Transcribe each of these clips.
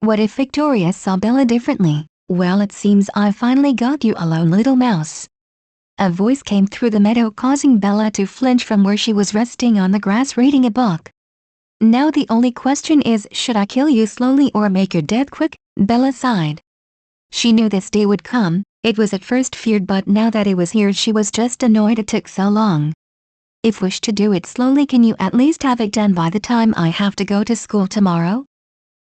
What if Victoria saw Bella differently? Well, it seems I finally got you alone, little mouse. A voice came through the meadow, causing Bella to flinch from where she was resting on the grass reading a book. Now the only question is, should I kill you slowly or make your death quick? Bella sighed. She knew this day would come. It was at first feared, but now that it was here she was just annoyed it took so long. If wish to do it slowly, can you at least have it done by the time I have to go to school tomorrow?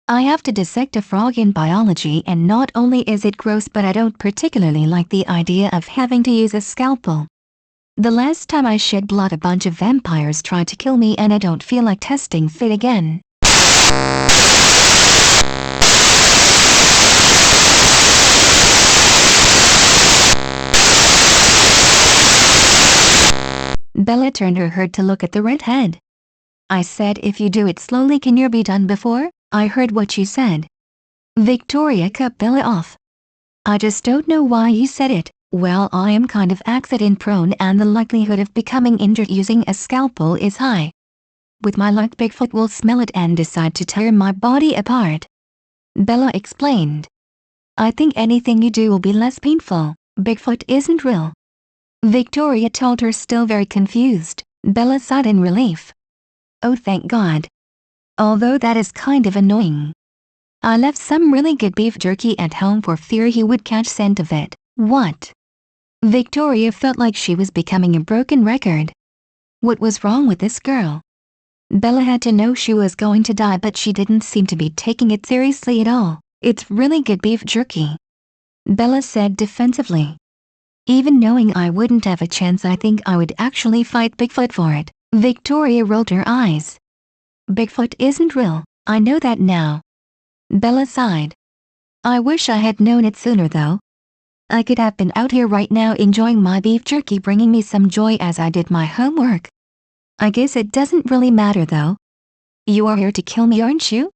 I have to dissect a frog in biology, and not only is it gross, but I don't particularly like the idea of having to use a scalpel. The last time I shed blood a bunch of vampires tried to kill me, and I don't feel like testing fate again. Bella turned her head to look at the redhead. I said if you do it slowly, can you be done before? I heard what you said. Victoria cut Bella off. I just don't know why you said it. Well, I am kind of accident prone and the likelihood of becoming injured using a scalpel is high. With my luck, Bigfoot will smell it and decide to tear my body apart. Bella explained. I think anything you do will be less painful. Bigfoot isn't real. Victoria told her, still very confused. Bella sighed in relief. Oh, thank God. Although that is kind of annoying. I left some really good beef jerky at home for fear he would catch scent of it. What? Victoria felt like she was becoming a broken record. What was wrong with this girl? Bella had to know she was going to die, but she didn't seem to be taking it seriously at all. It's really good beef jerky, Bella said defensively. Even knowing I wouldn't have a chance, I think I would actually fight Bigfoot for it. Victoria rolled her eyes. Bigfoot isn't real, I know that now. Bella sighed. I wish I had known it sooner though. I could have been out here right now enjoying my beef jerky, bringing me some joy as I did my homework. I guess it doesn't really matter though. You are here to kill me, aren't you?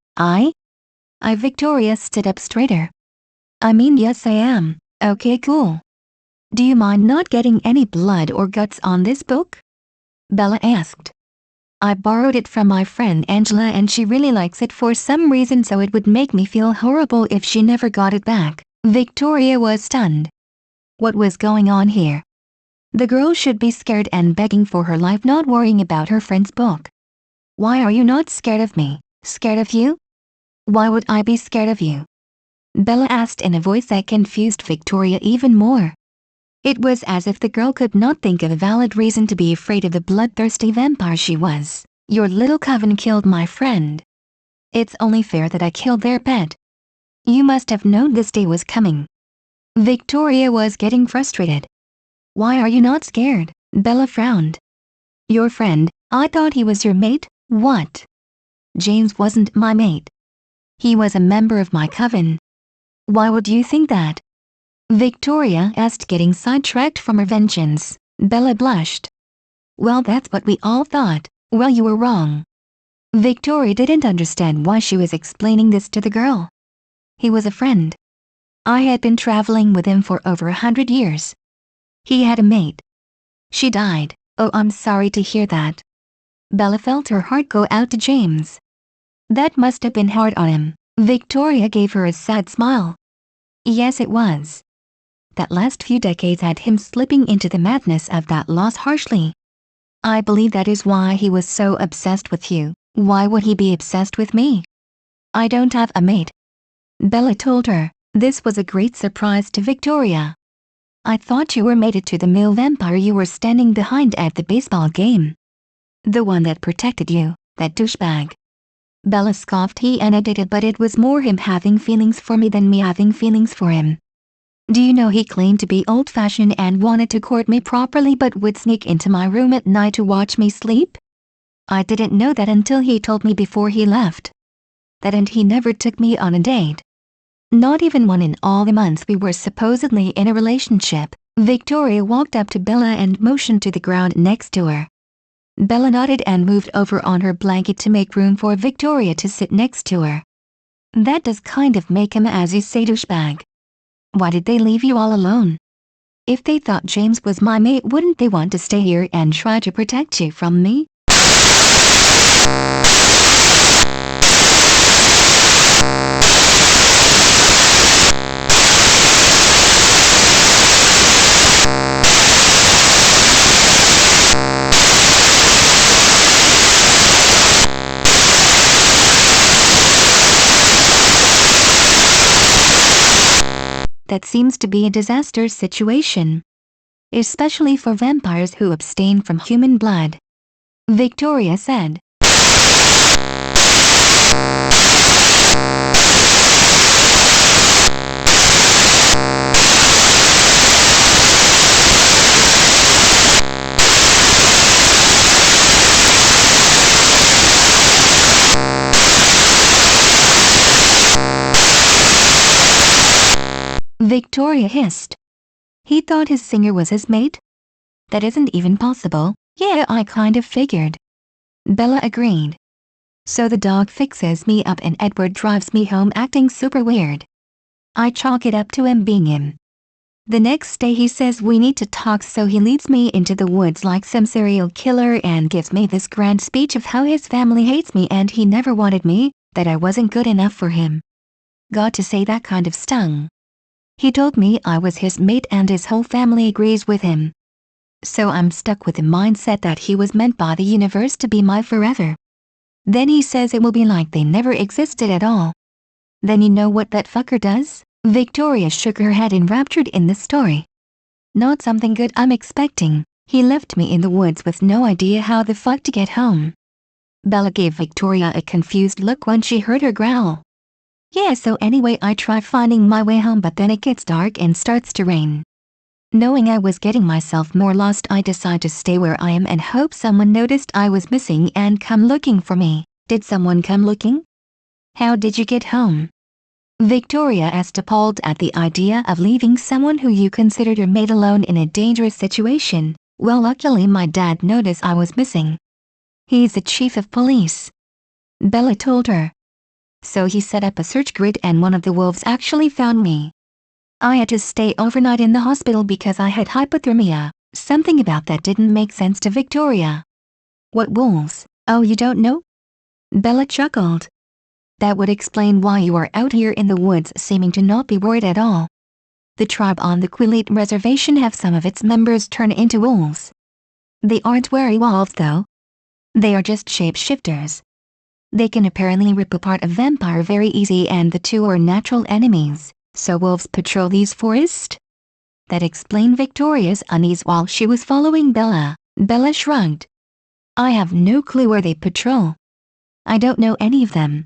Victoria stood up straighter. I mean, yes I am. Okay, cool. Do you mind not getting any blood or guts on this book? Bella asked. I borrowed it from my friend Angela and she really likes it for some reason, so it would make me feel horrible if she never got it back. Victoria was stunned. What was going on here? The girl should be scared and begging for her life, not worrying about her friend's book. Why are you not scared of me? Scared of you? Why would I be scared of you? Bella asked in a voice that confused Victoria even more. It was as if the girl could not think of a valid reason to be afraid of the bloodthirsty vampire she was. Your little coven killed my friend. It's only fair that I killed their pet. You must have known this day was coming. Victoria was getting frustrated. Why are you not scared? Bella frowned. Your friend? I thought he was your mate. What? James wasn't my mate. He was a member of my coven. Why would you think that? Victoria asked, getting sidetracked from her vengeance. Bella blushed. Well, that's what we all thought. Well, you were wrong. Victoria didn't understand why she was explaining this to the girl. He was a friend. I had been traveling with him for over 100 years. He had a mate. She died. Oh, I'm sorry to hear that. Bella felt her heart go out to James. That must have been hard on him. Victoria gave her a sad smile. Yes, it was. That last few decades had him slipping into the madness of that loss harshly. I believe that is why he was so obsessed with you. Why would he be obsessed with me? I don't have a mate, Bella told her. This was a great surprise to Victoria. I thought you were mated to the male vampire you were standing behind at the baseball game. The one that protected you, that douchebag. Bella scoffed. He did, but it was more him having feelings for me than me having feelings for him. Do you know he claimed to be old-fashioned and wanted to court me properly, but would sneak into my room at night to watch me sleep? I didn't know that until he told me before he left. And he never took me on a date. Not even one in all the months we were supposedly in a relationship. Victoria walked up to Bella and motioned to the ground next to her. Bella nodded and moved over on her blanket to make room for Victoria to sit next to her. That does kind of make him, as you say, douchebag. Why did they leave you all alone? If they thought James was my mate, wouldn't they want to stay here and try to protect you from me? That seems to be a disaster situation. Especially for vampires who abstain from human blood. Victoria said. Victoria hissed. He thought his singer was his mate? That isn't even possible. Yeah, I kind of figured. Bella agreed. So the dog fixes me up and Edward drives me home acting super weird. I chalk it up to him being him. The next day he says we need to talk, so he leads me into the woods like some serial killer and gives me this grand speech of how his family hates me and he never wanted me, that I wasn't good enough for him. Got to say, that kind of stung. He told me I was his mate and his whole family agrees with him. So I'm stuck with the mindset that he was meant by the universe to be my forever. Then he says it will be like they never existed at all. Then you know what that fucker does? Victoria shook her head, enraptured in the story. Not something good I'm expecting. He left me in the woods with no idea how the fuck to get home. Bella gave Victoria a confused look when she heard her growl. Yeah, so anyway I try finding my way home, but then it gets dark and starts to rain. Knowing I was getting myself more lost, I decide to stay where I am and hope someone noticed I was missing and come looking for me. Did someone come looking? How did you get home? Victoria asked, appalled at the idea of leaving someone who you considered your mate alone in a dangerous situation. Well, luckily my dad noticed I was missing. He's the chief of police, Bella told her. So he set up a search grid and one of the wolves actually found me. I had to stay overnight in the hospital because I had hypothermia. Something about that didn't make sense to Victoria. What wolves? Oh, you don't know? Bella chuckled. That would explain why you are out here in the woods seeming to not be worried at all. The tribe on the Quileute reservation have some of its members turn into wolves. They aren't werewolves though. They are just shapeshifters. They can apparently rip apart a vampire very easy, and the two are natural enemies, so wolves patrol these forests? That explained Victoria's unease while she was following Bella. Bella shrugged. I have no clue where they patrol. I don't know any of them.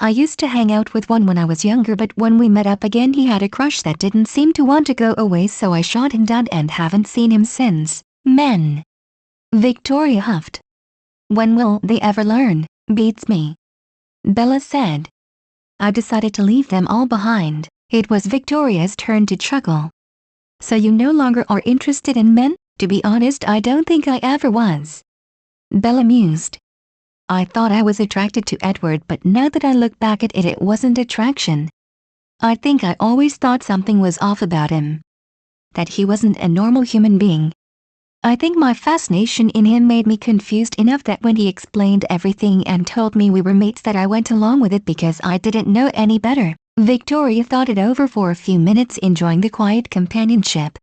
I used to hang out with one when I was younger, but when we met up again he had a crush that didn't seem to want to go away, so I shot him down and haven't seen him since. Men. Victoria huffed. When will they ever learn? Beats me. Bella said. I decided to leave them all behind. It was Victoria's turn to chuckle. So you no longer are interested in men? To be honest, I don't think I ever was. Bella mused. I thought I was attracted to Edward, but now that I look back at it, it wasn't attraction. I think I always thought something was off about him. That he wasn't a normal human being. I think my fascination in him made me confused enough that when he explained everything and told me we were mates, that I went along with it because I didn't know any better. Victoria thought it over for a few minutes, enjoying the quiet companionship.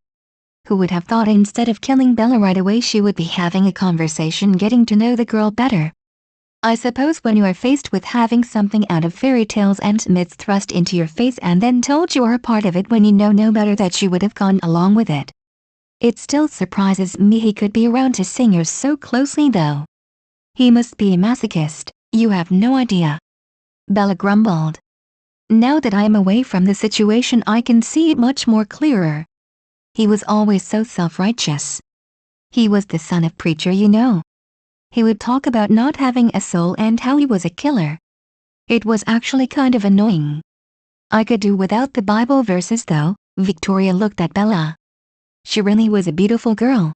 Who would have thought instead of killing Bella right away she would be having a conversation getting to know the girl better? I suppose when you are faced with having something out of fairy tales and myths thrust into your face and then told you are a part of it when you know no better, that you would have gone along with it. It still surprises me he could be around to singers so closely though. He must be a masochist. You have no idea. Bella grumbled. Now that I am away from the situation I can see it much more clearer. He was always so self-righteous. He was the son of preacher, you know. He would talk about not having a soul and how he was a killer. It was actually kind of annoying. I could do without the Bible verses though. Victoria looked at Bella. She really was a beautiful girl.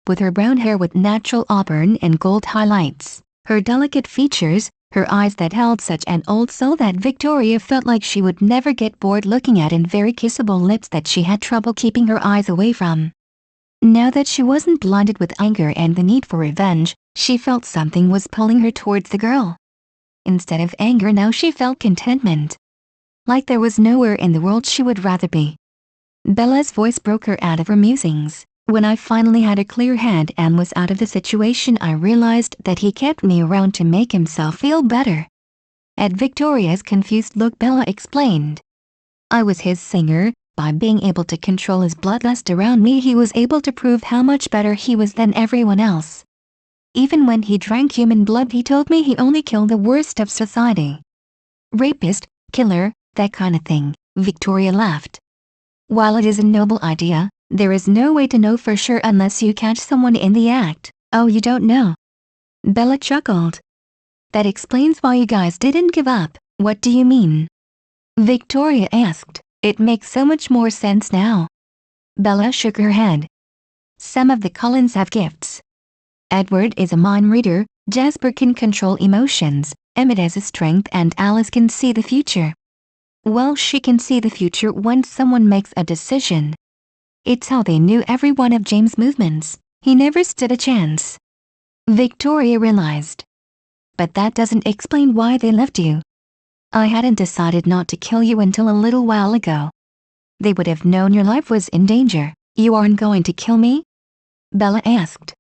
With her brown hair with natural auburn and gold highlights, her delicate features, her eyes that held such an old soul that Victoria felt like she would never get bored looking at, and very kissable lips that she had trouble keeping her eyes away from. Now that she wasn't blinded with anger and the need for revenge, she felt something was pulling her towards the girl. Instead of anger now she felt contentment. Like there was nowhere in the world she would rather be. Bella's voice broke her out of her musings. When I finally had a clear head and was out of the situation, I realized that he kept me around to make himself feel better. At Victoria's confused look, Bella explained. I was his singer, by being able to control his bloodlust around me he was able to prove how much better he was than everyone else. Even when he drank human blood he told me he only killed the worst of society. Rapist, killer, that kind of thing, Victoria laughed. While it is a noble idea, there is no way to know for sure unless you catch someone in the act. Oh, you don't know? Bella chuckled. That explains why you guys didn't give up. What do you mean? Victoria asked. It makes so much more sense now. Bella shook her head. Some of the Cullens have gifts. Edward is a mind reader, Jasper can control emotions, Emmett has a strength and Alice can see the future. Well, she can see the future once someone makes a decision. It's how they knew every one of James' movements. He never stood a chance. Victoria realized. But that doesn't explain why they left you. I hadn't decided not to kill you until a little while ago. They would have known your life was in danger. You aren't going to kill me? Bella asked.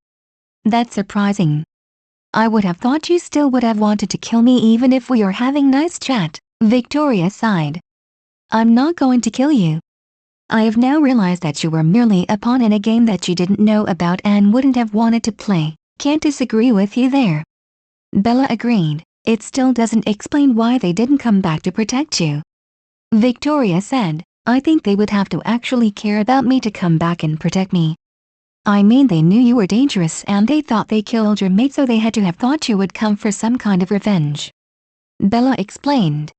That's surprising. I would have thought you still would have wanted to kill me even if we are having nice chat. Victoria sighed. I'm not going to kill you. I have now realized that you were merely a pawn in a game that you didn't know about and wouldn't have wanted to play. Can't disagree with you there. Bella agreed. It still doesn't explain why they didn't come back to protect you. Victoria said, I think they would have to actually care about me to come back and protect me. I mean they knew you were dangerous and they thought they killed your mate so they had to have thought you would come for some kind of revenge. Bella explained.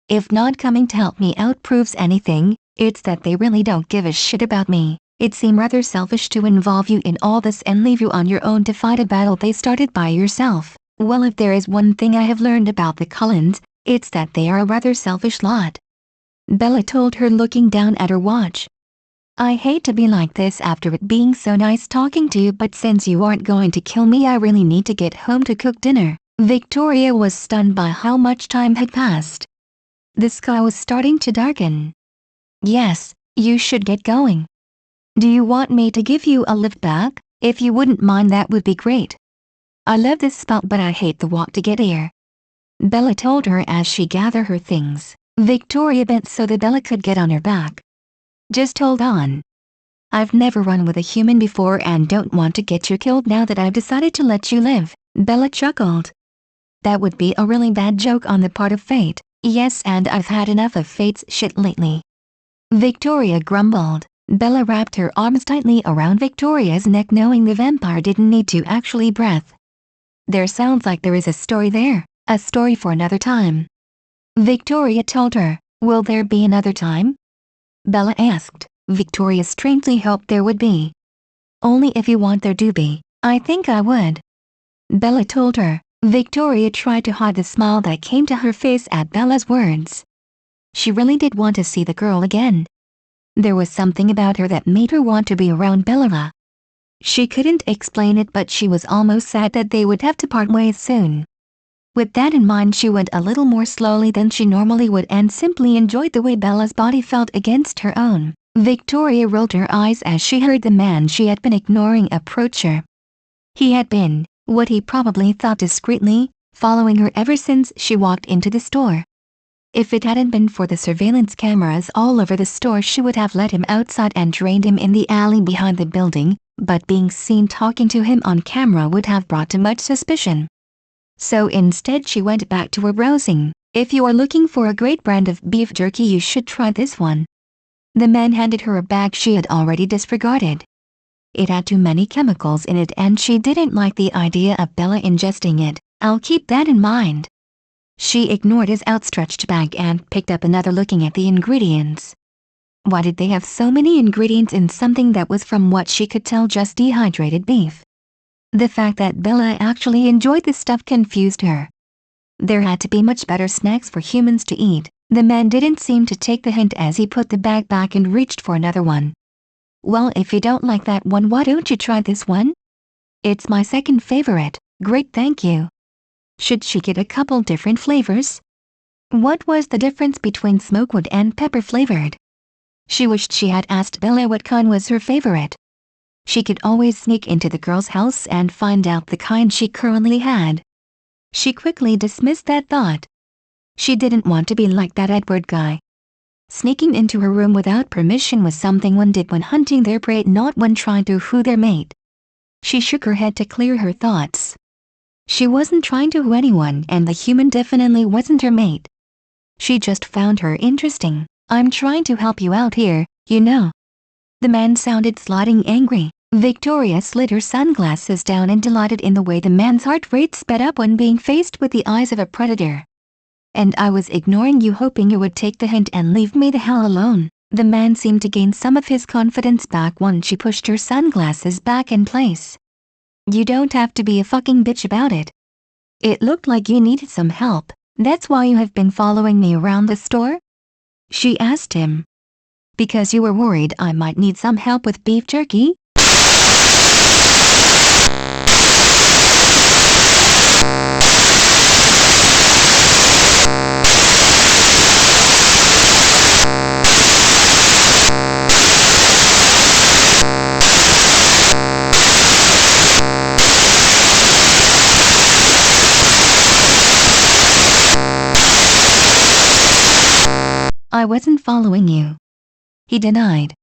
If not coming to help me out proves anything, it's that they really don't give a shit about me. It seemed rather selfish to involve you in all this and leave you on your own to fight a battle they started by yourself. Well, if there is one thing I have learned about the Cullens, it's that they are a rather selfish lot. Bella told her looking down at her watch. I hate to be like this after it being so nice talking to you but since you aren't going to kill me I really need to get home to cook dinner. Victoria was stunned by how much time had passed. The sky was starting to darken. Yes, you should get going. Do you want me to give you a lift back? If you wouldn't mind that would be great. I love this spot but I hate the walk to get here. Bella told her as she gathered her things. Victoria bent so that Bella could get on her back. Just hold on. I've never run with a human before and don't want to get you killed now that I've decided to let you live. Bella chuckled. That would be a really bad joke on the part of fate. Yes, and I've had enough of fate's shit lately. Victoria grumbled. Bella wrapped her arms tightly around Victoria's neck knowing the vampire didn't need to actually breath. There sounds like there is a story there, a story for another time. Victoria told her. Will there be another time? Bella asked. Victoria strangely hoped there would be. Only if you want there to be. I think I would. Bella told her. Victoria tried to hide the smile that came to her face at Bella's words. She really did want to see the girl again. There was something about her that made her want to be around Bella. She couldn't explain it but she was almost sad that they would have to part ways soon. With that in mind she went a little more slowly than she normally would and simply enjoyed the way Bella's body felt against her own. Victoria rolled her eyes as she heard the man she had been ignoring approach her. He had been, what he probably thought discreetly, following her ever since she walked into the store. If it hadn't been for the surveillance cameras all over the store she would have let him outside and drained him in the alley behind the building, but being seen talking to him on camera would have brought too much suspicion. So instead she went back to her browsing. If you are looking for a great brand of beef jerky you should try this one. The man handed her a bag she had already disregarded. It had too many chemicals in it and she didn't like the idea of Bella ingesting it. I'll keep that in mind. She ignored his outstretched bag and picked up another looking at the ingredients. Why did they have so many ingredients in something that was from what she could tell just dehydrated beef? The fact that Bella actually enjoyed the stuff confused her. There had to be much better snacks for humans to eat. The man didn't seem to take the hint as he put the bag back and reached for another one. Well, if you don't like that one, why don't you try this one? It's my second favorite. Great, thank you. Should she get a couple different flavors? What was the difference between smokewood and pepper flavored? She wished she had asked Bella what kind was her favorite. She could always sneak into the girl's house and find out the kind she currently had. She quickly dismissed that thought. She didn't want to be like that Edward guy. Sneaking into her room without permission was something one did when hunting their prey, not when trying to woo their mate. She shook her head to clear her thoughts. She wasn't trying to woo anyone, and the human definitely wasn't her mate. She just found her interesting. "I'm trying to help you out here, you know." The man sounded slightly angry. Victoria slid her sunglasses down and delighted in the way the man's heart rate sped up when being faced with the eyes of a predator. "And I was ignoring you, hoping you would take the hint and leave me the hell alone." The man seemed to gain some of his confidence back once she pushed her sunglasses back in place. "You don't have to be a fucking bitch about it. It looked like you needed some help. That's why you have been following me around the store?" she asked him. "Because you were worried I might need some help with beef jerky?" "I wasn't following you," he denied.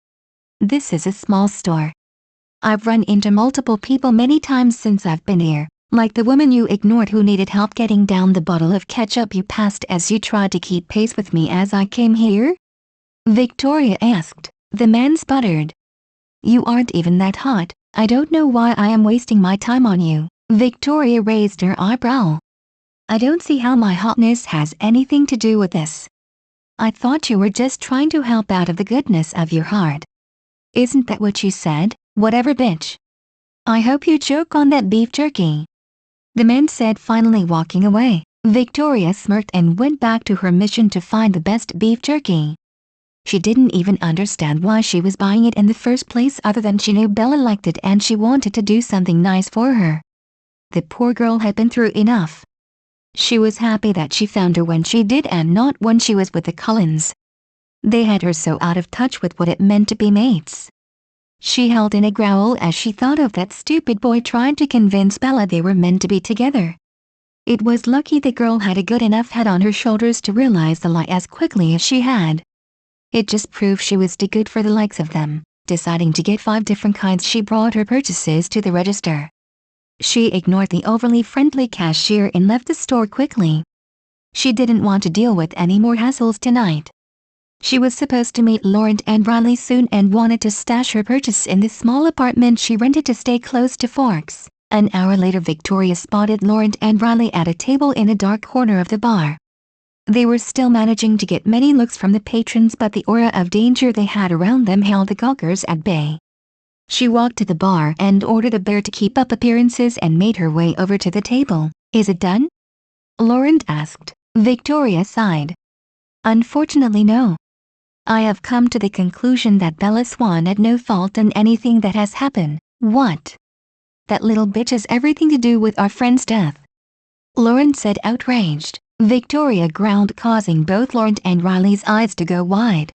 "This is a small store. I've run into multiple people many times since I've been here, like the woman you ignored who needed help getting down the bottle of ketchup you passed as you tried to keep pace with me as I came here?" Victoria asked. The man sputtered. "You aren't even that hot. I don't know why I am wasting my time on you." Victoria raised her eyebrow. "I don't see how my hotness has anything to do with this. I thought you were just trying to help out of the goodness of your heart." "Isn't that what you said? Whatever, bitch. I hope you choke on that beef jerky," the man said, finally walking away. Victoria smirked and went back to her mission to find the best beef jerky. She didn't even understand why she was buying it in the first place, other than she knew Bella liked it and she wanted to do something nice for her. The poor girl had been through enough. She was happy that she found her when she did and not when she was with the Cullens. They had her so out of touch with what it meant to be mates. She held in a growl as she thought of that stupid boy trying to convince Bella they were meant to be together. It was lucky the girl had a good enough head on her shoulders to realize the lie as quickly as she had. It just proved she was too good for the likes of them. Deciding to get 5 different kinds, she brought her purchases to the register. She ignored the overly friendly cashier and left the store quickly. She didn't want to deal with any more hassles tonight. She was supposed to meet Laurent and Riley soon and wanted to stash her purchase in the small apartment she rented to stay close to Forks. An hour later, Victoria spotted Laurent and Riley at a table in a dark corner of the bar. They were still managing to get many looks from the patrons, but the aura of danger they had around them held the gawkers at bay. She walked to the bar and ordered a beer to keep up appearances and made her way over to the table. "Is it done?" Laurent asked. Victoria sighed. "Unfortunately, no. I have come to the conclusion that Bella Swan had no fault in anything that has happened." "What?" "That little bitch has everything to do with our friend's death," Laurent said, outraged. Victoria growled, causing both Laurent and Riley's eyes to go wide.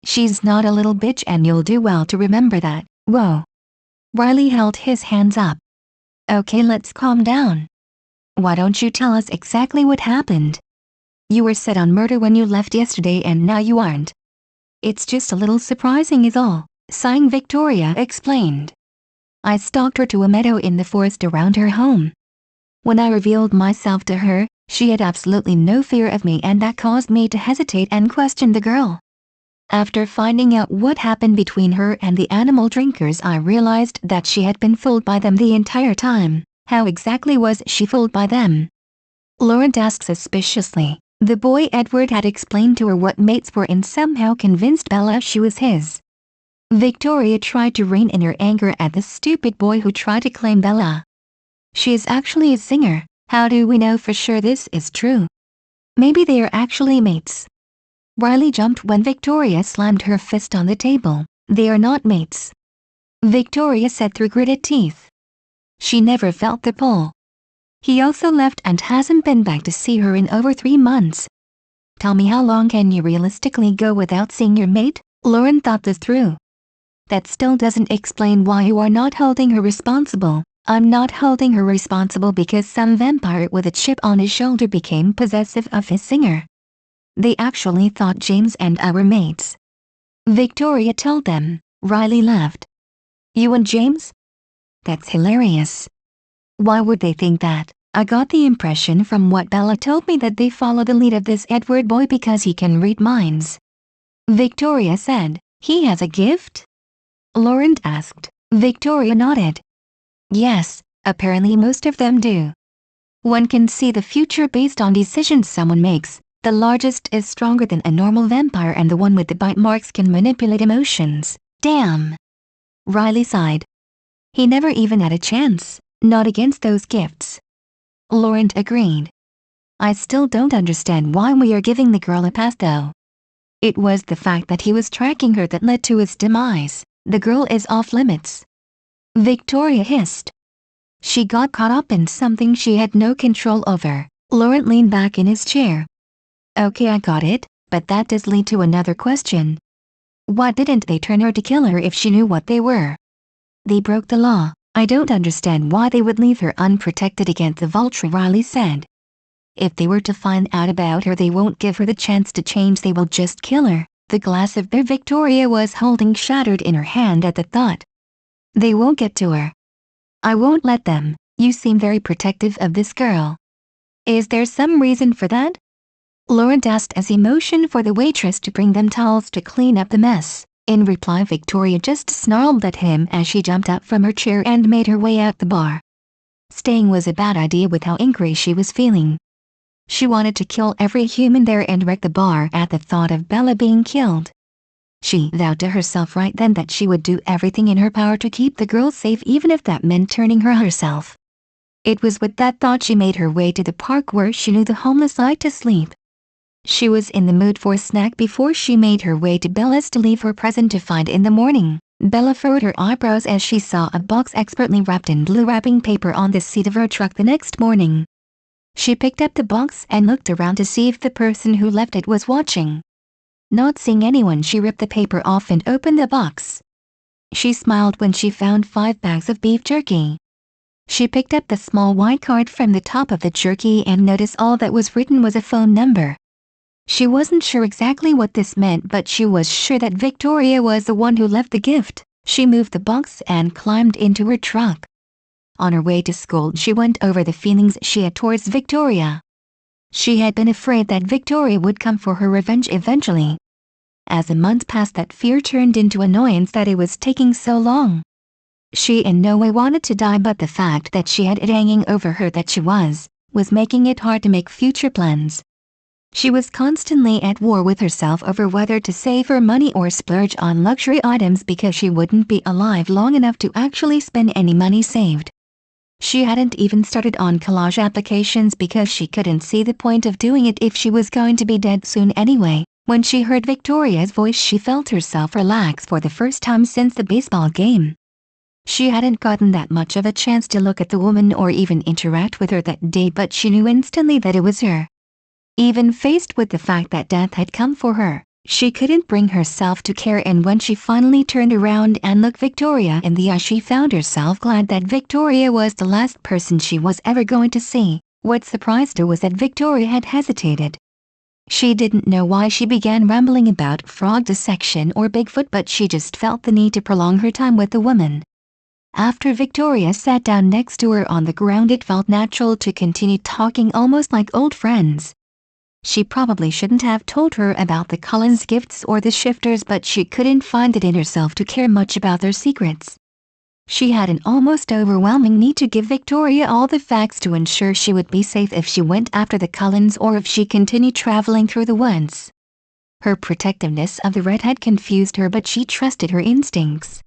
"She's not a little bitch, and you'll do well to remember that." "Whoa." Riley held his hands up. "Okay, let's calm down. Why don't you tell us exactly what happened? You were set on murder when you left yesterday and now you aren't." "It's just a little surprising is all," sighing, Victoria explained. "I stalked her to a meadow in the forest around her home. When I revealed myself to her, she had absolutely no fear of me, and that caused me to hesitate and question the girl. After finding out what happened between her and the animal drinkers, I realized that she had been fooled by them the entire time." "How exactly was she fooled by them?" Laurent asked suspiciously. The boy Edward had explained to her what mates were and somehow convinced Bella she was his. Victoria tried to rein in her anger at the stupid boy who tried to claim Bella. "She is actually a singer. How do we know for sure this is true? Maybe they are actually mates." Riley jumped when Victoria slammed her fist on the table. "They are not mates," Victoria said through gritted teeth. She never felt the pull. "He also left and hasn't been back to see her in over 3 months. Tell me, how long can you realistically go without seeing your mate?" Laurent thought this through. "That still doesn't explain why you are not holding her responsible." "I'm not holding her responsible because some vampire with a chip on his shoulder became possessive of his singer. They actually thought James and I were mates. Victoria told them. Riley laughed. You and James? That's hilarious. Why would they think that? I got the impression from what Bella told me that they follow the lead of this Edward boy because he can read minds. Victoria said. He has a gift? Laurent asked. Victoria nodded. Yes, apparently most of them do. One can see the future based on decisions someone makes. The largest is stronger than a normal vampire and the one with the bite marks can manipulate emotions. Damn. Riley sighed. He never even had a chance, not against those gifts. Laurent agreed. I still don't understand why we are giving the girl a pass though. It was the fact that he was tracking her that led to his demise. The girl is off limits. Victoria hissed. She got caught up in something she had no control over. Laurent leaned back in his chair. Okay, I got it, but that does lead to another question. Why didn't they turn her to kill her if she knew what they were? They broke the law. I don't understand why they would leave her unprotected against the Vulture, Riley said. If they were to find out about her, they won't give her the chance to change, they will just kill her. The glass of beer Victoria was holding shattered in her hand at the thought. They won't get to her. I won't let them. You seem very protective of this girl. Is there some reason for that? Laurent asked as he motioned for the waitress to bring them towels to clean up the mess. In reply, Victoria just snarled at him as she jumped up from her chair and made her way out the bar. Staying was a bad idea with how angry she was feeling. She wanted to kill every human there and wreck the bar at the thought of Bella being killed. She vowed to herself right then that she would do everything in her power to keep the girl safe, even if that meant turning her herself. It was with that thought she made her way to the park where she knew the homeless liked to sleep. She was in the mood for a snack before she made her way to Bella's to leave her present to find in the morning. Bella furrowed her eyebrows as she saw a box expertly wrapped in blue wrapping paper on the seat of her truck the next morning. She picked up the box and looked around to see if the person who left it was watching. Not seeing anyone, she ripped the paper off and opened the box. She smiled when she found 5 bags of beef jerky. She picked up the small white card from the top of the jerky and noticed all that was written was a phone number. She wasn't sure exactly what this meant, but she was sure that Victoria was the one who left the gift. She moved the box and climbed into her truck. On her way to school, she went over the feelings she had towards Victoria. She had been afraid that Victoria would come for her revenge eventually. As the months passed, that fear turned into annoyance that it was taking so long. She in no way wanted to die, but the fact that she had it hanging over her that she was making it hard to make future plans. She was constantly at war with herself over whether to save her money or splurge on luxury items because she wouldn't be alive long enough to actually spend any money saved. She hadn't even started on collage applications because she couldn't see the point of doing it if she was going to be dead soon anyway. When she heard Victoria's voice, she felt herself relax for the first time since the baseball game. She hadn't gotten that much of a chance to look at the woman or even interact with her that day, but she knew instantly that it was her. Even faced with the fact that death had come for her, she couldn't bring herself to care, and when she finally turned around and looked Victoria in the eye, she found herself glad that Victoria was the last person she was ever going to see. What surprised her was that Victoria had hesitated. She didn't know why she began rambling about frog dissection or Bigfoot, but she just felt the need to prolong her time with the woman. After Victoria sat down next to her on the ground, it felt natural to continue talking almost like old friends. She probably shouldn't have told her about the Cullens gifts or the shifters, but she couldn't find it in herself to care much about their secrets. She had an almost overwhelming need to give Victoria all the facts to ensure she would be safe if she went after the Cullens or if she continued traveling through the woods. Her protectiveness of the redhead confused her, but she trusted her instincts.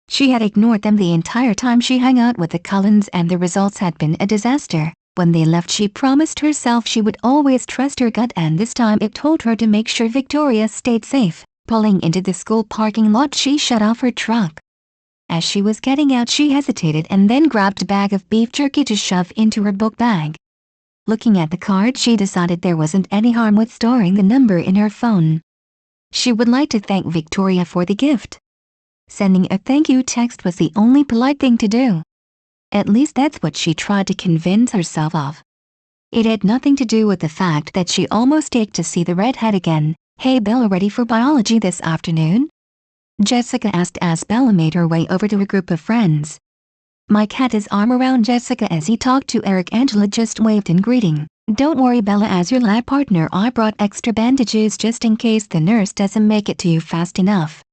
She had ignored them the entire time she hung out with the Cullens, and the results had been a disaster. When they left, she promised herself she would always trust her gut, and this time it told her to make sure Victoria stayed safe. Pulling into the school parking lot, she shut off her truck. As she was getting out, she hesitated and then grabbed a bag of beef jerky to shove into her book bag. Looking at the card, she decided there wasn't any harm with storing the number in her phone. She would like to thank Victoria for the gift. Sending a thank you text was the only polite thing to do. At least that's what she tried to convince herself of. It had nothing to do with the fact that she almost ached to see the redhead again. "Hey Bella, ready for biology this afternoon?" Jessica asked as Bella made her way over to a group of friends. Mike had his arm around Jessica as he talked to Eric. Angela just waved in greeting. "Don't worry Bella, as your lab partner I brought extra bandages just in case the nurse doesn't make it to you fast enough,"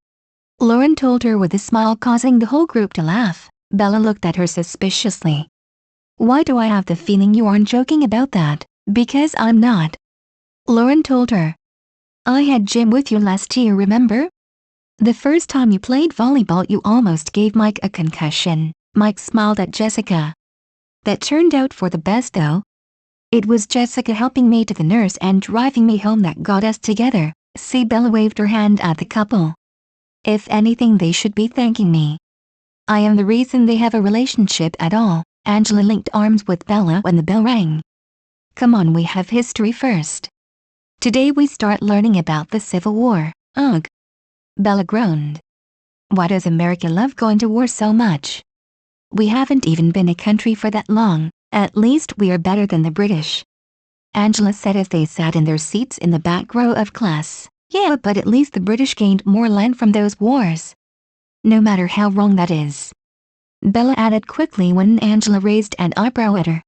Lauren told her with a smile, causing the whole group to laugh. Bella looked at her suspiciously. "Why do I have the feeling you aren't joking about that?" "Because I'm not," Lauren told her. "I had gym with you last year, remember? The first time you played volleyball you almost gave Mike a concussion." Mike smiled at Jessica. "That turned out for the best though. It was Jessica helping me to the nurse and driving me home that got us together." See, Bella waved her hand at the couple. "If anything, they should be thanking me. I am the reason they have a relationship at all." Angela linked arms with Bella when the bell rang. "Come on, we have history first. Today we start learning about the Civil War." "Ugh," Bella groaned. "Why does America love going to war so much? We haven't even been a country for that long. At least we are better than the British," Angela said as they sat in their seats in the back row of class. "Yeah, but at least the British gained more land from those wars. No matter how wrong that is," Bella added quickly when Angela raised an eyebrow at her.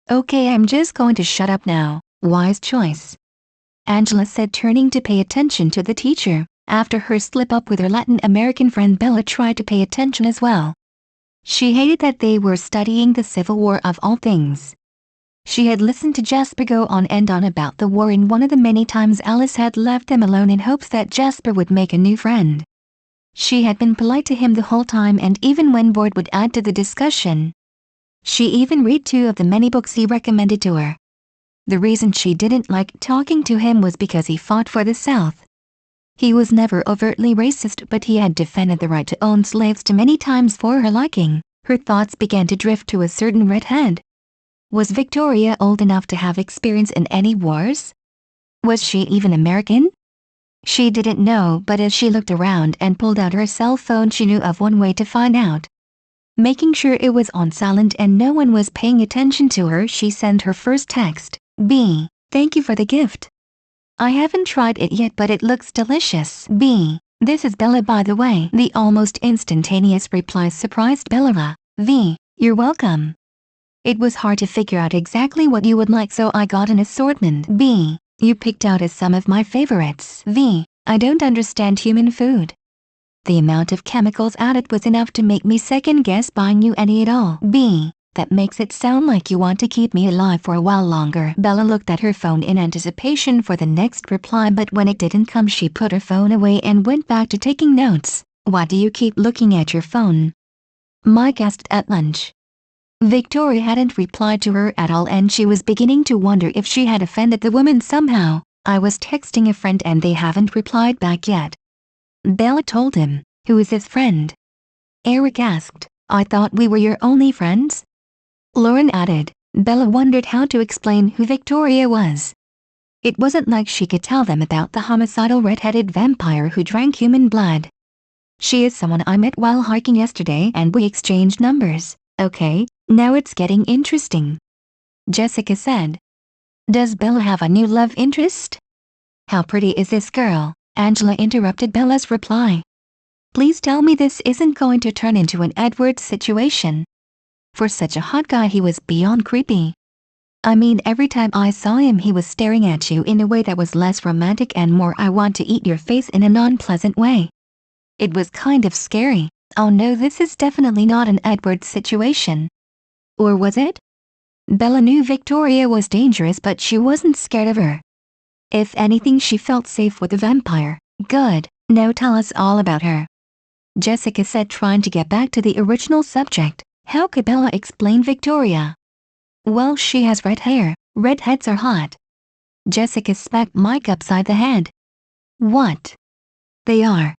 "Okay, I'm just going to shut up now." "Wise choice," Angela said, turning to pay attention to the teacher. After her slip-up with her Latin American friend, Bella tried to pay attention as well. She hated that they were studying the Civil War of all things. She had listened to Jasper go on and on about the war, and one of the many times Alice had left them alone in hopes that Jasper would make a new friend. She had been polite to him the whole time, and even when bored would add to the discussion. She even read 2 of the many books he recommended to her. The reason she didn't like talking to him was because he fought for the South. He was never overtly racist, but he had defended the right to own slaves too many times for her liking. Her thoughts began to drift to a certain redhead. Was Victoria old enough to have experience in any wars? Was she even American? She didn't know, but as she looked around and pulled out her cell phone, she knew of one way to find out. Making sure it was on silent and no one was paying attention to her, she sent her first text. "B. Thank you for the gift. I haven't tried it yet, but it looks delicious. B. This is Bella, by the way." The almost instantaneous reply surprised Bella. "V. You're welcome. It was hard to figure out exactly what you would like, so I got an assortment." "B. You picked out as some of my favorites." "V. I don't understand human food. The amount of chemicals added was enough to make me second guess buying you any at all." "B. That makes it sound like you want to keep me alive for a while longer." Bella looked at her phone in anticipation for the next reply, but when it didn't come, she put her phone away and went back to taking notes. "Why do you keep looking at your phone?" Mike asked at lunch. Victoria hadn't replied to her at all, and she was beginning to wonder if she had offended the woman somehow. "I was texting a friend and they haven't replied back yet," Bella told him. "Who is his friend?" Eric asked. "I thought we were your only friends?" Lauren added. Bella wondered how to explain who Victoria was. It wasn't like she could tell them about the homicidal red-headed vampire who drank human blood. "She is someone I met while hiking yesterday and we exchanged numbers." "Okay, now it's getting interesting," Jessica said. "Does Bella have a new love interest?" "How pretty is this girl?" Angela interrupted Bella's reply. "Please tell me this isn't going to turn into an Edward situation. For such a hot guy, he was beyond creepy. I mean, every time I saw him he was staring at you in a way that was less romantic and more I want to eat your face in a non-pleasant way. It was kind of scary." "Oh no, this is definitely not an Edward situation." "Or was it?" Bella knew Victoria was dangerous, but she wasn't scared of her. If anything, she felt safe with the vampire. "Good, now tell us all about her," Jessica said, trying to get back to the original subject. How could Bella explain Victoria? "Well, she has red hair. Redheads are hot." Jessica smacked Mike upside the head. "What?" "They are.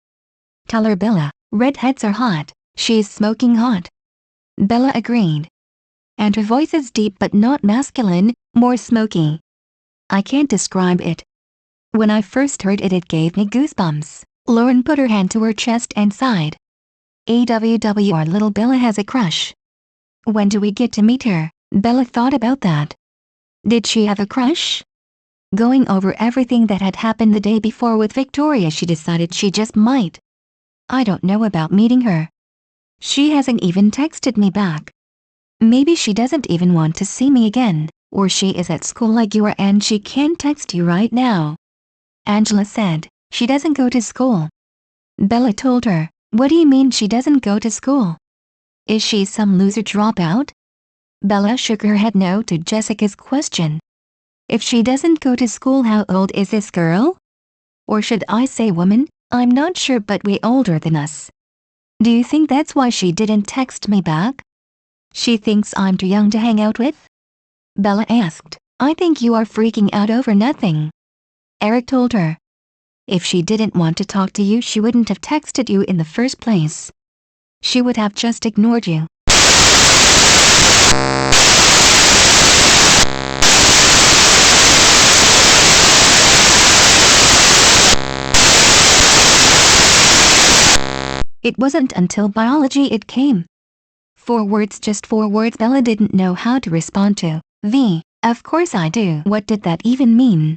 Tell her, Bella. Redheads are hot. She's smoking hot." Bella agreed. And her voice is deep but not masculine, more smoky. I can't describe it. When I first heard it, it gave me goosebumps. Lauren put her hand to her chest and sighed. Our little Bella has a crush. When do we get to meet her?" Bella thought about that. Did she have a crush? Going over everything that had happened the day before with Victoria, she decided she just might. I don't know about meeting her. She hasn't even texted me back. Maybe she doesn't even want to see me again, or she is at school like you are and she can't text you right now. Angela said, she doesn't go to school. Bella told her, what do you mean she doesn't go to school? Is she some loser dropout? Bella shook her head no to Jessica's question. If she doesn't go to school, how old is this girl? Or should I say woman? I'm not sure, but way older than us. Do you think that's why she didn't text me back? She thinks I'm too young to hang out with? Bella asked. I think you are freaking out over nothing. Eric told her. If she didn't want to talk to you, she wouldn't have texted you in the first place. She would have just ignored you. It wasn't until biology it came. 4 words, just 4 words Bella didn't know how to respond to. Of course I do. What did that even mean?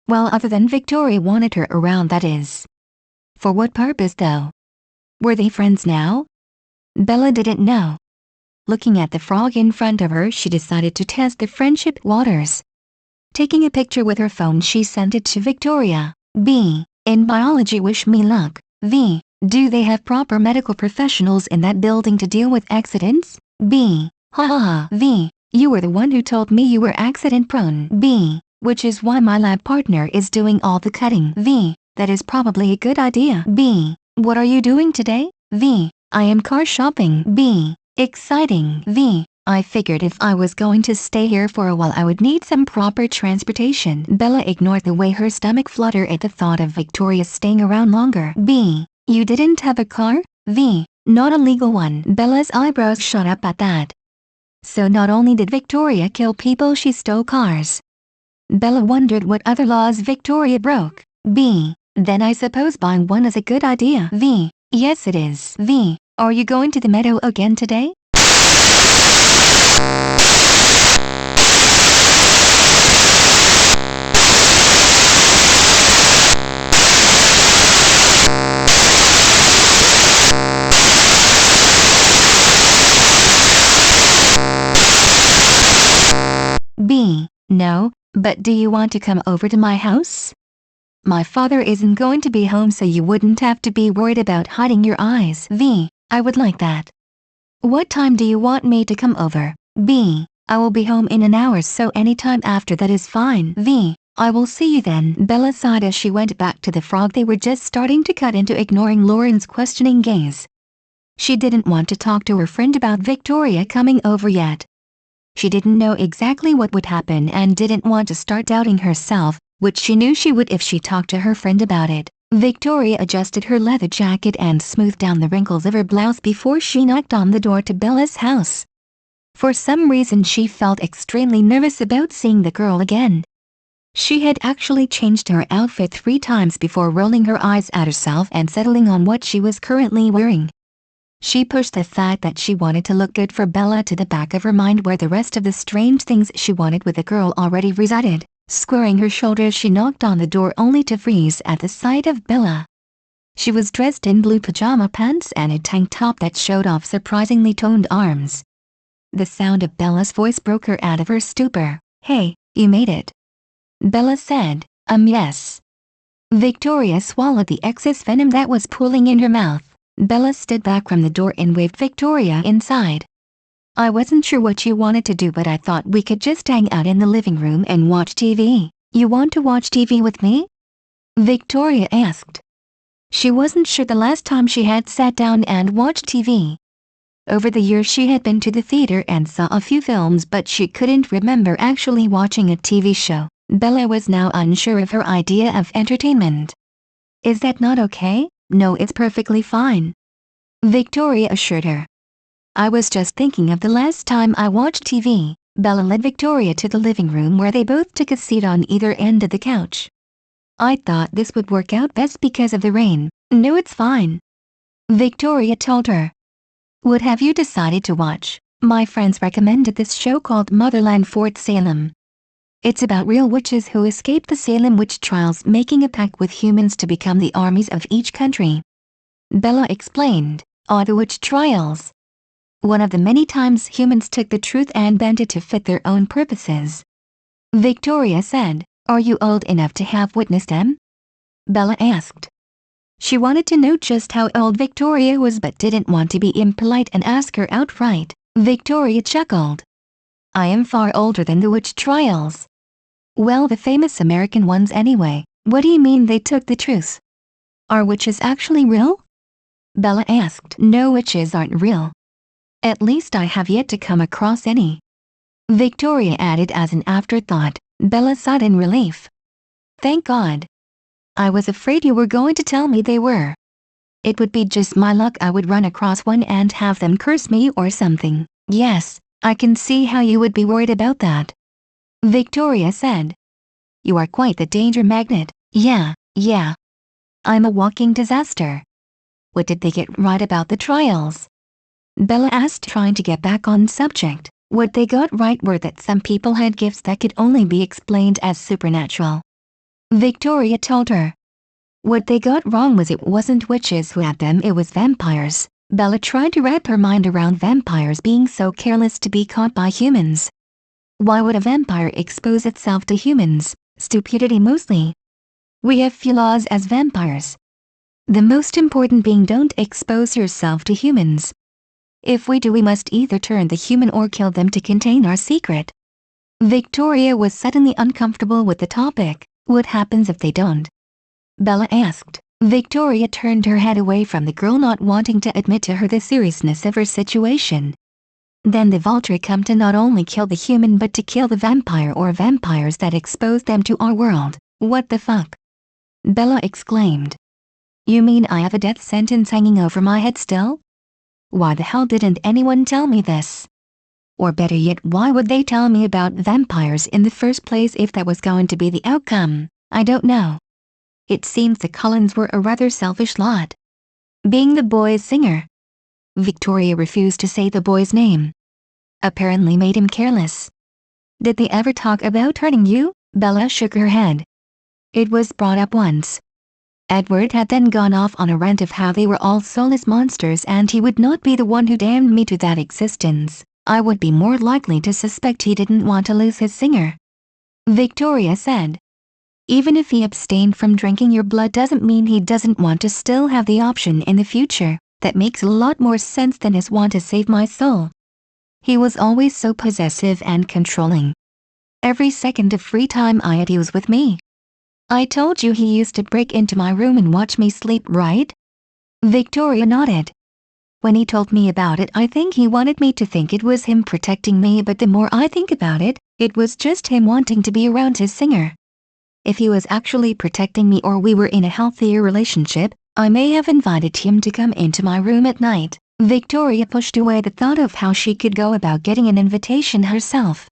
Well, other than Victoria wanted her around, that is. For what purpose though? Were they friends now? Bella didn't know. Looking at the frog in front of her, she decided to test the friendship waters. Taking a picture with her phone, she sent it to Victoria. In biology, wish me luck. Do they have proper medical professionals in that building to deal with accidents? Ha ha ha. You were the one who told me you were accident prone. Which is why my lab partner is doing all the cutting. That is probably a good idea. What are you doing today? I am car shopping. Exciting. I figured if I was going to stay here for a while I would need some proper transportation. Bella ignored the way her stomach fluttered at the thought of Victoria staying around longer. You didn't have a car? Not a legal one. Bella's eyebrows shot up at that. So not only did Victoria kill people, she stole cars. Bella wondered what other laws Victoria broke. Then I suppose buying one is a good idea. Yes it is. Are you going to the meadow again today? No, but do you want to come over to my house? My father isn't going to be home, so you wouldn't have to be worried about hiding your eyes. I would like that. What time do you want me to come over? I will be home in an hour, so anytime after that is fine. I will see you then. Bella sighed as she went back to the frog they were just starting to cut into, ignoring Lauren's questioning gaze. She didn't want to talk to her friend about Victoria coming over yet. She didn't know exactly what would happen and didn't want to start doubting herself, which she knew she would if she talked to her friend about it. Victoria adjusted her leather jacket and smoothed down the wrinkles of her blouse before she knocked on the door to Bella's house. For some reason she felt extremely nervous about seeing the girl again. She had actually changed her outfit 3 times before rolling her eyes at herself and settling on what she was currently wearing. She pushed the fact that she wanted to look good for Bella to the back of her mind, where the rest of the strange things she wanted with the girl already resided. Squaring her shoulders, she knocked on the door only to freeze at the sight of Bella. She was dressed in blue pajama pants and a tank top that showed off surprisingly toned arms. The sound of Bella's voice broke her out of her stupor. Hey, you made it. Bella said, yes. Victoria swallowed the excess venom that was pooling in her mouth. Bella stood back from the door and waved Victoria inside. I wasn't sure what you wanted to do, but I thought we could just hang out in the living room and watch TV. You want to watch TV with me? Victoria asked. She wasn't sure the last time she had sat down and watched TV. Over the years she had been to the theater and saw a few films, but she couldn't remember actually watching a TV show. Bella was now unsure of her idea of entertainment. Is that not okay? No, it's perfectly fine. Victoria assured her. I was just thinking of the last time I watched TV. Bella led Victoria to the living room, where they both took a seat on either end of the couch. I thought this would work out best because of the rain. No, it's fine. Victoria told her. What have you decided to watch? My friends recommended this show called Motherland Fort Salem. It's about real witches who escaped the Salem witch trials, making a pact with humans to become the armies of each country. Bella explained, are the witch trials one of the many times humans took the truth and bent it to fit their own purposes. Victoria said, are you old enough to have witnessed them? Bella asked. She wanted to know just how old Victoria was but didn't want to be impolite and ask her outright. Victoria chuckled. I am far older than the witch trials. Well, the famous American ones anyway. What do you mean they took the truth? Are witches actually real? Bella asked. No, witches aren't real. At least I have yet to come across any. Victoria added as an afterthought. Bella sighed in relief. Thank God. I was afraid you were going to tell me they were. It would be just my luck I would run across one and have them curse me or something. Yes, I can see how you would be worried about that. Victoria said. You are quite the danger magnet. Yeah. I'm a walking disaster. What did they get right about the trials? Bella asked, trying to get back on subject. What they got right were that some people had gifts that could only be explained as supernatural. Victoria told her. What they got wrong was it wasn't witches who had them, it was vampires. Bella tried to wrap her mind around vampires being so careless to be caught by humans. Why would a vampire expose itself to humans? Stupidity mostly. We have few laws as vampires. The most important being don't expose yourself to humans. If we do, we must either turn the human or kill them to contain our secret. Victoria was suddenly uncomfortable with the topic. What happens if they don't? Bella asked. Victoria turned her head away from the girl, not wanting to admit to her the seriousness of her situation. Then the Volturi come to not only kill the human but to kill the vampire or vampires that expose them to our world. What the fuck? Bella exclaimed. You mean I have a death sentence hanging over my head still? Why the hell didn't anyone tell me this? Or better yet, why would they tell me about vampires in the first place if that was going to be the outcome? I don't know. It seems the Cullens were a rather selfish lot. Being the boy's singer. Victoria refused to say the boy's name. Apparently made him careless. Did they ever talk about hurting you? Bella shook her head. It was brought up once. Edward had then gone off on a rant of how they were all soulless monsters and he would not be the one who damned me to that existence. I would be more likely to suspect he didn't want to lose his singer. Victoria said. Even if he abstained from drinking your blood doesn't mean he doesn't want to still have the option in the future. That makes a lot more sense than his want to save my soul. He was always so possessive and controlling. Every second of free time I had he was with me. I told you he used to break into my room and watch me sleep, right? Victoria nodded. When he told me about it, I think he wanted me to think it was him protecting me, but the more I think about it, it was just him wanting to be around his singer. If he was actually protecting me or we were in a healthier relationship, I may have invited him to come into my room at night. Victoria pushed away the thought of how she could go about getting an invitation herself.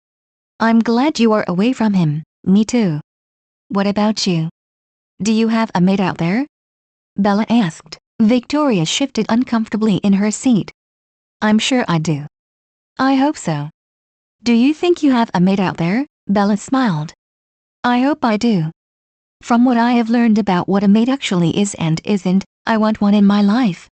I'm glad you are away from him. Me too. What about you? Do you have a mate out there? Bella asked. Victoria shifted uncomfortably in her seat. I'm sure I do. I hope so. Do you think you have a mate out there? Bella smiled. I hope I do. From what I have learned about what a mate actually is and isn't, I want one in my life.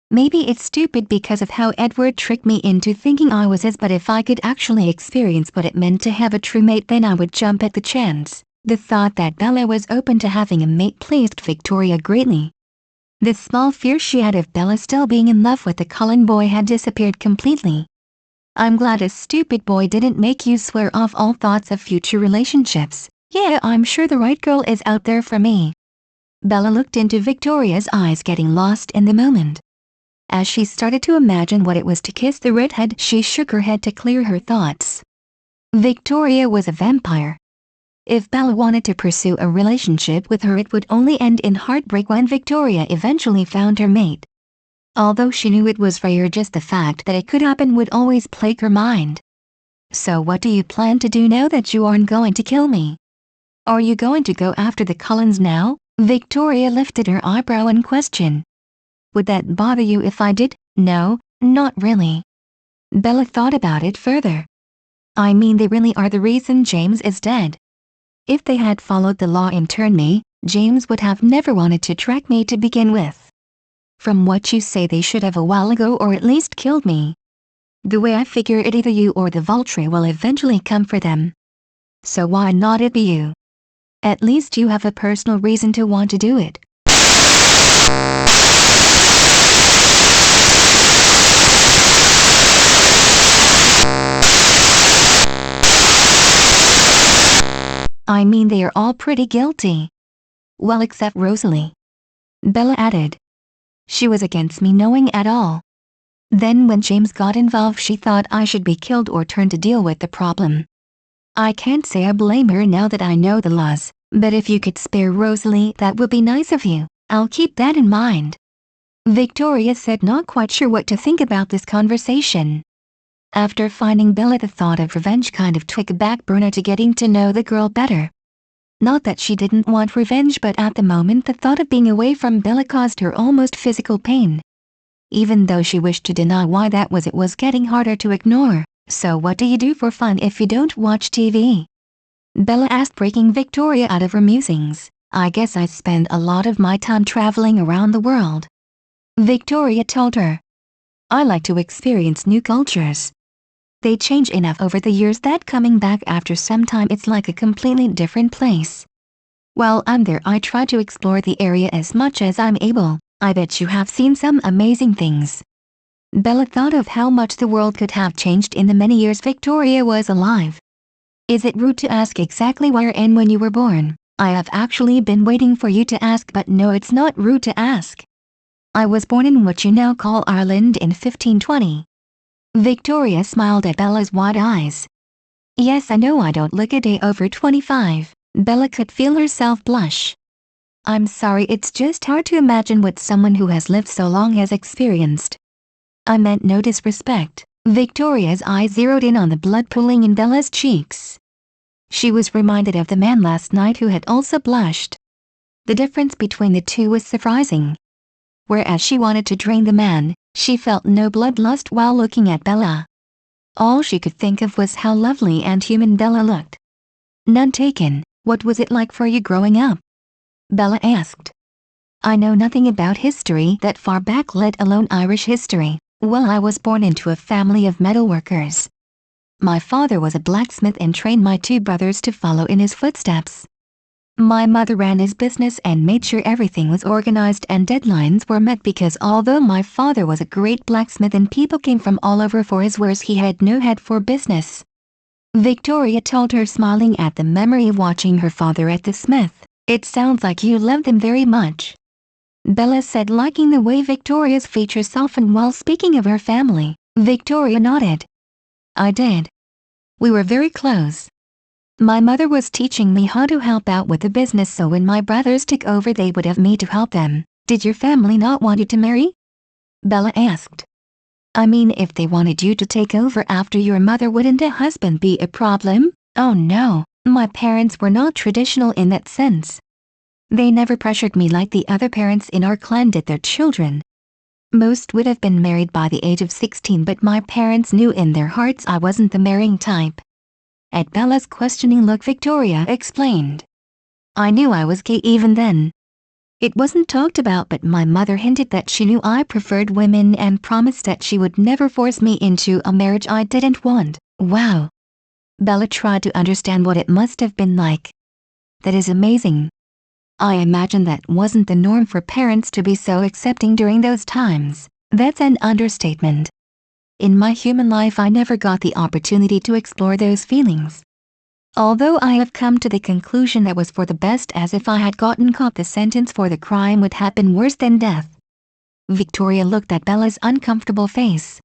Maybe it's stupid because of how Edward tricked me into thinking I was his, but if I could actually experience what it meant to have a true mate, then I would jump at the chance. The thought that Bella was open to having a mate pleased Victoria greatly. The small fear she had of Bella still being in love with the Cullen boy had disappeared completely. I'm glad a stupid boy didn't make you swear off all thoughts of future relationships. Yeah, I'm sure the right girl is out there for me. Bella looked into Victoria's eyes, getting lost in the moment. As she started to imagine what it was to kiss the redhead, she shook her head to clear her thoughts. Victoria was a vampire. If Bella wanted to pursue a relationship with her, it would only end in heartbreak when Victoria eventually found her mate. Although she knew it was rare, just the fact that it could happen would always plague her mind. So what do you plan to do now that you aren't going to kill me? Are you going to go after the Cullens now? Victoria lifted her eyebrow in question. Would that bother you if I did? No, not really. Bella thought about it further. I mean, they really are the reason James is dead. If they had followed the law and turned me, James would have never wanted to track me to begin with. From what you say, they should have a while ago, or at least killed me. The way I figure it, either you or the Vulture will eventually come for them. So why not it be you? At least you have a personal reason to want to do it. I mean, they are all pretty guilty. Well, except Rosalie. Bella added. She was against me knowing at all. Then when James got involved, she thought I should be killed or turned to deal with the problem. I can't say I blame her now that I know the laws, but if you could spare Rosalie, that would be nice of you. I'll keep that in mind. Victoria said, not quite sure what to think about this conversation. After finding Bella, the thought of revenge kind of took a back burner to getting to know the girl better. Not that she didn't want revenge, but at the moment the thought of being away from Bella caused her almost physical pain. Even though she wished to deny why that was, it was getting harder to ignore. So what do you do for fun if you don't watch TV? Bella asked, breaking Victoria out of her musings. I guess I spend a lot of my time traveling around the world. Victoria told her. I like to experience new cultures. They change enough over the years that coming back after some time it's like a completely different place. While I'm there, I try to explore the area as much as I'm able. I bet you have seen some amazing things. Bella thought of how much the world could have changed in the many years Victoria was alive. Is it rude to ask exactly where and when you were born? I have actually been waiting for you to ask, but no, it's not rude to ask. I was born in what you now call Ireland in 1520. Victoria smiled at Bella's wide eyes. Yes, I know I don't look a day over 25. Bella could feel herself blush. I'm sorry, it's just hard to imagine what someone who has lived so long has experienced. I meant no disrespect. Victoria's eyes zeroed in on the blood pooling in Bella's cheeks. She was reminded of the man last night who had also blushed. The difference between the two was surprising. Whereas she wanted to drain the man, she felt no bloodlust while looking at Bella. All she could think of was how lovely and human Bella looked. None taken. What was it like for you growing up? Bella asked. I know nothing about history that far back, let alone Irish history. Well, I was born into a family of metalworkers. My father was a blacksmith and trained my two brothers to follow in his footsteps. My mother ran his business and made sure everything was organized and deadlines were met, because although my father was a great blacksmith and people came from all over for his wares, he had no head for business. Victoria told her, smiling at the memory of watching her father at the smith. It sounds like you loved him very much. Bella said, liking the way Victoria's features softened while speaking of her family. Victoria nodded. I did. We were very close. My mother was teaching me how to help out with the business, so when my brothers took over they would have me to help them. Did your family not want you to marry? Bella asked. I mean, if they wanted you to take over after your mother, wouldn't a husband be a problem? Oh no, my parents were not traditional in that sense. They never pressured me like the other parents in our clan did their children. Most would have been married by the age of 16, but my parents knew in their hearts I wasn't the marrying type. At Bella's questioning look, Victoria explained. I knew I was gay even then. It wasn't talked about, but my mother hinted that she knew I preferred women and promised that she would never force me into a marriage I didn't want. Wow. Bella tried to understand what it must have been like. That is amazing. I imagine that wasn't the norm for parents to be so accepting during those times. That's an understatement. In my human life, I never got the opportunity to explore those feelings. Although I have come to the conclusion that was for the best, as if I had gotten caught, the sentence for the crime would have been worse than death. Victoria looked at Bella's uncomfortable face.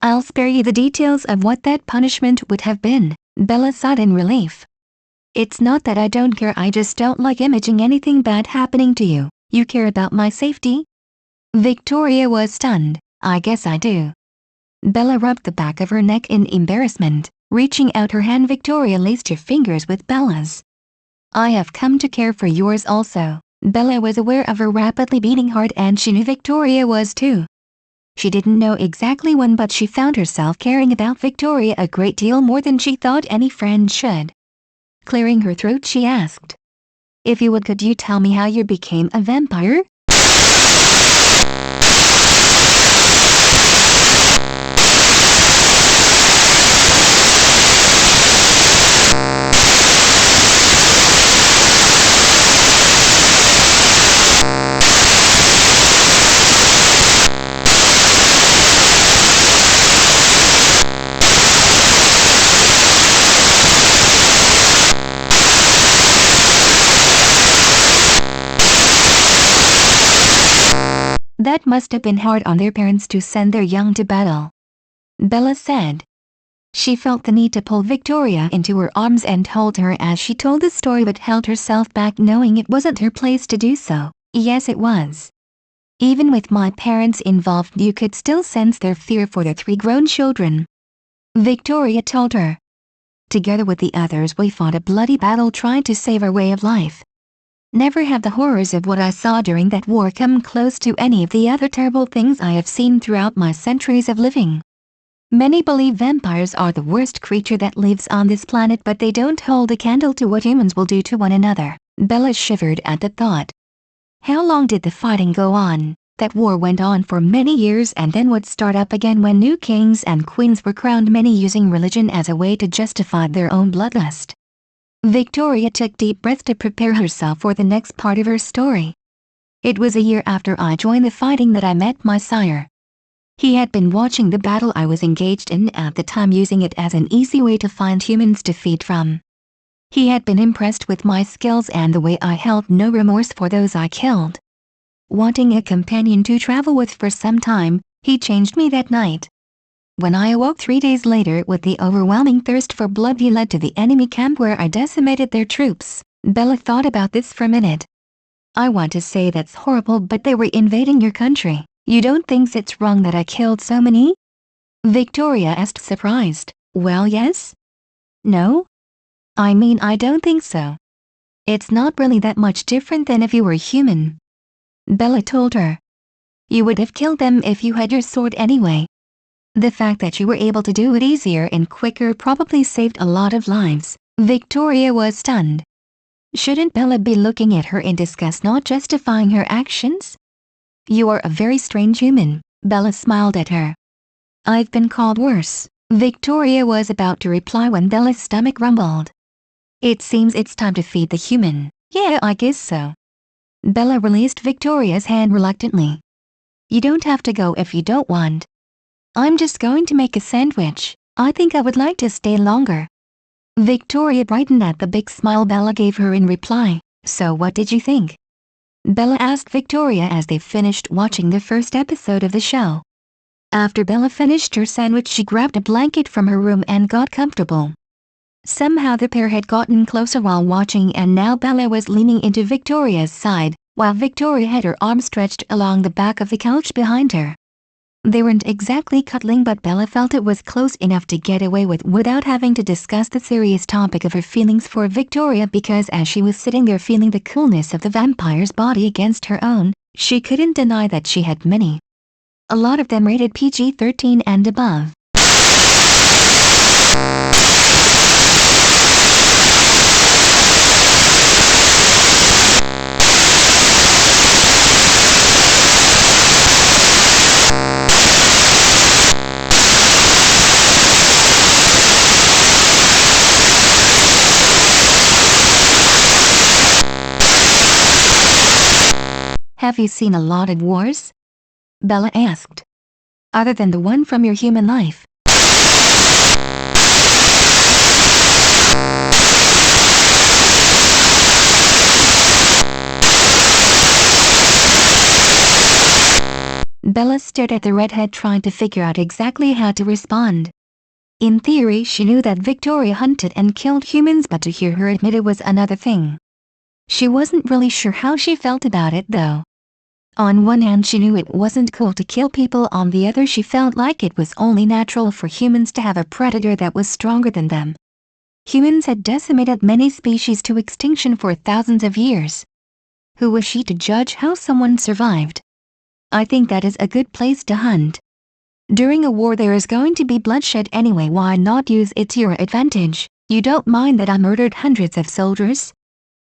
I'll spare you the details of what that punishment would have been, Bella sighed in relief. It's not that I don't care, I just don't like imaging anything bad happening to you. You care about my safety? Victoria was stunned. I guess I do. Bella rubbed the back of her neck in embarrassment. Reaching out her hand, Victoria laced her fingers with Bella's. I have come to care for yours also. Bella was aware of her rapidly beating heart, and she knew Victoria was too. She didn't know exactly when, but she found herself caring about Victoria a great deal more than she thought any friend should. Clearing her throat, she asked, "If you would, could you tell me how you became a vampire?" That must have been hard on their parents to send their young to battle, Bella said. She felt the need to pull Victoria into her arms and hold her as she told the story, but held herself back, knowing it wasn't her place to do so. Yes, it was. Even with my parents involved, you could still sense their fear for their 3 grown children, Victoria told her. Together with the others, we fought a bloody battle trying to save our way of life. Never have the horrors of what I saw during that war come close to any of the other terrible things I have seen throughout my centuries of living. Many believe vampires are the worst creature that lives on this planet, but they don't hold a candle to what humans will do to one another. Bella shivered at the thought. How long did the fighting go on? That war went on for many years and then would start up again when new kings and queens were crowned, many using religion as a way to justify their own bloodlust. Victoria took deep breaths to prepare herself for the next part of her story. It was a year after I joined the fighting that I met my sire. He had been watching the battle I was engaged in at the time, using it as an easy way to find humans to feed from. He had been impressed with my skills and the way I held no remorse for those I killed. Wanting a companion to travel with for some time, he changed me that night. When I awoke 3 days later with the overwhelming thirst for blood, he led to the enemy camp where I decimated their troops. Bella thought about this for a minute. I want to say that's horrible, but they were invading your country. You don't think it's wrong that I killed so many? Victoria asked, surprised. Well, yes. No? I mean, I don't think so. It's not really that much different than if you were human, Bella told her. You would have killed them if you had your sword anyway. The fact that you were able to do it easier and quicker probably saved a lot of lives. Victoria was stunned. Shouldn't Bella be looking at her in disgust, not justifying her actions? You are a very strange human, Bella smiled at her. I've been called worse. Victoria was about to reply when Bella's stomach rumbled. It seems it's time to feed the human. Yeah, I guess so. Bella released Victoria's hand reluctantly. You don't have to go if you don't want. I'm just going to make a sandwich. I think I would like to stay longer. Victoria brightened at the big smile Bella gave her in reply. So what did you think? Bella asked Victoria as they finished watching the first episode of the show. After Bella finished her sandwich, she grabbed a blanket from her room and got comfortable. Somehow the pair had gotten closer while watching, and now Bella was leaning into Victoria's side, while Victoria had her arms stretched along the back of the couch behind her. They weren't exactly cuddling, but Bella felt it was close enough to get away with without having to discuss the serious topic of her feelings for Victoria, because as she was sitting there feeling the coolness of the vampire's body against her own, she couldn't deny that she had many. A lot of them rated PG-13 and above. Have you seen a lot of wars? Bella asked. Other than the one from your human life. Bella stared at the redhead, trying to figure out exactly how to respond. In theory, she knew that Victoria hunted and killed humans, but to hear her admit it was another thing. She wasn't really sure how she felt about it, though. On one hand, she knew it wasn't cool to kill people. On the other, she felt like it was only natural for humans to have a predator that was stronger than them. Humans had decimated many species to extinction for thousands of years. Who was she to judge how someone survived? I think that is a good place to hunt. During a war there is going to be bloodshed anyway, why not use it to your advantage? You don't mind that I murdered hundreds of soldiers?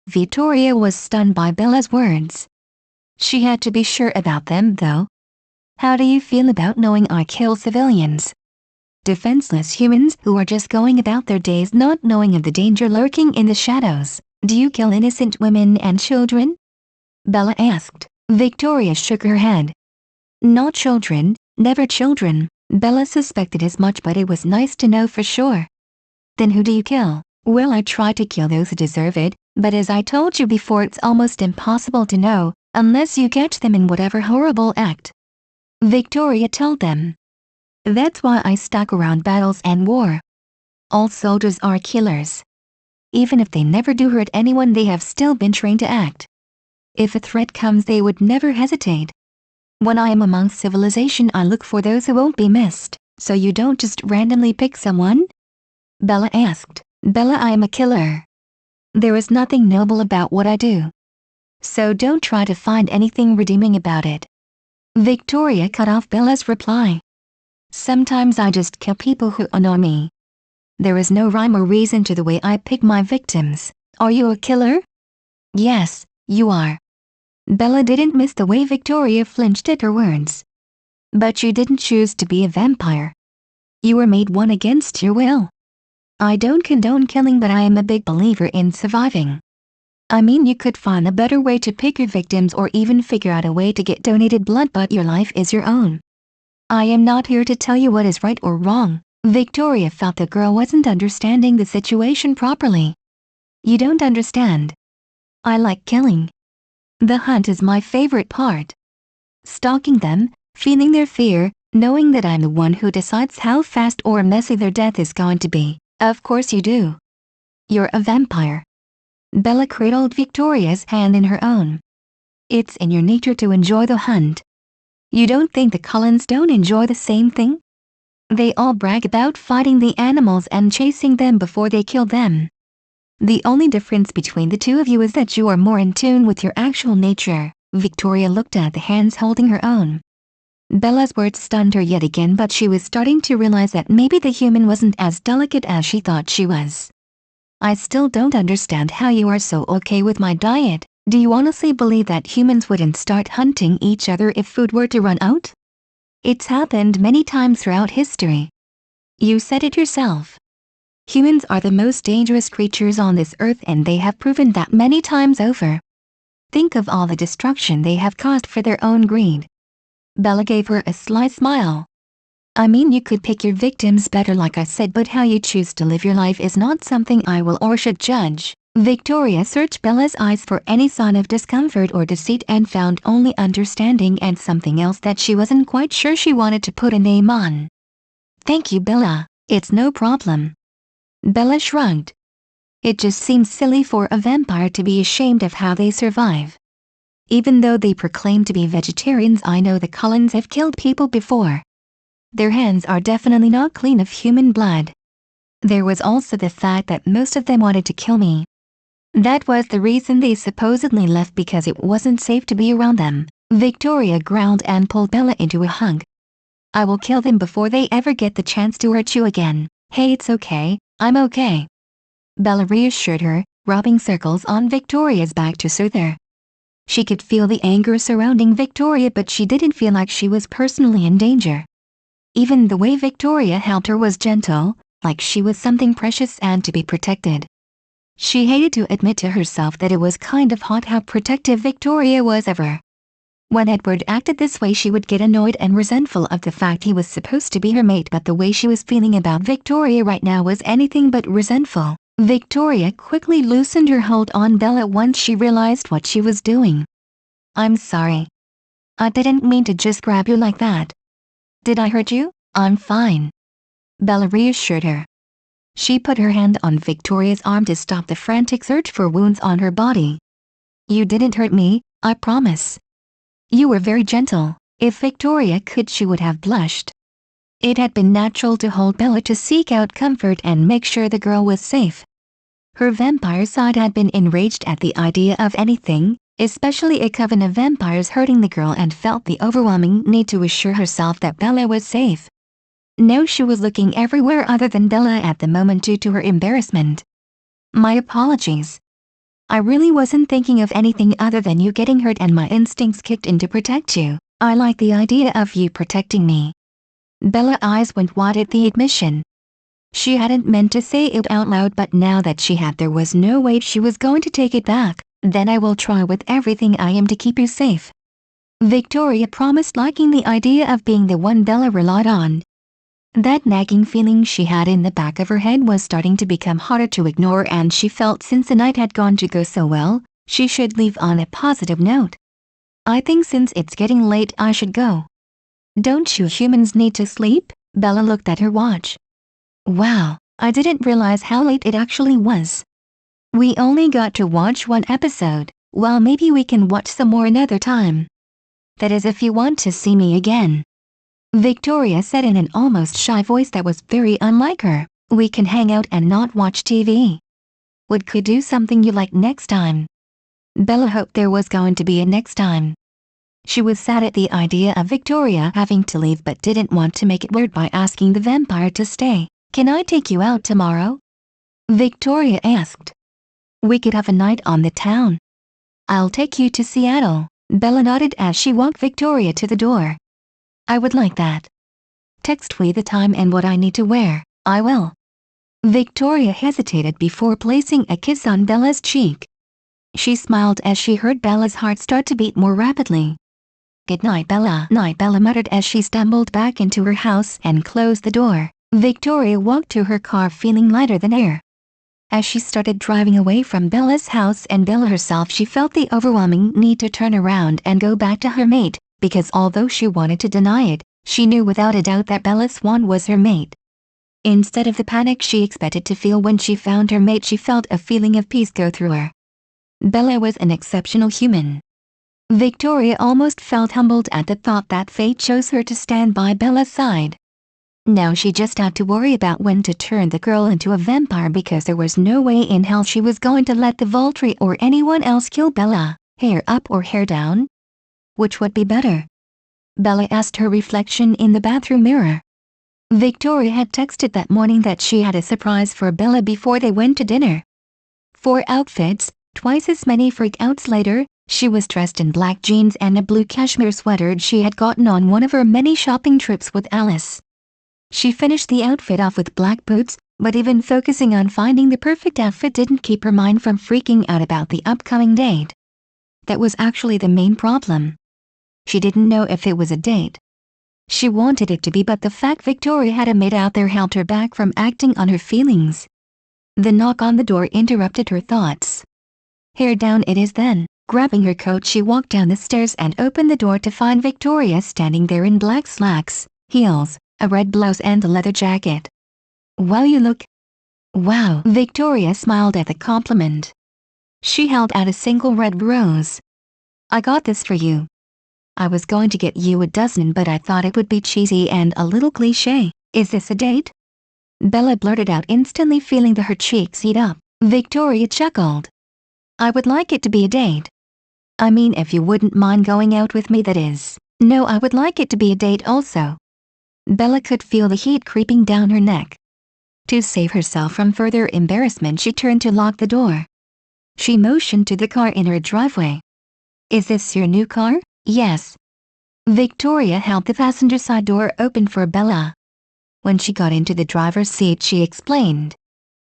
Victoria was stunned by Bella's words. She had to be sure about them though. How do you feel about knowing I kill civilians? Defenseless humans who are just going about their days not knowing of the danger lurking in the shadows. Do you kill innocent women and children? Bella asked. Victoria shook her head. Not children, never children. Bella suspected as much, but it was nice to know for sure. Then who do you kill? Well, I try to kill those who deserve it, but as I told you before, it's almost impossible to know, unless you catch them in whatever horrible act. Victoria told them. That's why I stuck around battles and war. All soldiers are killers. Even if they never do hurt anyone, they have still been trained to act. If a threat comes, they would never hesitate. When I am amongst civilization, I look for those who won't be missed. So you don't just randomly pick someone? Bella asked. Bella, I am a killer. There is nothing noble about what I do. So don't try to find anything redeeming about it. Victoria cut off Bella's reply. Sometimes I just kill people who annoy me. There is no rhyme or reason to the way I pick my victims. Are you a killer? Yes, you are. Bella didn't miss the way Victoria flinched at her words. But you didn't choose to be a vampire. You were made one against your will. I don't condone killing, but I am a big believer in surviving. I mean, you could find a better way to pick your victims or even figure out a way to get donated blood, but your life is your own. I am not here to tell you what is right or wrong. Victoria felt the girl wasn't understanding the situation properly. You don't understand. I like killing. The hunt is my favorite part. Stalking them, feeling their fear, knowing that I'm the one who decides how fast or messy their death is going to be. Of course you do. You're a vampire. Bella cradled Victoria's hand in her own. It's in your nature to enjoy the hunt. You don't think the Cullens don't enjoy the same thing? They all brag about fighting the animals and chasing them before they kill them. The only difference between the two of you is that you are more in tune with your actual nature. Victoria looked at the hands holding her own. Bella's words stunned her yet again, but she was starting to realize that maybe the human wasn't as delicate as she thought she was. I still don't understand how you are so okay with my diet. Do you honestly believe that humans wouldn't start hunting each other if food were to run out? It's happened many times throughout history. You said it yourself. Humans are the most dangerous creatures on this earth, and they have proven that many times over. Think of all the destruction they have caused for their own greed. Bella gave her a sly smile. I mean, you could pick your victims better, like I said, but how you choose to live your life is not something I will or should judge. Victoria searched Bella's eyes for any sign of discomfort or deceit and found only understanding and something else that she wasn't quite sure she wanted to put a name on. Thank you, Bella. It's no problem. Bella shrugged. It just seems silly for a vampire to be ashamed of how they survive. Even though they proclaim to be vegetarians, I know the Cullens have killed people before. Their hands are definitely not clean of human blood. There was also the fact that most of them wanted to kill me. That was the reason they supposedly left, because it wasn't safe to be around them. Victoria growled and pulled Bella into a hug. I will kill them before they ever get the chance to hurt you again. Hey, it's okay, I'm okay. Bella reassured her, rubbing circles on Victoria's back to soothe her. She could feel the anger surrounding Victoria, but she didn't feel like she was personally in danger. Even the way Victoria helped her was gentle, like she was something precious and to be protected. She hated to admit to herself that it was kind of hot how protective Victoria was of her. When Edward acted this way, she would get annoyed and resentful of the fact he was supposed to be her mate, but the way she was feeling about Victoria right now was anything but resentful. Victoria quickly loosened her hold on Bella once she realized what she was doing. I'm sorry. I didn't mean to just grab you like that. Did I hurt you? I'm fine. Bella reassured her. She put her hand on Victoria's arm to stop the frantic search for wounds on her body. You didn't hurt me, I promise. You were very gentle. If Victoria could, she would have blushed. It had been natural to hold Bella, to seek out comfort and make sure the girl was safe. Her vampire side had been enraged at the idea of anything, especially a coven of vampires hurting the girl, and felt the overwhelming need to assure herself that Bella was safe. No, she was looking everywhere other than Bella at the moment due to her embarrassment. My apologies. I really wasn't thinking of anything other than you getting hurt, and my instincts kicked in to protect you. I like the idea of you protecting me. Bella's eyes went wide at the admission. She hadn't meant to say it out loud, but now that she had, there was no way she was going to take it back. Then I will try with everything I am to keep you safe. Victoria promised, liking the idea of being the one Bella relied on. That nagging feeling she had in the back of her head was starting to become harder to ignore, and she felt since the night had gone to go so well, she should leave on a positive note. I think since it's getting late I should go. Don't you humans need to sleep? Bella looked at her watch. Wow, I didn't realize how late it actually was. We only got to watch one episode. Well, maybe we can watch some more another time. That is if you want to see me again. Victoria said in an almost shy voice that was very unlike her. We can hang out and not watch TV. We could do something you like next time. Bella hoped there was going to be a next time. She was sad at the idea of Victoria having to leave, but didn't want to make it weird by asking the vampire to stay. Can I take you out tomorrow? Victoria asked. We could have a night on the town. I'll take you to Seattle. Bella nodded as she walked Victoria to the door. I would like that. Text me the time and what I need to wear. I will. Victoria hesitated before placing a kiss on Bella's cheek. She smiled as she heard Bella's heart start to beat more rapidly. Good night, Bella. Night, Bella muttered as she stumbled back into her house and closed the door. Victoria walked to her car feeling lighter than air. As she started driving away from Bella's house and Bella herself, she felt the overwhelming need to turn around and go back to her mate, because although she wanted to deny it, she knew without a doubt that Bella Swan was her mate. Instead of the panic she expected to feel when she found her mate, she felt a feeling of peace go through her. Bella was an exceptional human. Victoria almost felt humbled at the thought that fate chose her to stand by Bella's side. Now she just had to worry about when to turn the girl into a vampire, because there was no way in hell she was going to let the Volturi or anyone else kill Bella. Hair up or hair down? Which would be better? Bella asked her reflection in the bathroom mirror. Victoria had texted that morning that she had a surprise for Bella before they went to dinner. 4 outfits, twice as many freakouts later, she was dressed in black jeans and a blue cashmere sweater she had gotten on one of her many shopping trips with Alice. She finished the outfit off with black boots, but even focusing on finding the perfect outfit didn't keep her mind from freaking out about the upcoming date. That was actually the main problem. She didn't know if it was a date. She wanted it to be, but the fact Victoria had a mate out there held her back from acting on her feelings. The knock on the door interrupted her thoughts. Hair down it is then. Grabbing her coat, she walked down the stairs and opened the door to find Victoria standing there in black slacks, heels, a red blouse and a leather jacket. Wow, you look... Wow. Victoria smiled at the compliment. She held out a single red rose. I got this for you. I was going to get you a dozen, but I thought it would be cheesy and a little cliché. Is this a date? Bella blurted out, instantly feeling her cheeks heat up. Victoria chuckled. I would like it to be a date. I mean, if you wouldn't mind going out with me, that is. No, I would like it to be a date also. Bella could feel the heat creeping down her neck. To save herself from further embarrassment, she turned to lock the door. She motioned to the car in her driveway. Is this your new car? Yes. Victoria held the passenger side door open for Bella. When she got into the driver's seat, she explained.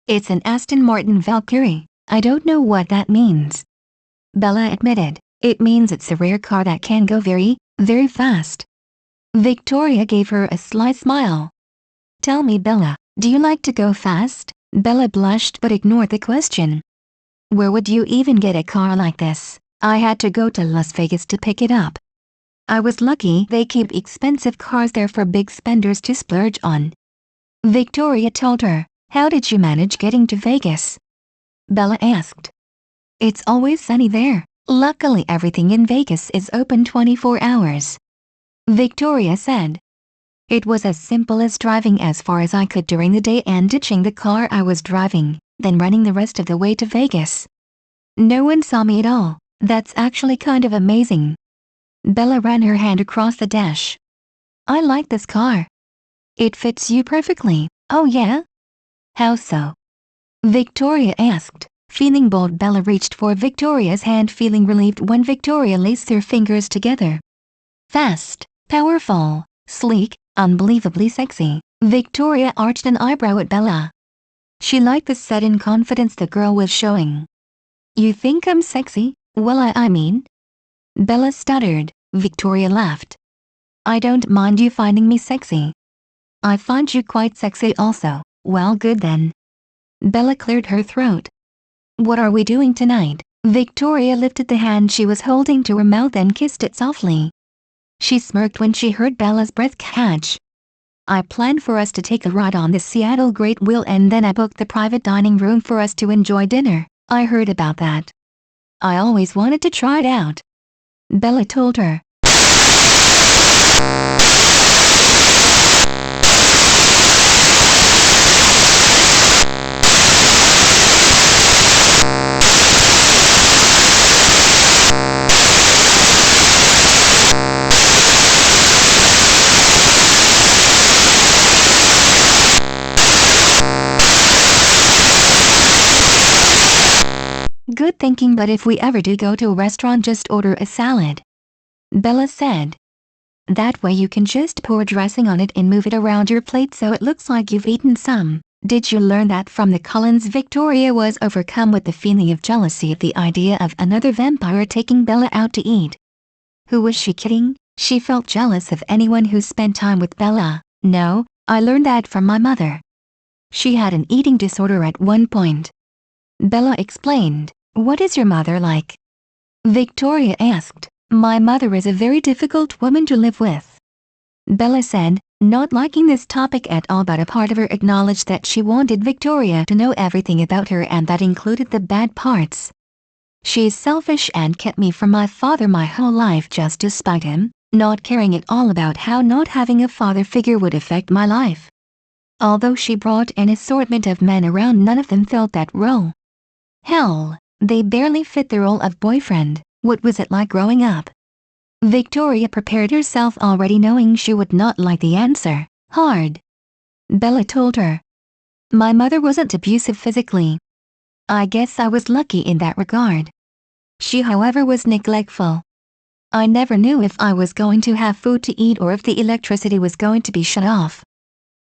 It's an Aston Martin Valkyrie. I don't know what that means. Bella admitted. It means it's a rare car that can go very, very fast. Victoria gave her a sly smile. Tell me, Bella, do you like to go fast? Bella blushed but ignored the question. Where would you even get a car like this? I had to go to Las Vegas to pick it up. I was lucky. They keep expensive cars there for big spenders to splurge on. Victoria told her. How did you manage getting to Vegas? Bella asked. It's always sunny there. Luckily everything in Vegas is open 24 hours. Victoria said. It was as simple as driving as far as I could during the day and ditching the car I was driving, then running the rest of the way to Vegas. No one saw me at all. That's actually kind of amazing. Bella ran her hand across the dash. I like this car. It fits you perfectly. Oh yeah? How so? Victoria asked. Feeling bold, Bella reached for Victoria's hand, feeling relieved when Victoria laced their fingers together. Fast, powerful, sleek, unbelievably sexy. Victoria arched an eyebrow at Bella. She liked the sudden confidence the girl was showing. You think I'm sexy? Well, I mean. Bella stuttered. Victoria laughed. I don't mind you finding me sexy. I find you quite sexy also. Well, good then. Bella cleared her throat. What are we doing tonight? Victoria lifted the hand she was holding to her mouth and kissed it softly. She smirked when she heard Bella's breath catch. I planned for us to take a ride on the Seattle Great Wheel, and then I booked the private dining room for us to enjoy dinner. I heard about that. I always wanted to try it out. Bella told her. Good thinking, but if we ever do go to a restaurant, just order a salad. Bella said. That way you can just pour dressing on it and move it around your plate so it looks like you've eaten some. Did you learn that from the Cullens? Victoria was overcome with the feeling of jealousy at the idea of another vampire taking Bella out to eat. Who was she kidding? She felt jealous of anyone who spent time with Bella. No, I learned that from my mother. She had an eating disorder at one point. Bella explained. What is your mother like? Victoria asked. My mother is a very difficult woman to live with. Bella said, not liking this topic at all, but a part of her acknowledged that she wanted Victoria to know everything about her, and that included the bad parts. She is selfish and kept me from my father my whole life just to spite him, not caring at all about how not having a father figure would affect my life. Although she brought an assortment of men around, none of them felt that role. Hell, they barely fit the role of boyfriend. What was it like growing up? Victoria prepared herself, already knowing she would not like the answer. Hard. Bella told her. My mother wasn't abusive physically. I guess I was lucky in that regard. She, however, was neglectful. I never knew if I was going to have food to eat or if the electricity was going to be shut off.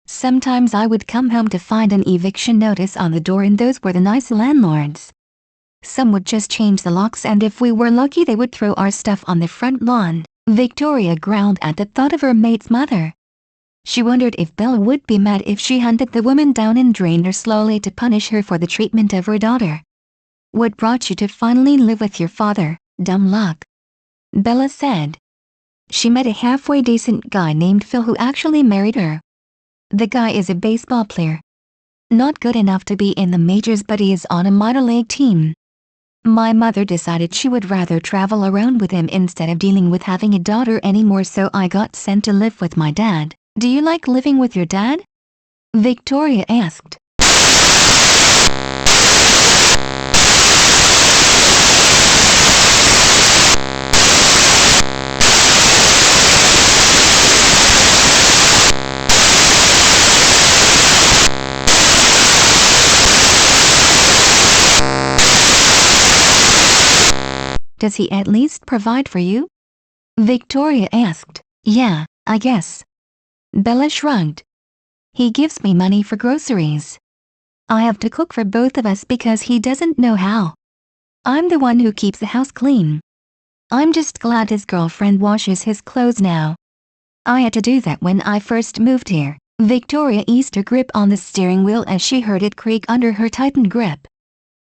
Sometimes I would come home to find an eviction notice on the door, and those were the nice landlords. Some would just change the locks, and if we were lucky they would throw our stuff on the front lawn. Victoria growled at the thought of her mate's mother. She wondered if Bella would be mad if she hunted the woman down and drained her slowly to punish her for the treatment of her daughter. What brought you to finally live with your father? Dumb luck. Bella said. She met a halfway decent guy named Phil who actually married her. The guy is a baseball player. Not good enough to be in the majors, but he is on a minor league team. My mother decided she would rather travel around with him instead of dealing with having a daughter anymore, so I got sent to live with my dad. Do you like living with your dad? Victoria asked. Does he at least provide for you? Victoria asked. Yeah, I guess. Bella shrugged. He gives me money for groceries. I have to cook for both of us because he doesn't know how. I'm the one who keeps the house clean. I'm just glad his girlfriend washes his clothes now. I had to do that when I first moved here. Victoria eased her grip on the steering wheel as she heard it creak under her tightened grip.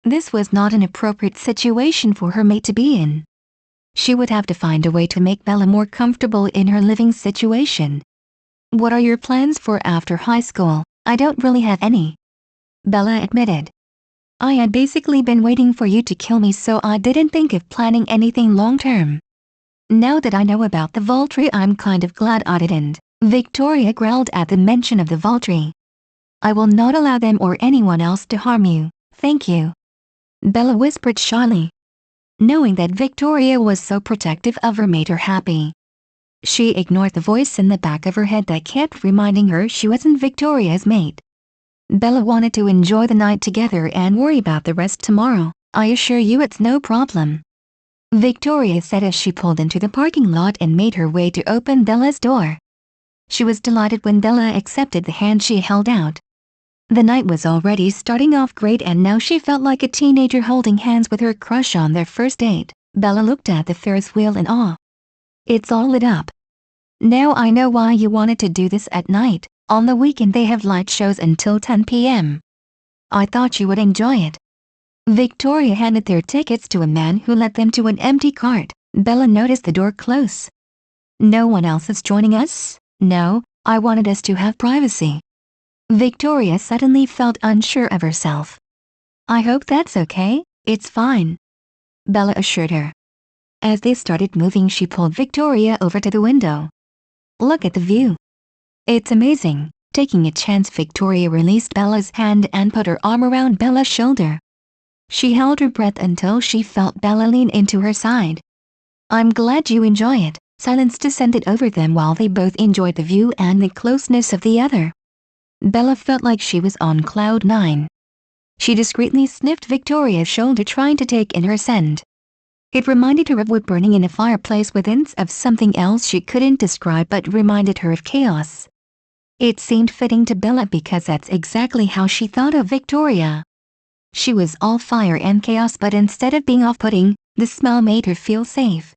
This was not an appropriate situation for her mate to be in. She would have to find a way to make Bella more comfortable in her living situation. What are your plans for after high school? I don't really have any. Bella admitted. I had basically been waiting for you to kill me, so I didn't think of planning anything long term. Now that I know about the Volturi, I'm kind of glad I didn't. Victoria growled at the mention of the Volturi. I will not allow them or anyone else to harm you. Thank you. Bella whispered shyly. Knowing that Victoria was so protective of her made her happy. She ignored the voice in the back of her head that kept reminding her she wasn't Victoria's mate. Bella wanted to enjoy the night together and worry about the rest tomorrow. I assure you it's no problem, Victoria said as she pulled into the parking lot and made her way to open Bella's door. She was delighted when Bella accepted the hand she held out. The night was already starting off great and now she felt like a teenager holding hands with her crush on their first date. Bella looked at the Ferris wheel in awe. It's all lit up. Now I know why you wanted to do this at night. On the weekend they have light shows until 10 p.m. I thought you would enjoy it. Victoria handed their tickets to a man who led them to an empty cart. Bella noticed the door close. No one else is joining us? No, I wanted us to have privacy. Victoria suddenly felt unsure of herself. I hope that's okay. It's fine, Bella assured her. As they started moving, she pulled Victoria over to the window. Look at the view. It's amazing. Taking a chance, Victoria released Bella's hand and put her arm around Bella's shoulder. She held her breath until she felt Bella lean into her side. I'm glad you enjoy it. Silence descended over them while they both enjoyed the view and the closeness of the other. Bella felt like she was on cloud 9. She discreetly sniffed Victoria's shoulder, trying to take in her scent. It reminded her of wood burning in a fireplace with hints of something else she couldn't describe, but reminded her of chaos. It seemed fitting to Bella because that's exactly how she thought of Victoria. She was all fire and chaos, but instead of being off-putting, the smell made her feel safe.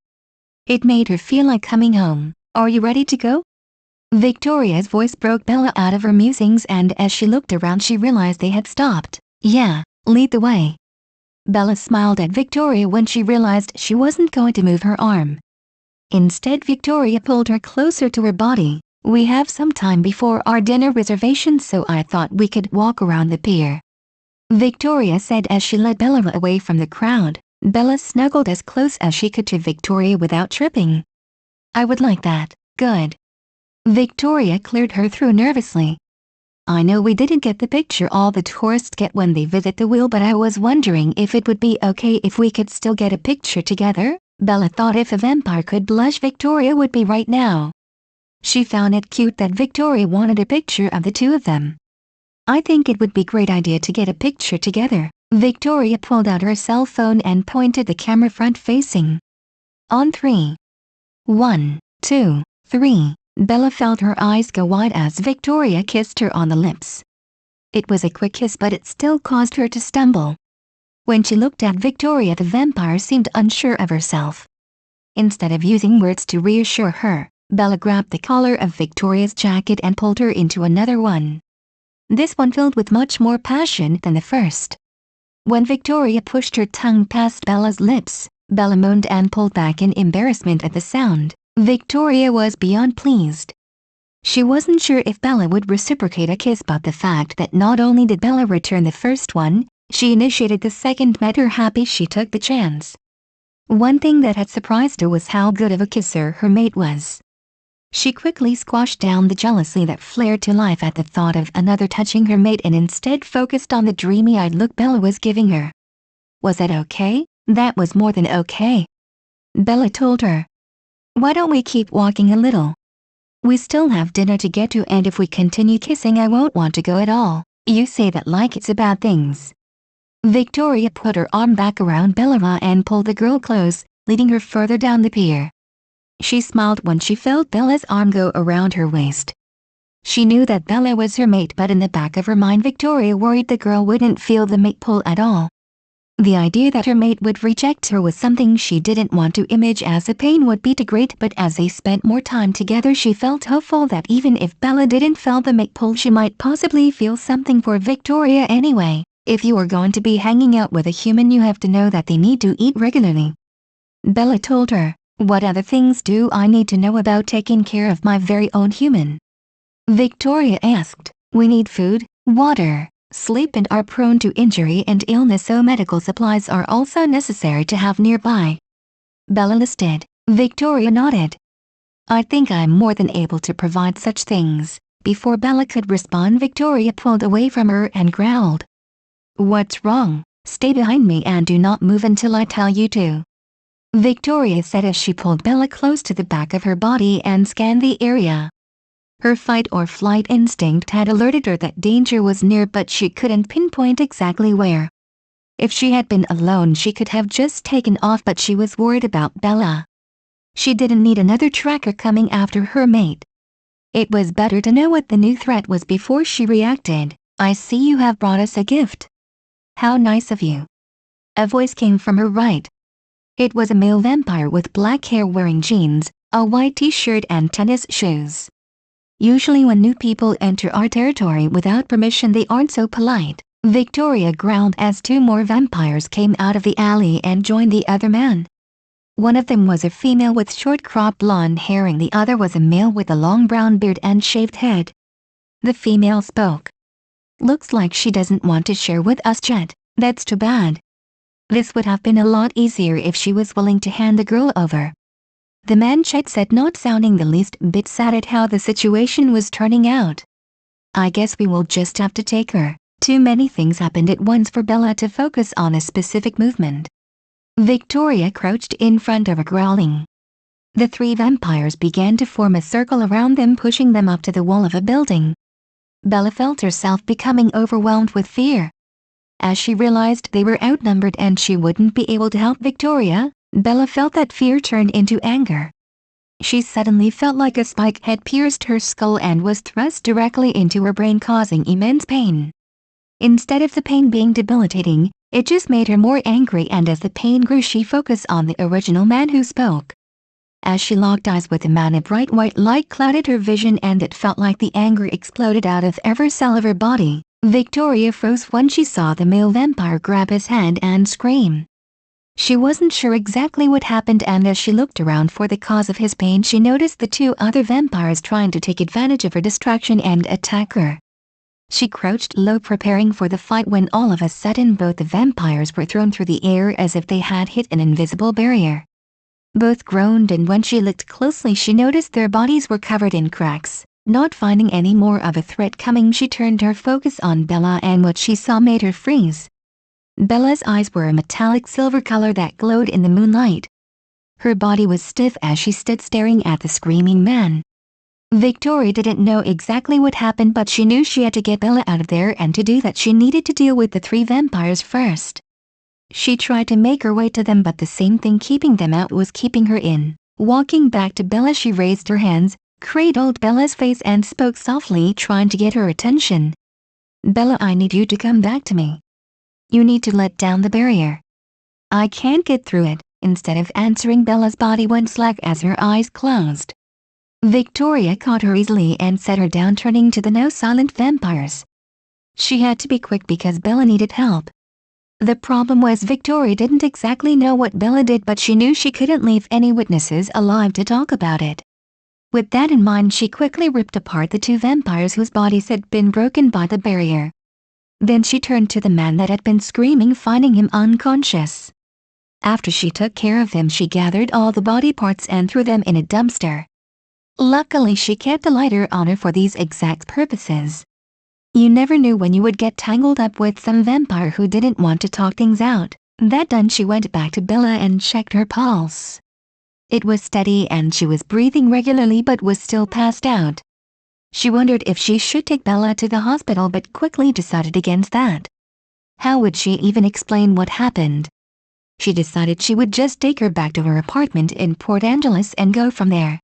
It made her feel like coming home. Are you ready to go? Victoria's voice broke Bella out of her musings, and as she looked around she realized they had stopped. Yeah, lead the way. Bella smiled at Victoria when she realized she wasn't going to move her arm. Instead, Victoria pulled her closer to her body. We have some time before our dinner reservation, so I thought we could walk around the pier, Victoria said as she led Bella away from the crowd. Bella snuggled as close as she could to Victoria without tripping. I would like that. Good. Victoria cleared her throat nervously. I know we didn't get the picture all the tourists get when they visit the wheel, but I was wondering if it would be okay if we could still get a picture together. Bella thought if a vampire could blush, Victoria would be right now. She found it cute that Victoria wanted a picture of the two of them. I think it would be a great idea to get a picture together. Victoria pulled out her cell phone and pointed the camera front-facing. On 3. 1, 2, 3. Bella felt her eyes go wide as Victoria kissed her on the lips. It was a quick kiss, but it still caused her to stumble. When she looked at Victoria, the vampire seemed unsure of herself. Instead of using words to reassure her, Bella grabbed the collar of Victoria's jacket and pulled her into another one. This one filled with much more passion than the first. When Victoria pushed her tongue past Bella's lips, Bella moaned and pulled back in embarrassment at the sound. Victoria was beyond pleased. She wasn't sure if Bella would reciprocate a kiss, but the fact that not only did Bella return the first one, she initiated the second made her happy she took the chance. One thing that had surprised her was how good of a kisser her mate was. She quickly squashed down the jealousy that flared to life at the thought of another touching her mate and instead focused on the dreamy-eyed look Bella was giving her. Was that okay? That was more than okay, Bella told her. Why don't we keep walking a little? We still have dinner to get to, and if we continue kissing I won't want to go at all. You say that like it's about things. Victoria put her arm back around Bella and pulled the girl close, leading her further down the pier. She smiled when she felt Bella's arm go around her waist. She knew that Bella was her mate, but in the back of her mind Victoria worried the girl wouldn't feel the mate pull at all. The idea that her mate would reject her was something she didn't want to image, as a pain would be too great, but as they spent more time together she felt hopeful that even if Bella didn't feel the mate pull, she might possibly feel something for Victoria anyway. If you are going to be hanging out with a human, you have to know that they need to eat regularly, Bella told her. What other things do I need to know about taking care of my very own human? Victoria asked. We need food, water, sleep, and are prone to injury and illness, so medical supplies are also necessary to have nearby, Bella listed. Victoria nodded. I think I'm more than able to provide such things. Before Bella could respond, Victoria pulled away from her and growled. What's wrong? Stay behind me and do not move until I tell you to. Victoria said as she pulled Bella close to the back of her body and scanned the area. Her fight or flight instinct had alerted her that danger was near, but she couldn't pinpoint exactly where. If she had been alone she could have just taken off, but she was worried about Bella. She didn't need another tracker coming after her mate. It was better to know what the new threat was before she reacted. "I see you have brought us a gift. How nice of you." A voice came from her right. It was a male vampire with black hair wearing jeans, a white t-shirt and tennis shoes. Usually when new people enter our territory without permission they aren't so polite. Victoria growled as two more vampires came out of the alley and joined the other man. One of them was a female with short cropped blonde hair and the other was a male with a long brown beard and shaved head. The female spoke. "Looks like she doesn't want to share with us yet. That's too bad. This would have been a lot easier if she was willing to hand the girl over." The man Chet said, not sounding the least bit sad at how the situation was turning out. "I guess we will just have to take her." Too many things happened at once for Bella to focus on a specific movement. Victoria crouched in front of her, growling. The three vampires began to form a circle around them, pushing them up to the wall of a building. Bella felt herself becoming overwhelmed with fear. As she realized they were outnumbered and she wouldn't be able to help Victoria, Bella felt that fear turned into anger. She suddenly felt like a spike had pierced her skull and was thrust directly into her brain, causing immense pain. Instead of the pain being debilitating, it just made her more angry, and as the pain grew she focused on the original man who spoke. As she locked eyes with the man, a bright white light clouded her vision and it felt like the anger exploded out of every cell of her body. Victoria froze when she saw the male vampire grab his hand and scream. She wasn't sure exactly what happened, and as she looked around for the cause of his pain she noticed the two other vampires trying to take advantage of her distraction and attack her. She crouched low preparing for the fight when all of a sudden both the vampires were thrown through the air as if they had hit an invisible barrier. Both groaned, and when she looked closely she noticed their bodies were covered in cracks. Not finding any more of a threat coming, she turned her focus on Bella, and what she saw made her freeze. Bella's eyes were a metallic silver color that glowed in the moonlight. Her body was stiff as she stood staring at the screaming man. Victoria didn't know exactly what happened, but she knew she had to get Bella out of there, and to do that she needed to deal with the three vampires first. She tried to make her way to them, but the same thing keeping them out was keeping her in. Walking back to Bella, she raised her hands, cradled Bella's face and spoke softly, trying to get her attention. "Bella, I need you to come back to me. You need to let down the barrier. I can't get through it." Instead of answering, Bella's body went slack as her eyes closed. Victoria caught her easily and set her down, turning to the now silent vampires. She had to be quick because Bella needed help. The problem was Victoria didn't exactly know what Bella did, but she knew she couldn't leave any witnesses alive to talk about it. With that in mind, she quickly ripped apart the two vampires whose bodies had been broken by the barrier. Then she turned to the man that had been screaming, finding him unconscious. After she took care of him, she gathered all the body parts and threw them in a dumpster. Luckily, she kept a lighter on her for these exact purposes. You never knew when you would get tangled up with some vampire who didn't want to talk things out. That done, she went back to Bella and checked her pulse. It was steady and she was breathing regularly, but was still passed out. She wondered if she should take Bella to the hospital, but quickly decided against that. How would she even explain what happened? She decided she would just take her back to her apartment in Port Angeles and go from there.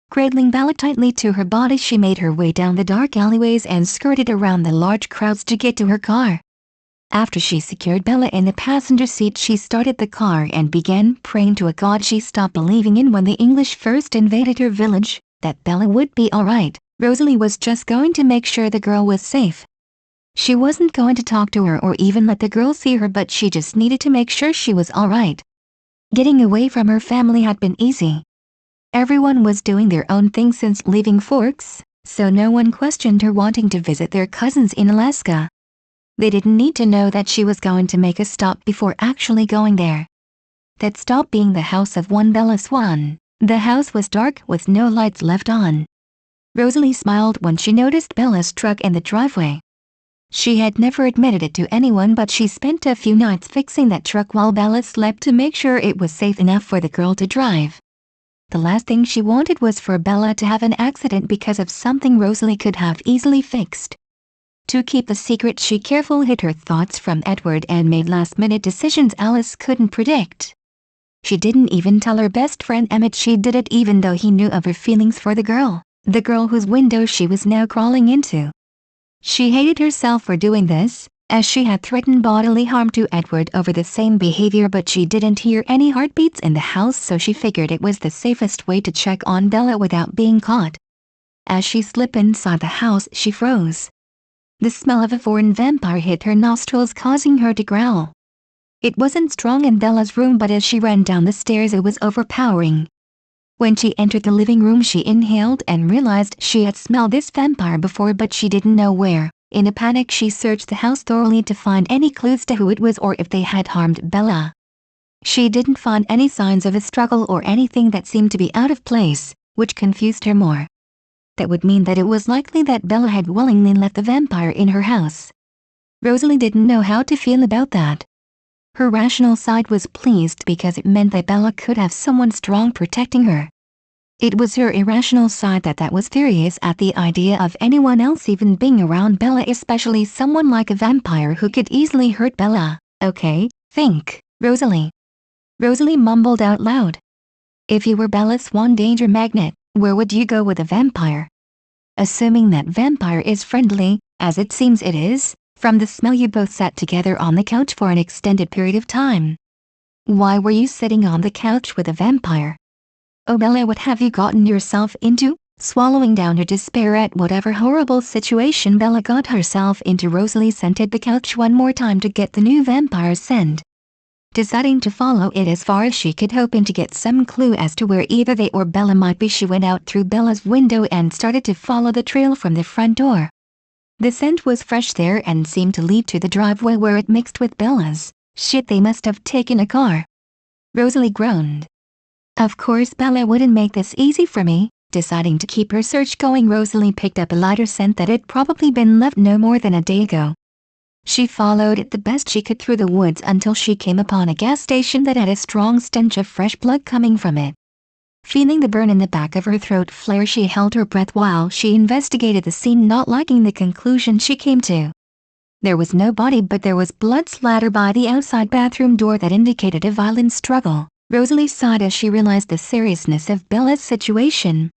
Cradling Bella tightly to her body, she made her way down the dark alleyways and skirted around the large crowds to get to her car. After she secured Bella in the passenger seat, she started the car and began praying to a god she stopped believing in when the English first invaded her village, that Bella would be alright. Rosalie was just going to make sure the girl was safe. She wasn't going to talk to her or even let the girl see her, but she just needed to make sure she was alright. Getting away from her family had been easy. Everyone was doing their own thing since leaving Forks, so no one questioned her wanting to visit their cousins in Alaska. They didn't need to know that she was going to make a stop before actually going there. That stop being the house of one Bella Swan. The house was dark with no lights left on. Rosalie smiled when she noticed Bella's truck in the driveway. She had never admitted it to anyone, but she spent a few nights fixing that truck while Bella slept to make sure it was safe enough for the girl to drive. The last thing she wanted was for Bella to have an accident because of something Rosalie could have easily fixed. To keep the secret, she carefully hid her thoughts from Edward and made last-minute decisions Alice couldn't predict. She didn't even tell her best friend Emmett she did it, even though he knew of her feelings for the girl whose window she was now crawling into. She hated herself for doing this, as she had threatened bodily harm to Edward over the same behavior, but she didn't hear any heartbeats in the house, so she figured it was the safest way to check on Bella without being caught. As she slipped inside the house, she froze. The smell of a foreign vampire hit her nostrils, causing her to growl. It wasn't strong in Bella's room, but as she ran down the stairs it was overpowering. When she entered the living room, she inhaled and realized she had smelled this vampire before, but she didn't know where. In a panic, she searched the house thoroughly to find any clues to who it was or if they had harmed Bella. She didn't find any signs of a struggle or anything that seemed to be out of place, which confused her more. That would mean that it was likely that Bella had willingly left the vampire in her house. Rosalie didn't know how to feel about that. Her rational side was pleased because it meant that Bella could have someone strong protecting her. It was her irrational side that was furious at the idea of anyone else even being around Bella, especially someone like a vampire who could easily hurt Bella. Okay, think, Rosalie. Rosalie mumbled out loud. If you were Bella's one danger magnet, where would you go with a vampire? Assuming that vampire is friendly, as it seems it is, from the smell you both sat together on the couch for an extended period of time. Why were you sitting on the couch with a vampire? Oh Bella, what have you gotten yourself into? Swallowing down her despair at whatever horrible situation Bella got herself into, Rosalie scented the couch one more time to get the new vampire's scent. Deciding to follow it as far as she could, hoping to get some clue as to where either they or Bella might be, she went out through Bella's window and started to follow the trail from the front door. The scent was fresh there and seemed to lead to the driveway where it mixed with Bella's. Shit, they must have taken a car. Rosalie groaned. Of course Bella wouldn't make this easy for me. Deciding to keep her search going, Rosalie picked up a lighter scent that had probably been left no more than a day ago. She followed it the best she could through the woods until she came upon a gas station that had a strong stench of fresh blood coming from it. Feeling the burn in the back of her throat flare, she held her breath while she investigated the scene, not liking the conclusion she came to. There was no body, but there was blood splatter by the outside bathroom door that indicated a violent struggle. Rosalie sighed as she realized the seriousness of Bella's situation.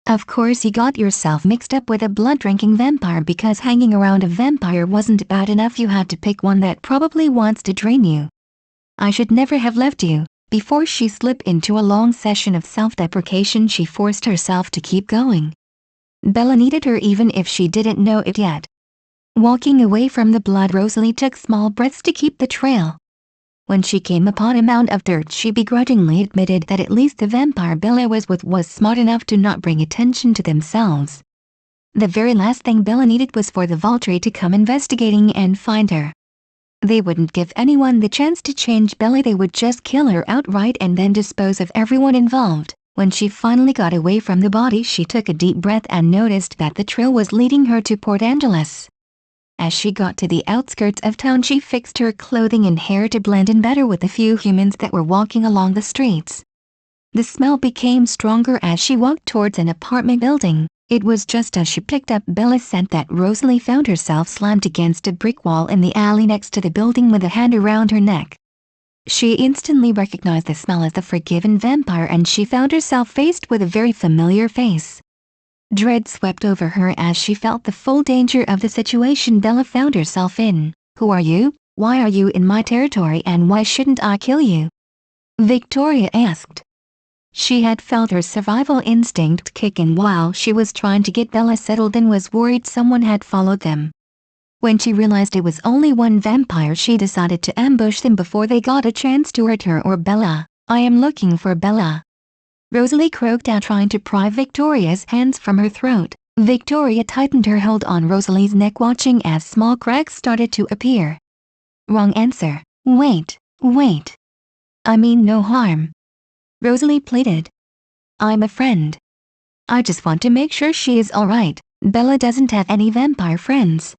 Of course you got yourself mixed up with a blood-drinking vampire, because hanging around a vampire wasn't bad enough, you had to pick one that probably wants to drain you. I should never have left you. Before she slipped into a long session of self-deprecation, she forced herself to keep going. Bella needed her even if she didn't know it yet. Walking away from the blood, Rosalie took small breaths to keep the trail. When she came upon a mound of dirt, she begrudgingly admitted that at least the vampire Bella was with was smart enough to not bring attention to themselves. The very last thing Bella needed was for the Volturi to come investigating and find her. They wouldn't give anyone the chance to change Bella, they would just kill her outright and then dispose of everyone involved. When she finally got away from the body, she took a deep breath and noticed that the trail was leading her to Port Angeles. As she got to the outskirts of town, she fixed her clothing and hair to blend in better with the few humans that were walking along the streets. The smell became stronger as she walked towards an apartment building. It was just as she picked up Bella's scent that Rosalie found herself slammed against a brick wall in the alley next to the building with a hand around her neck. She instantly recognized the smell as the forgiven vampire, and she found herself faced with a very familiar face. Dread swept over her as she felt the full danger of the situation Bella found herself in. Who are you? Why are you in my territory, and why shouldn't I kill you? Victoria asked. She had felt her survival instinct kick in while she was trying to get Bella settled and was worried someone had followed them. When she realized it was only one vampire, she decided to ambush them before they got a chance to hurt her or Bella. I am looking for Bella, Rosalie croaked out, trying to pry Victoria's hands from her throat. Victoria tightened her hold on Rosalie's neck, watching as small cracks started to appear. Wrong answer. Wait. I mean no harm, Rosalie pleaded. I'm a friend. I just want to make sure she is alright. Bella doesn't have any vampire friends.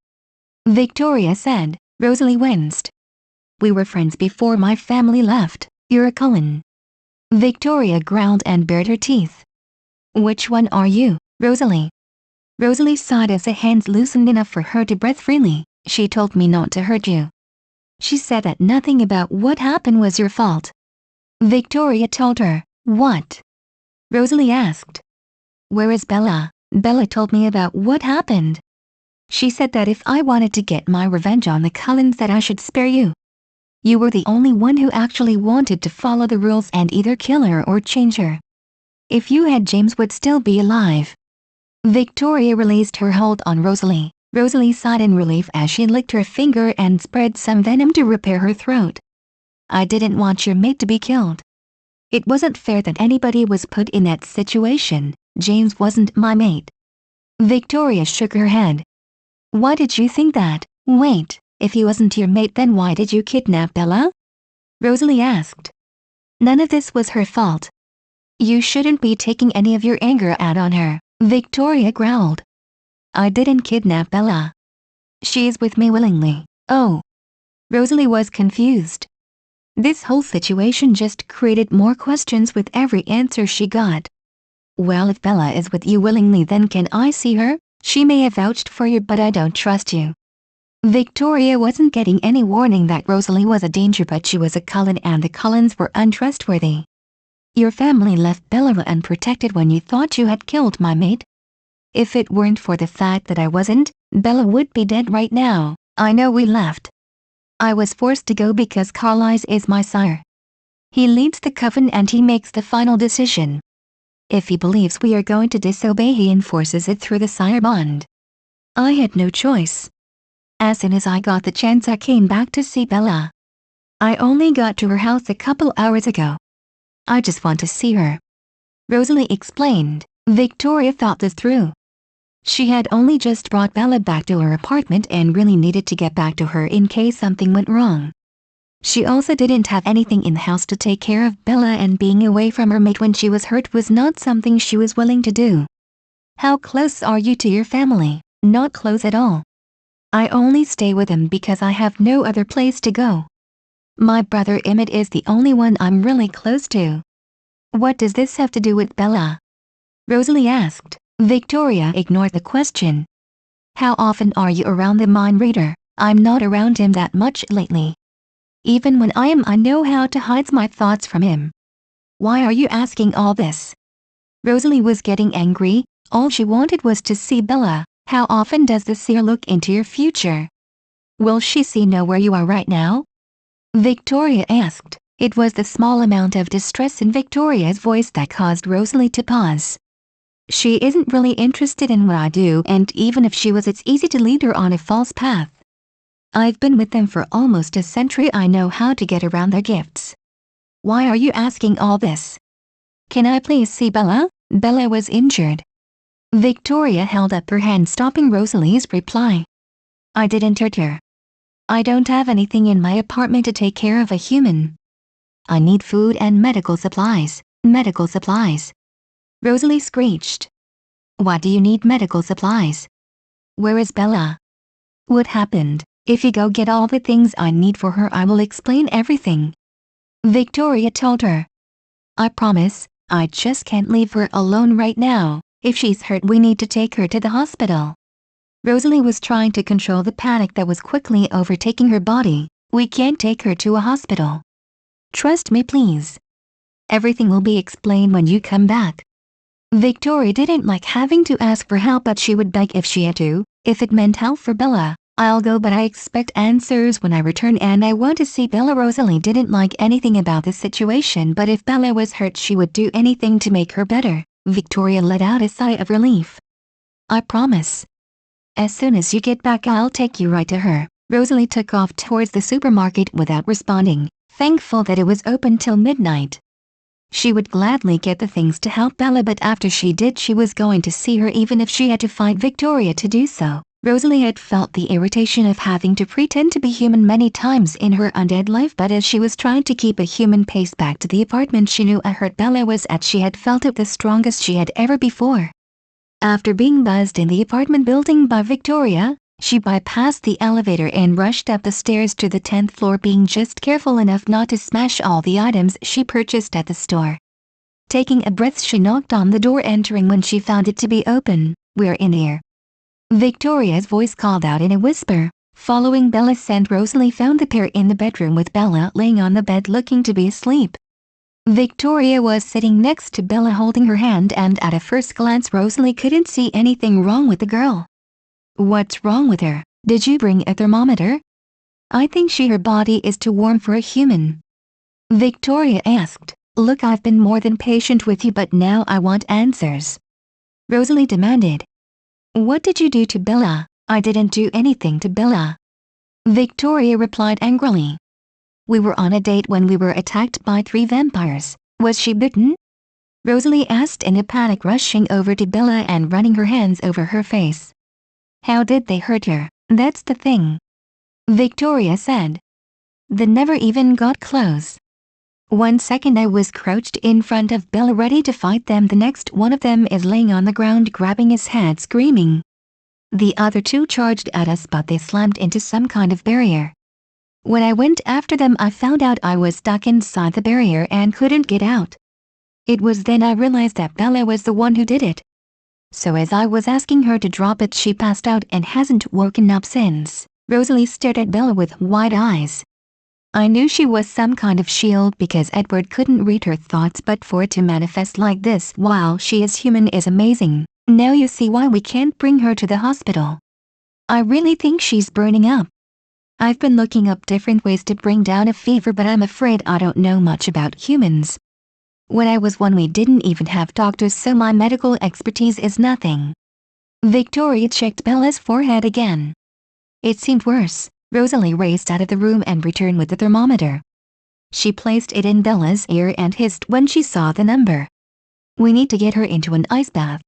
Victoria said. Rosalie winced. We were friends before my family left. You're a Cullen. Victoria growled and bared her teeth. Which one are you, Rosalie? Rosalie sighed as her hands loosened enough for her to breathe freely. She told me not to hurt you. She said that nothing about what happened was your fault. Victoria told her. What? Rosalie asked. Where is Bella? Bella told me about what happened. She said that if I wanted to get my revenge on the Cullens that I should spare you. You were the only one who actually wanted to follow the rules and either kill her or change her. If you had, James would still be alive. Victoria released her hold on Rosalie. Rosalie sighed in relief as she licked her finger and spread some venom to repair her throat. I didn't want your mate to be killed. It wasn't fair that anybody was put in that situation. James wasn't my mate. Victoria shook her head. Why did you think that? Wait, if he wasn't your mate, then why did you kidnap Bella? Rosalie asked. None of this was her fault. You shouldn't be taking any of your anger out on her, Victoria growled. I didn't kidnap Bella. She is with me willingly. Oh. Rosalie was confused. This whole situation just created more questions with every answer she got. Well, if Bella is with you willingly, then can I see her? She may have vouched for you, but I don't trust you. Victoria wasn't getting any warning that Rosalie was a danger, but she was a Cullen and the Cullens were untrustworthy. Your family left Bella unprotected when you thought you had killed my mate. If it weren't for the fact that I wasn't, Bella would be dead right now. I know we left. I was forced to go because Carlisle is my sire. He leads the coven and he makes the final decision. If he believes we are going to disobey, he enforces it through the sire bond. I had no choice. As soon as I got the chance, I came back to see Bella. I only got to her house a couple hours ago. I just want to see her. Rosalie explained. Victoria thought this through. She had only just brought Bella back to her apartment and really needed to get back to her in case something went wrong. She also didn't have anything in the house to take care of Bella, and being away from her mate when she was hurt was not something she was willing to do. How close are you to your family? Not close at all. I only stay with them because I have no other place to go. My brother Emmett is the only one I'm really close to. What does this have to do with Bella? Rosalie asked. Victoria ignored the question. How often are you around the mind reader? I'm not around him that much lately. Even when I am, I know how to hide my thoughts from him. Why are you asking all this? Rosalie was getting angry. All she wanted was to see Bella. How often does the seer look into your future? Will she know where you are right now? Victoria asked. It was the small amount of distress in Victoria's voice that caused Rosalie to pause. She isn't really interested in what I do, and even if she was, it's easy to lead her on a false path. I've been with them for almost a century. I know how to get around their gifts. Why are you asking all this? Can I please see Bella? Bella was injured. Victoria held up her hand, stopping Rosalie's reply. I didn't hurt her. I don't have anything in my apartment to take care of a human. I need food and medical supplies. Medical supplies. Rosalie screeched. Why do you need medical supplies? Where is Bella? What happened? If you go get all the things I need for her, I will explain everything. Victoria told her. I promise, I just can't leave her alone right now. If she's hurt, we need to take her to the hospital. Rosalie was trying to control the panic that was quickly overtaking her body. We can't take her to a hospital. Trust me, please. Everything will be explained when you come back. Victoria didn't like having to ask for help, but she would beg if she had to. If it meant help for Bella, I'll go, but I expect answers when I return, and I want to see Bella. Rosalie didn't like anything about the situation, but if Bella was hurt, she would do anything to make her better. Victoria let out a sigh of relief. I promise. As soon as you get back, I'll take you right to her. Rosalie took off towards the supermarket without responding, thankful that it was open till midnight. She would gladly get the things to help Bella, but after she did, she was going to see her even if she had to fight Victoria to do so. Rosalie had felt the irritation of having to pretend to be human many times in her undead life, but as she was trying to keep a human pace back to the apartment she knew hurt Bella was at, she had felt it the strongest she had ever before. After being buzzed in the apartment building by Victoria, She bypassed the elevator and rushed up the stairs to the 10th floor, being just careful enough not to smash all the items she purchased at the store. Taking a breath, she knocked on the door, entering when she found it to be open. "We're in here," Victoria's voice called out in a whisper. Following Bella's scent, Rosalie found the pair in the bedroom with Bella laying on the bed looking to be asleep. Victoria was sitting next to Bella holding her hand, and at a first glance Rosalie couldn't see anything wrong with the girl. "What's wrong with her? Did you bring a thermometer?" "I think her body is too warm for a human," Victoria asked. "Look, I've been more than patient with you, but now I want answers," Rosalie demanded. "What did you do to Bella?" "I didn't do anything to Bella," Victoria replied angrily. "We were on a date when we were attacked by 3 vampires. Was she bitten?" Rosalie asked in a panic, rushing over to Bella and running her hands over her face. "How did they hurt her?" "That's the thing," Victoria said. "They never even got close. One second I was crouched in front of Bella ready to fight them, the next one of them is laying on the ground grabbing his head screaming. The other 2 charged at us, but they slammed into some kind of barrier. When I went after them, I found out I was stuck inside the barrier and couldn't get out. It was then I realized that Bella was the one who did it. So as I was asking her to drop it, she passed out and hasn't woken up since." Rosalie stared at Bella with wide eyes. "I knew she was some kind of shield because Edward couldn't read her thoughts, but for it to manifest like this while she is human is amazing. Now you see why we can't bring her to the hospital. I really think she's burning up. I've been looking up different ways to bring down a fever, but I'm afraid I don't know much about humans. When I was 1 we didn't even have doctors, so my medical expertise is nothing." Victoria checked Bella's forehead again. It seemed worse. Rosalie raced out of the room and returned with the thermometer. She placed it in Bella's ear and hissed when she saw the number. "We need to get her into an ice bath.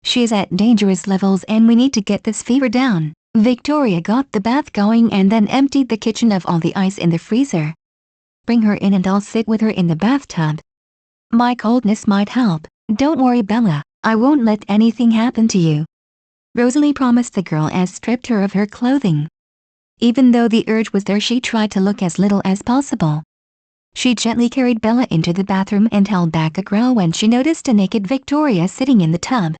She's at dangerous levels and we need to get this fever down." Victoria got the bath going and then emptied the kitchen of all the ice in the freezer. "Bring her in and I'll sit with her in the bathtub. My coldness might help." "Don't worry, Bella, I won't let anything happen to you," Rosalie promised the girl and stripped her of her clothing. Even though the urge was there, she tried to look as little as possible. She gently carried Bella into the bathroom and held back a growl when she noticed a naked Victoria sitting in the tub.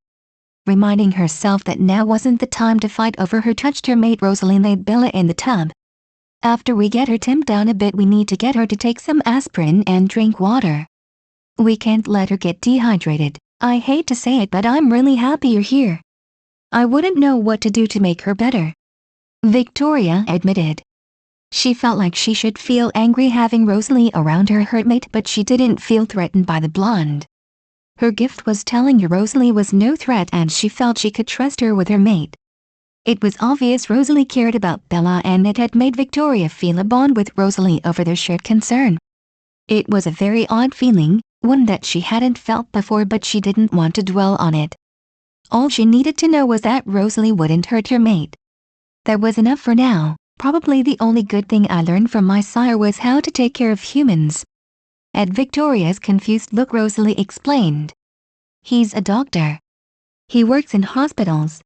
Reminding herself that now wasn't the time to fight over her touched her mate, Rosalie laid Bella in the tub. "After we get her tamped down a bit, we need to get her to take some aspirin and drink water. We can't let her get dehydrated. I hate to say it, but I'm really happy you're here. I wouldn't know what to do to make her better," Victoria admitted. She felt like she should feel angry having Rosalie around her mate, but she didn't feel threatened by the blonde. Her gift was telling her Rosalie was no threat and she felt she could trust her with her mate. It was obvious Rosalie cared about Bella and it had made Victoria feel a bond with Rosalie over their shared concern. It was a very odd feeling, one that she hadn't felt before, but she didn't want to dwell on it. All she needed to know was that Rosalie wouldn't hurt her mate. That was enough for now. "Probably the only good thing I learned from my sire was how to take care of humans." At Victoria's confused look, Rosalie explained. "He's a doctor. He works in hospitals.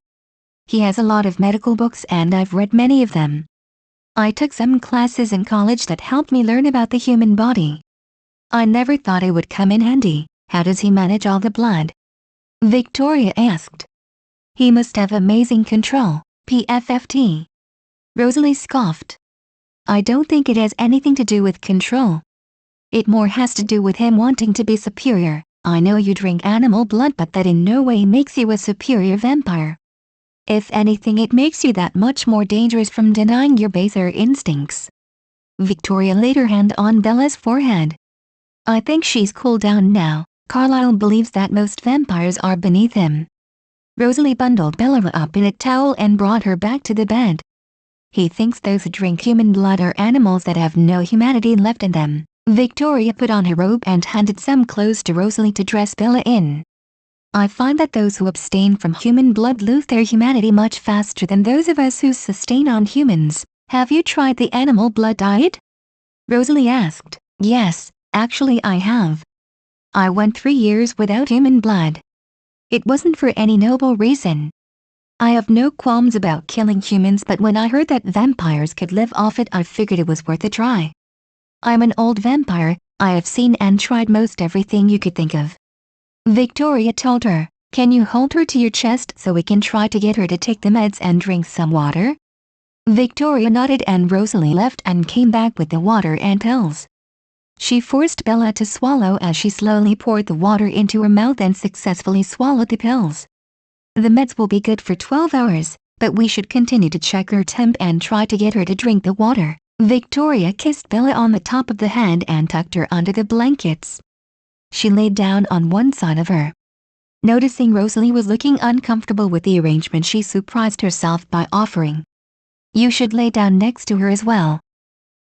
He has a lot of medical books and I've read many of them. I took some classes in college that helped me learn about the human body. I never thought it would come in handy." "How does he manage all the blood?" Victoria asked. "He must have amazing control." "PFFT," Rosalie scoffed. "I don't think it has anything to do with control. It more has to do with him wanting to be superior. I know you drink animal blood, but that in no way makes you a superior vampire. If anything, it makes you that much more dangerous from denying your baser instincts." Victoria laid her hand on Bella's forehead. "I think she's cooled down now. Carlisle believes that most vampires are beneath him." Rosalie bundled Bella up in a towel and brought her back to the bed. "He thinks those who drink human blood are animals that have no humanity left in them." Victoria put on her robe and handed some clothes to Rosalie to dress Bella in. "I find that those who abstain from human blood lose their humanity much faster than those of us who sustain on humans. Have you tried the animal blood diet?" Rosalie asked. "Yes, actually I have. I went 3 years without human blood. It wasn't for any noble reason. I have no qualms about killing humans, but when I heard that vampires could live off it, I figured it was worth a try. I'm an old vampire. I have seen and tried most everything you could think of. Victoria told her. Can you hold her to your chest so we can try to get her to take the meds and drink some water? Victoria nodded and Rosalie left and came back with the water and pills. She forced Bella to swallow as she slowly poured the water into her mouth and successfully swallowed the pills. The meds will be good for 12 hours, but we should continue to check her temp and try to get her to drink the water. Victoria kissed Bella on the top of the head and tucked her under the blankets. She laid down on one side of her. Noticing Rosalie was looking uncomfortable with the arrangement, she surprised herself by offering, "You should lay down next to her as well.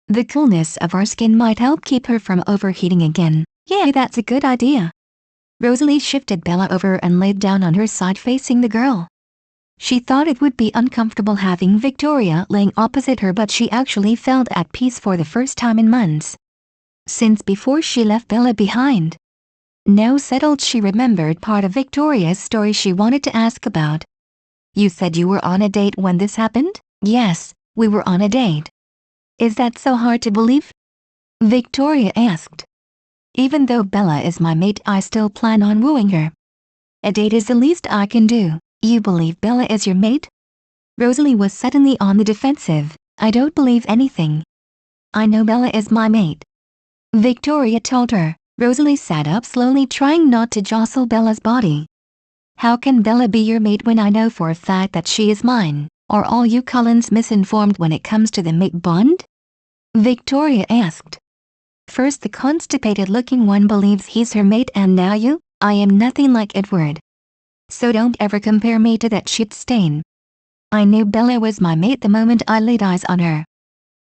The coolness of our skin might help keep her from overheating again." "Yeah, that's a good idea." Rosalie shifted Bella over and laid down on her side facing the girl. She thought it would be uncomfortable having Victoria laying opposite her, but she actually felt at peace for the first time in months, since before she left Bella behind. Now settled, she remembered part of Victoria's story she wanted to ask about. "You said you were on a date when this happened?" "Yes, we were on a date." "Is that so hard to believe?" Victoria asked. "Even though Bella is my mate, I still plan on wooing her. A date is the least I can do." "You believe Bella is your mate?" Rosalie was suddenly on the defensive. "I don't believe anything. I know Bella is my mate," Victoria told her. Rosalie sat up slowly, trying not to jostle Bella's body. "How can Bella be your mate when I know for a fact that she is mine? Are all you Cullens misinformed when it comes to the mate bond?" Victoria asked. "First the constipated-looking one believes he's her mate, and now you? I am nothing like Edward. So don't ever compare me to that shit stain. I knew Bella was my mate the moment I laid eyes on her,"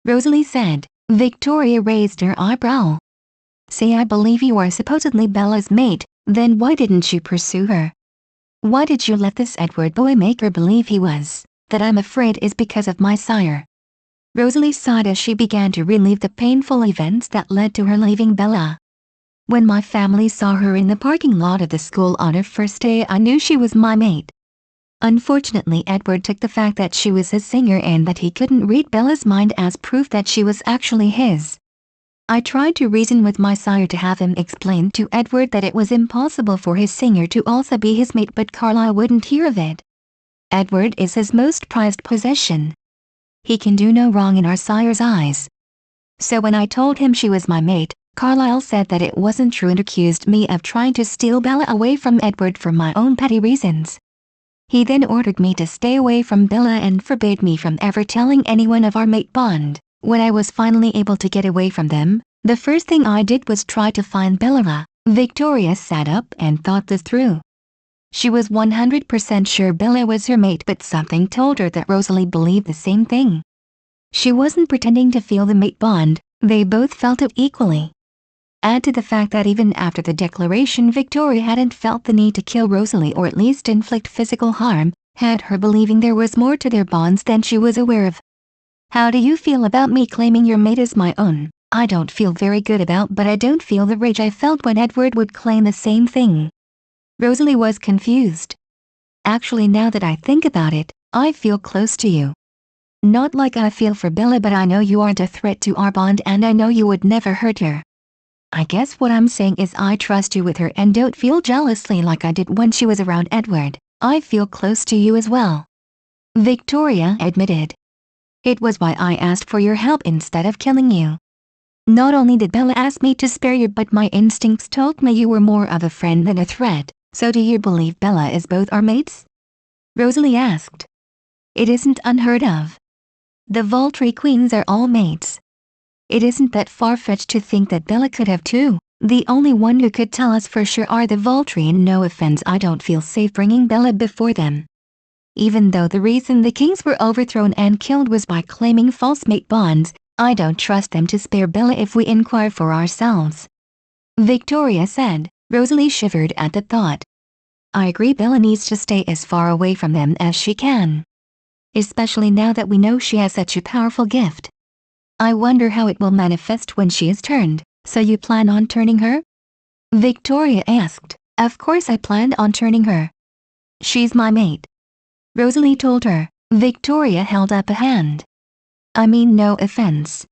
Rosalie said. Victoria raised her eyebrow. "Say I believe you are supposedly Bella's mate, then why didn't you pursue her? Why did you let this Edward boy make her believe he was? That I'm afraid is because of my sire." Rosalie sighed as she began to relive the painful events that led to her leaving Bella. "When my family saw her in the parking lot of the school on her first day, I knew she was my mate. Unfortunately, Edward took the fact that she was his singer and that he couldn't read Bella's mind as proof that she was actually his. I tried to reason with my sire to have him explain to Edward that it was impossible for his singer to also be his mate, but Carlisle wouldn't hear of it. Edward is his most prized possession. He can do no wrong in our sire's eyes. So when I told him she was my mate, Carlisle said that it wasn't true and accused me of trying to steal Bella away from Edward for my own petty reasons. He then ordered me to stay away from Bella and forbade me from ever telling anyone of our mate bond. When I was finally able to get away from them, the first thing I did was try to find Bella." Victoria sat up and thought this through. She was 100% sure Bella was her mate, but something told her that Rosalie believed the same thing. She wasn't pretending to feel the mate bond, they both felt it equally. Add to the fact that even after the declaration, Victoria hadn't felt the need to kill Rosalie or at least inflict physical harm, had her believing there was more to their bonds than she was aware of. "How do you feel about me claiming your mate as my own?" "I don't feel very good about, but I don't feel the rage I felt when Edward would claim the same thing." Rosalie was confused. "Actually, now that I think about it, I feel close to you. Not like I feel for Bella, but I know you aren't a threat to our bond and I know you would never hurt her. I guess what I'm saying is I trust you with her and don't feel jealously like I did when she was around Edward. I feel close to you as well," Victoria admitted. "It was why I asked for your help instead of killing you. Not only did Bella ask me to spare you, but my instincts told me you were more of a friend than a threat. So do you believe Bella is both our mates?" Rosalie asked. "It isn't unheard of. The Volturi queens are all mates. It isn't that far-fetched to think that Bella could have two. The only one who could tell us for sure are the Volturi, and no offense, I don't feel safe bringing Bella before them. Even though the reason the kings were overthrown and killed was by claiming false mate bonds, I don't trust them to spare Bella if we inquire for ourselves," Victoria said. Rosalie shivered at the thought. "I agree, Bella needs to stay as far away from them as she can. Especially now that we know she has such a powerful gift. I wonder how it will manifest when she is turned." "So you plan on turning her?" Victoria asked. "Of course I planned on turning her. She's my mate. Rosalie told her. Victoria held up a hand. I mean, no offense.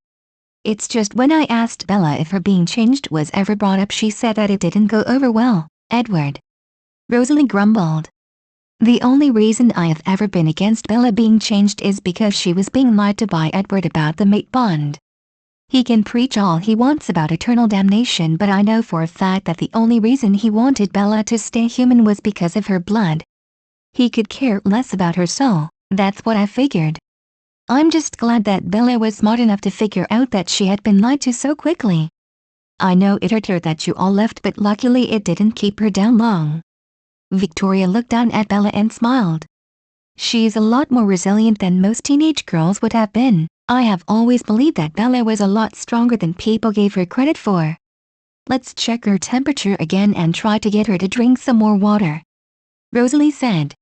It's just when I asked Bella if her being changed was ever brought up, she said that it didn't go over well, Edward. Rosalie grumbled. The only reason I have ever been against Bella being changed is because she was being lied to by Edward about the mate bond. He can preach all he wants about eternal damnation, but I know for a fact that the only reason he wanted Bella to stay human was because of her blood. He could care less about her soul, that's what I figured. I'm just glad that Bella was smart enough to figure out that she had been lied to so quickly. I know it hurt her that you all left, but luckily it didn't keep her down long. Victoria looked down at Bella and smiled. She's a lot more resilient than most teenage girls would have been. I have always believed that Bella was a lot stronger than people gave her credit for. Let's check her temperature again and try to get her to drink some more water, Rosalie said.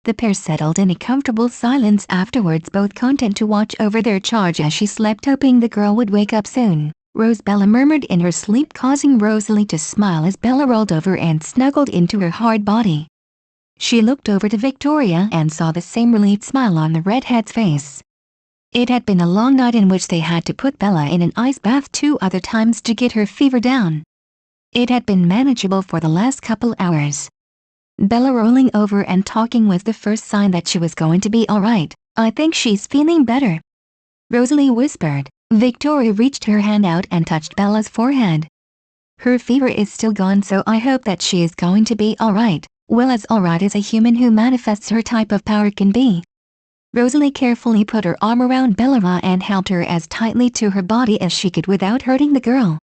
The pair settled in a comfortable silence afterwards, both content to watch over their charge as she slept, hoping the girl would wake up soon. Rosabella murmured in her sleep, causing Rosalie to smile as Bella rolled over and snuggled into her hard body. She looked over to Victoria and saw the same relieved smile on the redhead's face. It had been a long night in which they had to put Bella in an ice bath 2 other times to get her fever down. It had been manageable for the last couple hours. Bella rolling over and talking was the first sign that she was going to be alright. I think she's feeling better, Rosalie whispered. Victoria reached her hand out and touched Bella's forehead. Her fever is still gone, so I hope that she is going to be alright. Well, as alright as a human who manifests her type of power can be. Rosalie carefully put her arm around Bella and held her as tightly to her body as she could without hurting the girl.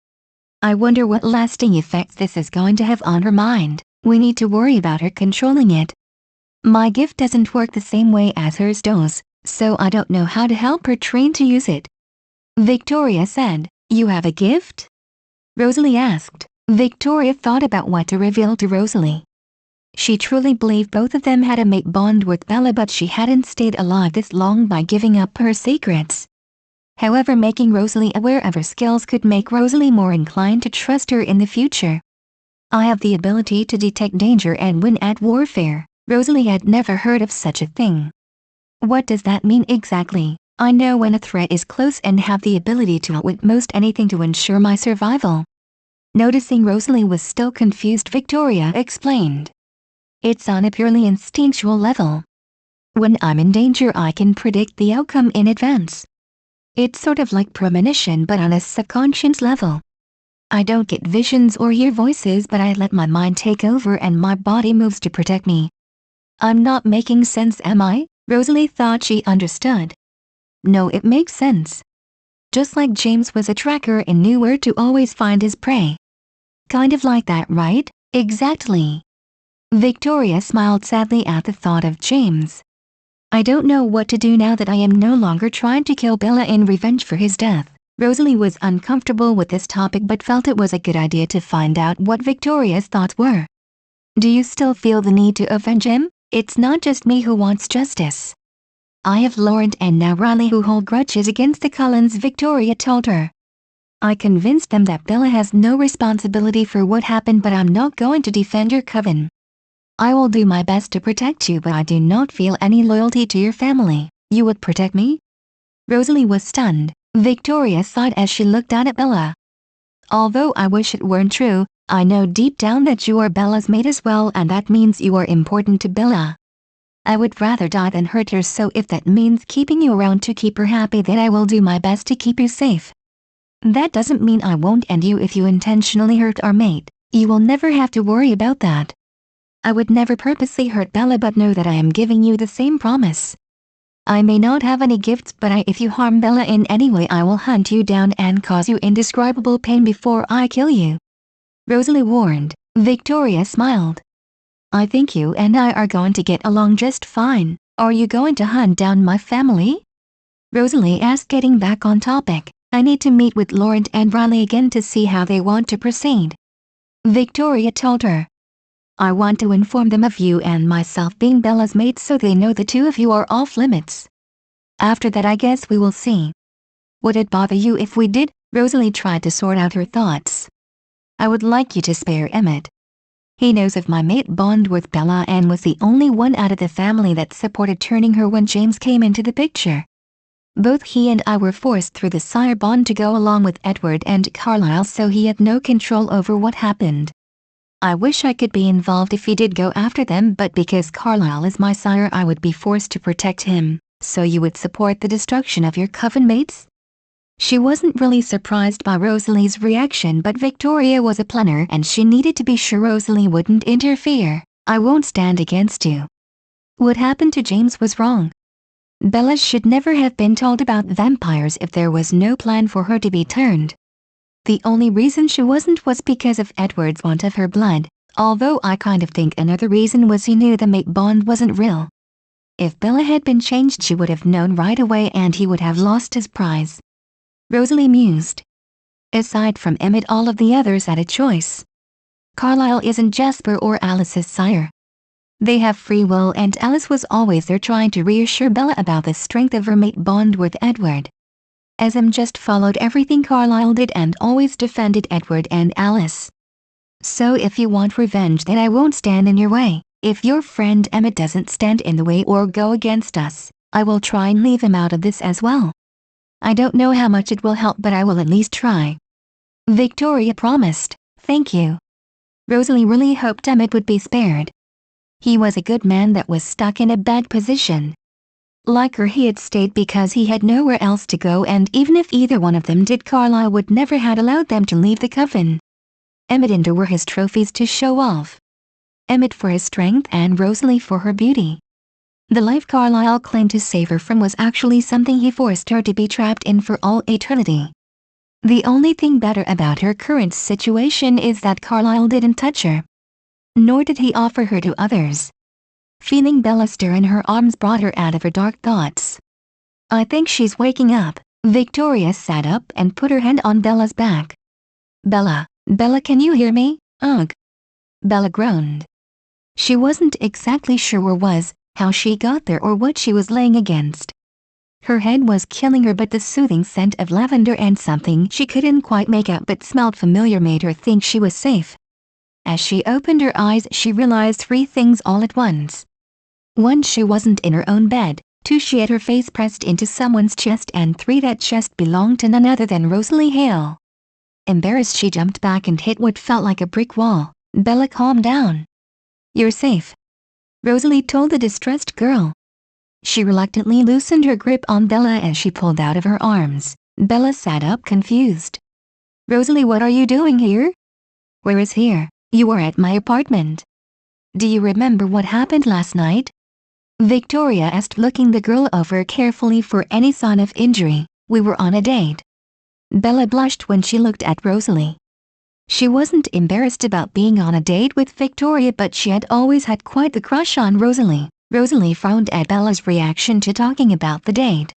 I wonder what lasting effects this is going to have on her mind. We need to worry about her controlling it. My gift doesn't work the same way as hers does, so I don't know how to help her train to use it, Victoria said. You have a gift? Rosalie asked. Victoria thought about what to reveal to Rosalie. She truly believed both of them had a mate bond with Bella, but she hadn't stayed alive this long by giving up her secrets. However, making Rosalie aware of her skills could make Rosalie more inclined to trust her in the future. I have the ability to detect danger and win at warfare. Rosalie had never heard of such a thing. What does that mean exactly? I know when a threat is close and have the ability to outwit most anything to ensure my survival. Noticing Rosalie was still confused, Victoria explained. It's on a purely instinctual level. When I'm in danger, I can predict the outcome in advance. It's sort of like premonition, but on a subconscious level. I don't get visions or hear voices, but I let my mind take over and my body moves to protect me. I'm not making sense, am I? Rosalie thought she understood. No, it makes sense. Just like James was a tracker and knew where to always find his prey. Kind of like that, right? Exactly. Victoria smiled sadly at the thought of James. I don't know what to do now that I am no longer trying to kill Bella in revenge for his death. Rosalie was uncomfortable with this topic but felt it was a good idea to find out what Victoria's thoughts were. Do you still feel the need to avenge him? It's not just me who wants justice. I have Laurent and now Riley who hold grudges against the Cullens, Victoria told her. I convinced them that Bella has no responsibility for what happened, but I'm not going to defend your coven. I will do my best to protect you, but I do not feel any loyalty to your family. You would protect me? Rosalie was stunned. Victoria sighed as she looked down at Bella. Although I wish it weren't true, I know deep down that you are Bella's mate as well, and that means you are important to Bella. I would rather die than hurt her, so if that means keeping you around to keep her happy, then I will do my best to keep you safe. That doesn't mean I won't end you if you intentionally hurt our mate. You will never have to worry about that. I would never purposely hurt Bella, but know that I am giving you the same promise. I may not have any gifts, but if you harm Bella in any way, I will hunt you down and cause you indescribable pain before I kill you, Rosalie warned. Victoria smiled. I think you and I are going to get along just fine. Are you going to hunt down my family? Rosalie asked, getting back on topic. I need to meet with Laurent and Riley again to see how they want to proceed, Victoria told her. I want to inform them of you and myself being Bella's mates so they know the two of you are off limits. After that, I guess we will see. Would it bother you if we did? Rosalie tried to sort out her thoughts. I would like you to spare Emmett. He knows of my mate bond with Bella and was the only one out of the family that supported turning her when James came into the picture. Both he and I were forced through the sire bond to go along with Edward and Carlisle, so he had no control over what happened. I wish I could be involved if he did go after them, but because Carlisle is my sire I would be forced to protect him. So you would support the destruction of your coven mates? She wasn't really surprised by Rosalie's reaction, but Victoria was a planner and she needed to be sure Rosalie wouldn't interfere. I won't stand against you. What happened to James was wrong. Bella should never have been told about vampires if there was no plan for her to be turned. The only reason she wasn't was because of Edward's want of her blood, although I kind of think another reason was he knew the mate bond wasn't real. If Bella had been changed she would have known right away and he would have lost his prize. Rosalie mused. Aside from Emmett, all of the others had a choice. Carlisle isn't Jasper or Alice's sire. They have free will and Alice was always there trying to reassure Bella about the strength of her mate bond with Edward. Em just followed everything Carlisle did and always defended Edward and Alice. So if you want revenge, then I won't stand in your way. If your friend Emmett doesn't stand in the way or go against us, I will try and leave him out of this as well. I don't know how much it will help, but I will at least try. Victoria promised. Thank you. Rosalie really hoped Emmett would be spared. He was a good man that was stuck in a bad position. Like her, he had stayed because he had nowhere else to go, and even if either one of them did, Carlisle would never have allowed them to leave the coven. Emmett and her were his trophies to show off. Emmett for his strength and Rosalie for her beauty. The life Carlisle claimed to save her from was actually something he forced her to be trapped in for all eternity. The only thing better about her current situation is that Carlisle didn't touch her. Nor did he offer her to others. Feeling Bella stir in her arms brought her out of her dark thoughts. I think she's waking up. Victoria sat up and put her hand on Bella's back. Bella, can you hear me? Ugh. Bella groaned. She wasn't exactly sure where was, how she got there, or what she was laying against. Her head was killing her, but the soothing scent of lavender and something she couldn't quite make out but smelled familiar made her think she was safe. As she opened her eyes, she realized 3 things all at once. 1, she wasn't in her own bed. 2, she had her face pressed into someone's chest, and 3, that chest belonged to none other than Rosalie Hale. Embarrassed, she jumped back and hit what felt like a brick wall. Bella, calm down. You're safe, Rosalie told the distressed girl. She reluctantly loosened her grip on Bella as she pulled out of her arms. Bella sat up confused. Rosalie, what are you doing here? Where is here? You were at my apartment. Do you remember what happened last night? Victoria asked, looking the girl over carefully for any sign of injury. We were on a date. Bella blushed when she looked at Rosalie. She wasn't embarrassed about being on a date with Victoria, but she had always had quite the crush on Rosalie. Rosalie frowned at Bella's reaction to talking about the date.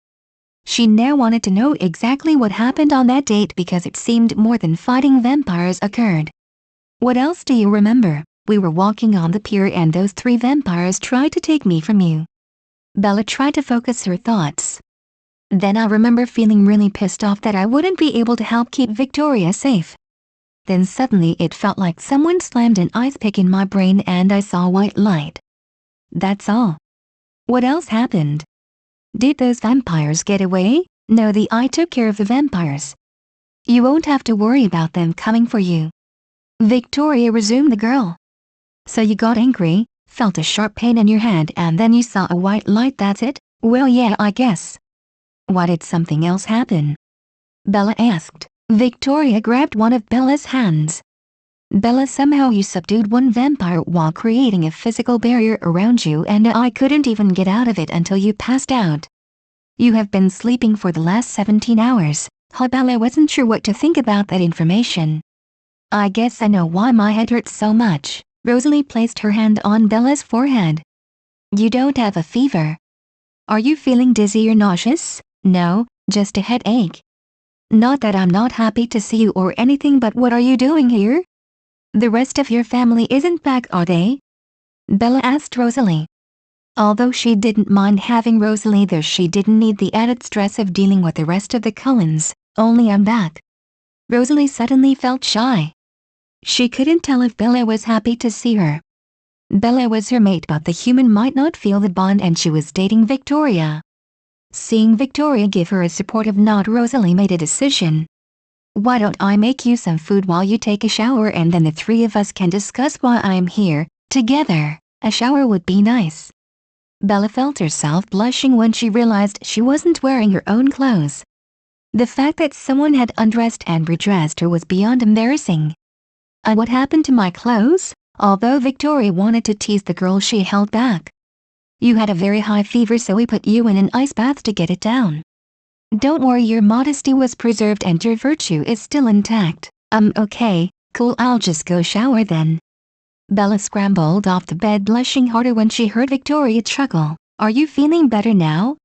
She now wanted to know exactly what happened on that date because it seemed more than fighting vampires occurred. What else do you remember? We were walking on the pier and those 3 vampires tried to take me from you. Bella tried to focus her thoughts. Then I remember feeling really pissed off that I wouldn't be able to help keep Victoria safe. Then suddenly it felt like someone slammed an ice pick in my brain and I saw white light. That's all. What else happened? Did those vampires get away? No, I took care of the vampires. You won't have to worry about them coming for you. Victoria resumed the girl. So you got angry, felt a sharp pain in your head, and then you saw a white light, that's it? Well, yeah, I guess. Why did something else happen? Bella asked. Victoria grabbed one of Bella's hands. Bella, somehow you subdued one vampire while creating a physical barrier around you, and I couldn't even get out of it until you passed out. You have been sleeping for the last 17 hours. Bella wasn't sure what to think about that information. I guess I know why my head hurts so much. Rosalie placed her hand on Bella's forehead. You don't have a fever. Are you feeling dizzy or nauseous? No, just a headache. Not that I'm not happy to see you or anything, but what are you doing here? The rest of your family isn't back, are they? Bella asked Rosalie. Although she didn't mind having Rosalie there, she didn't need the added stress of dealing with the rest of the Cullens. Only I'm back. Rosalie suddenly felt shy. She couldn't tell if Bella was happy to see her. Bella was her mate, but the human might not feel the bond, and she was dating Victoria. Seeing Victoria give her a supportive nod, Rosalie made a decision. Why don't I make you some food while you take a shower, and then the three of us can discuss why I'm here, together. A shower would be nice. Bella felt herself blushing when she realized she wasn't wearing her own clothes. The fact that someone had undressed and redressed her was beyond embarrassing. What happened to my clothes? Although Victoria wanted to tease the girl, she held back. You had a very high fever, so we put you in an ice bath to get it down. Don't worry, your modesty was preserved and your virtue is still intact. Okay, cool, I'll just go shower then. Bella scrambled off the bed, blushing harder when she heard Victoria chuckle. Are you feeling better now?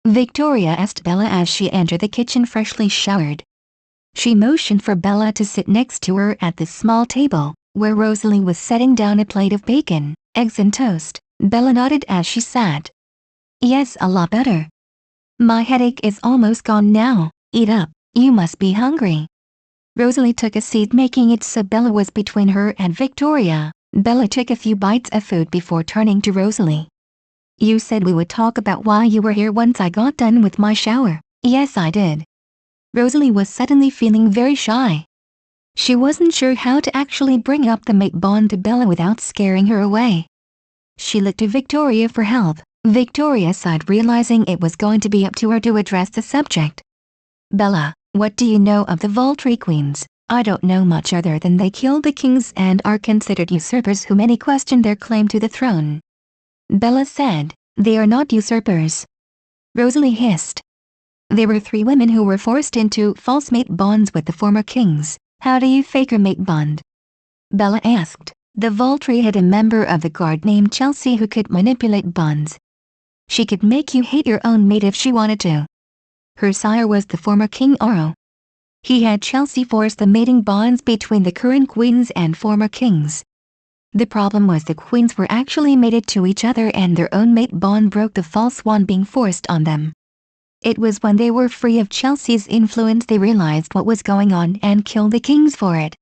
Victoria asked Bella as she entered the kitchen freshly showered. She motioned for Bella to sit next to her at the small table, where Rosalie was setting down a plate of bacon, eggs and toast. Bella nodded as she sat. Yes, a lot better. My headache is almost gone now. Eat up, you must be hungry. Rosalie took a seat, making it so Bella was between her and Victoria. Bella took a few bites of food before turning to Rosalie. You said we would talk about why you were here once I got done with my shower. Yes, I did. Rosalie was suddenly feeling very shy. She wasn't sure how to actually bring up the mate bond to Bella without scaring her away. She looked to Victoria for help. Victoria sighed, realizing it was going to be up to her to address the subject. Bella, what do you know of the Volturi Queens? I don't know much other than they killed the kings and are considered usurpers who many question their claim to the throne. Bella said, they are not usurpers. Rosalie hissed. There were 3 women who were forced into false mate bonds with the former kings. How do you fake a mate bond? Bella asked. The Volturi had a member of the guard named Chelsea who could manipulate bonds. She could make you hate your own mate if she wanted to. Her sire was the former King Oro. He had Chelsea force the mating bonds between the current queens and former kings. The problem was the queens were actually mated to each other, and their own mate bond broke the false one being forced on them. It was when they were free of Chelsea's influence they realized what was going on and killed the kings for it.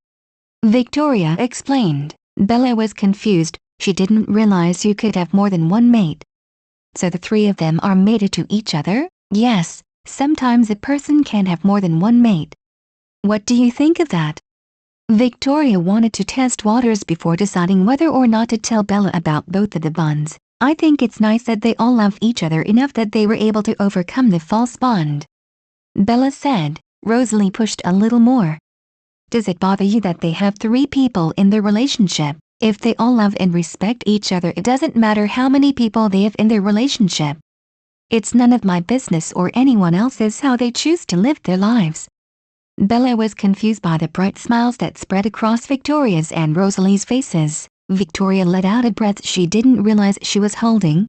Victoria explained. Bella was confused. She didn't realize you could have more than one mate. So the 3 of them are mated to each other? Yes, sometimes a person can have more than one mate. What do you think of that? Victoria wanted to test waters before deciding whether or not to tell Bella about both of the bonds. I think it's nice that they all love each other enough that they were able to overcome the false bond. Bella said. Rosalie pushed a little more. Does it bother you that they have 3 people in their relationship? If they all love and respect each other, it doesn't matter how many people they have in their relationship. It's none of my business or anyone else's how they choose to live their lives. Bella was confused by the bright smiles that spread across Victoria's and Rosalie's faces. Victoria let out a breath she didn't realize she was holding.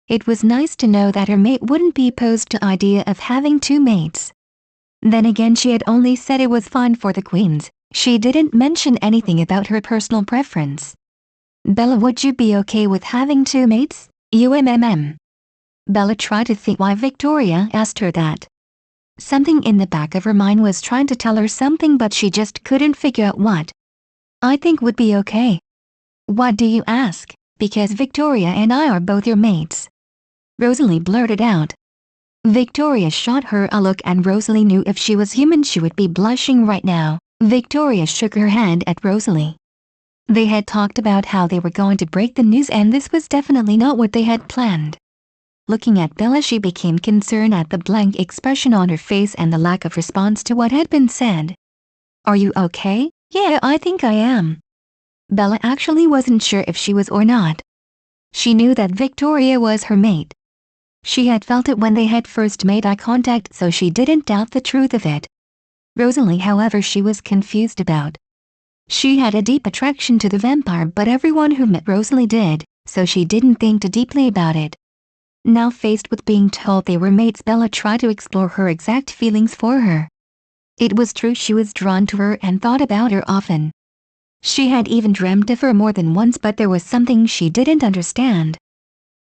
It was nice to know that her mate wouldn't be opposed to the idea of having 2 mates. Then again, she had only said it was fine for the queens. She didn't mention anything about her personal preference. Bella, would you be okay with having 2 mates? Bella tried to think why Victoria asked her that. Something in the back of her mind was trying to tell her something, but she just couldn't figure out what. I think would be okay. Why do you ask? Because Victoria and I are both your mates. Rosalie blurted out. Victoria shot her a look, and Rosalie knew if she was human she would be blushing right now. Victoria shook her hand at Rosalie. They had talked about how they were going to break the news, and this was definitely not what they had planned. Looking at Bella, she became concerned at the blank expression on her face and the lack of response to what had been said. Are you okay? Yeah, I think I am. Bella actually wasn't sure if she was or not. She knew that Victoria was her mate. She had felt it when they had first made eye contact, so she didn't doubt the truth of it. Rosalie, however, she was confused about. She had a deep attraction to the vampire, but everyone who met Rosalie did, so she didn't think too deeply about it. Now faced with being told they were mates, Bella tried to explore her exact feelings for her. It was true she was drawn to her and thought about her often. She had even dreamt of her more than once, but there was something she didn't understand.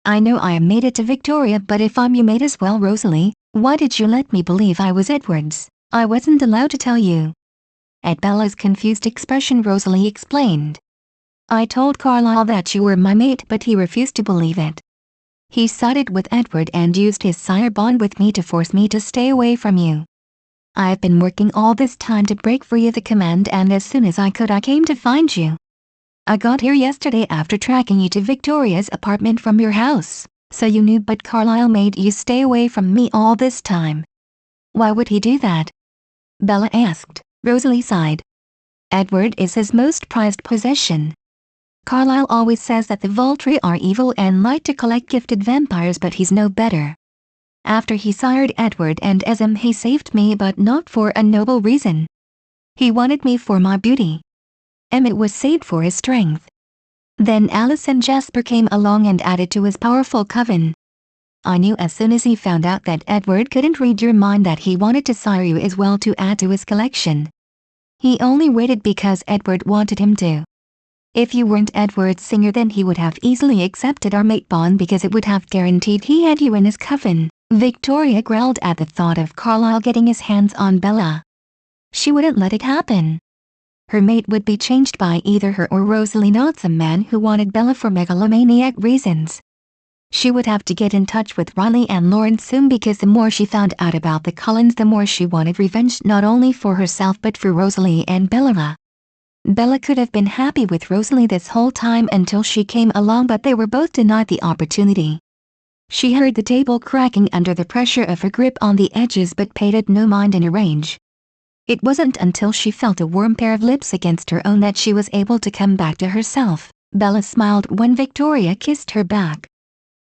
I know I am mated to Victoria, but if I'm your mate as well, Rosalie, why did you let me believe I was Edward's? I wasn't allowed to tell you. At Bella's confused expression, Rosalie explained. I told Carlisle that you were my mate, but he refused to believe it. He sided with Edward and used his sire bond with me to force me to stay away from you. I've been working all this time to break free of the command, and as soon as I could I came to find you. I got here yesterday after tracking you to Victoria's apartment from your house, so you knew, but Carlisle made you stay away from me all this time. Why would he do that? Bella asked. Rosalie sighed. Edward is his most prized possession. Carlisle always says that the Volturi are evil and like to collect gifted vampires, but he's no better. After he sired Edward and Esm, he saved me, but not for a noble reason. He wanted me for my beauty. Emmett was saved for his strength. Then Alice and Jasper came along and added to his powerful coven. I knew as soon as he found out that Edward couldn't read your mind that he wanted to sire you as well to add to his collection. He only waited because Edward wanted him to. If you weren't Edward's singer, then he would have easily accepted our mate bond because it would have guaranteed he had you in his coven. Victoria growled at the thought of Carlisle getting his hands on Bella. She wouldn't let it happen. Her mate would be changed by either her or Rosalie, not some man who wanted Bella for megalomaniac reasons. She would have to get in touch with Riley and Lauren soon, because the more she found out about the Cullens, the more she wanted revenge, not only for herself but for Rosalie and Bella. Bella could have been happy with Rosalie this whole time until she came along, but they were both denied the opportunity. She heard the table cracking under the pressure of her grip on the edges, but paid it no mind in a range. It wasn't until she felt a warm pair of lips against her own that she was able to come back to herself. Bella smiled when Victoria kissed her back.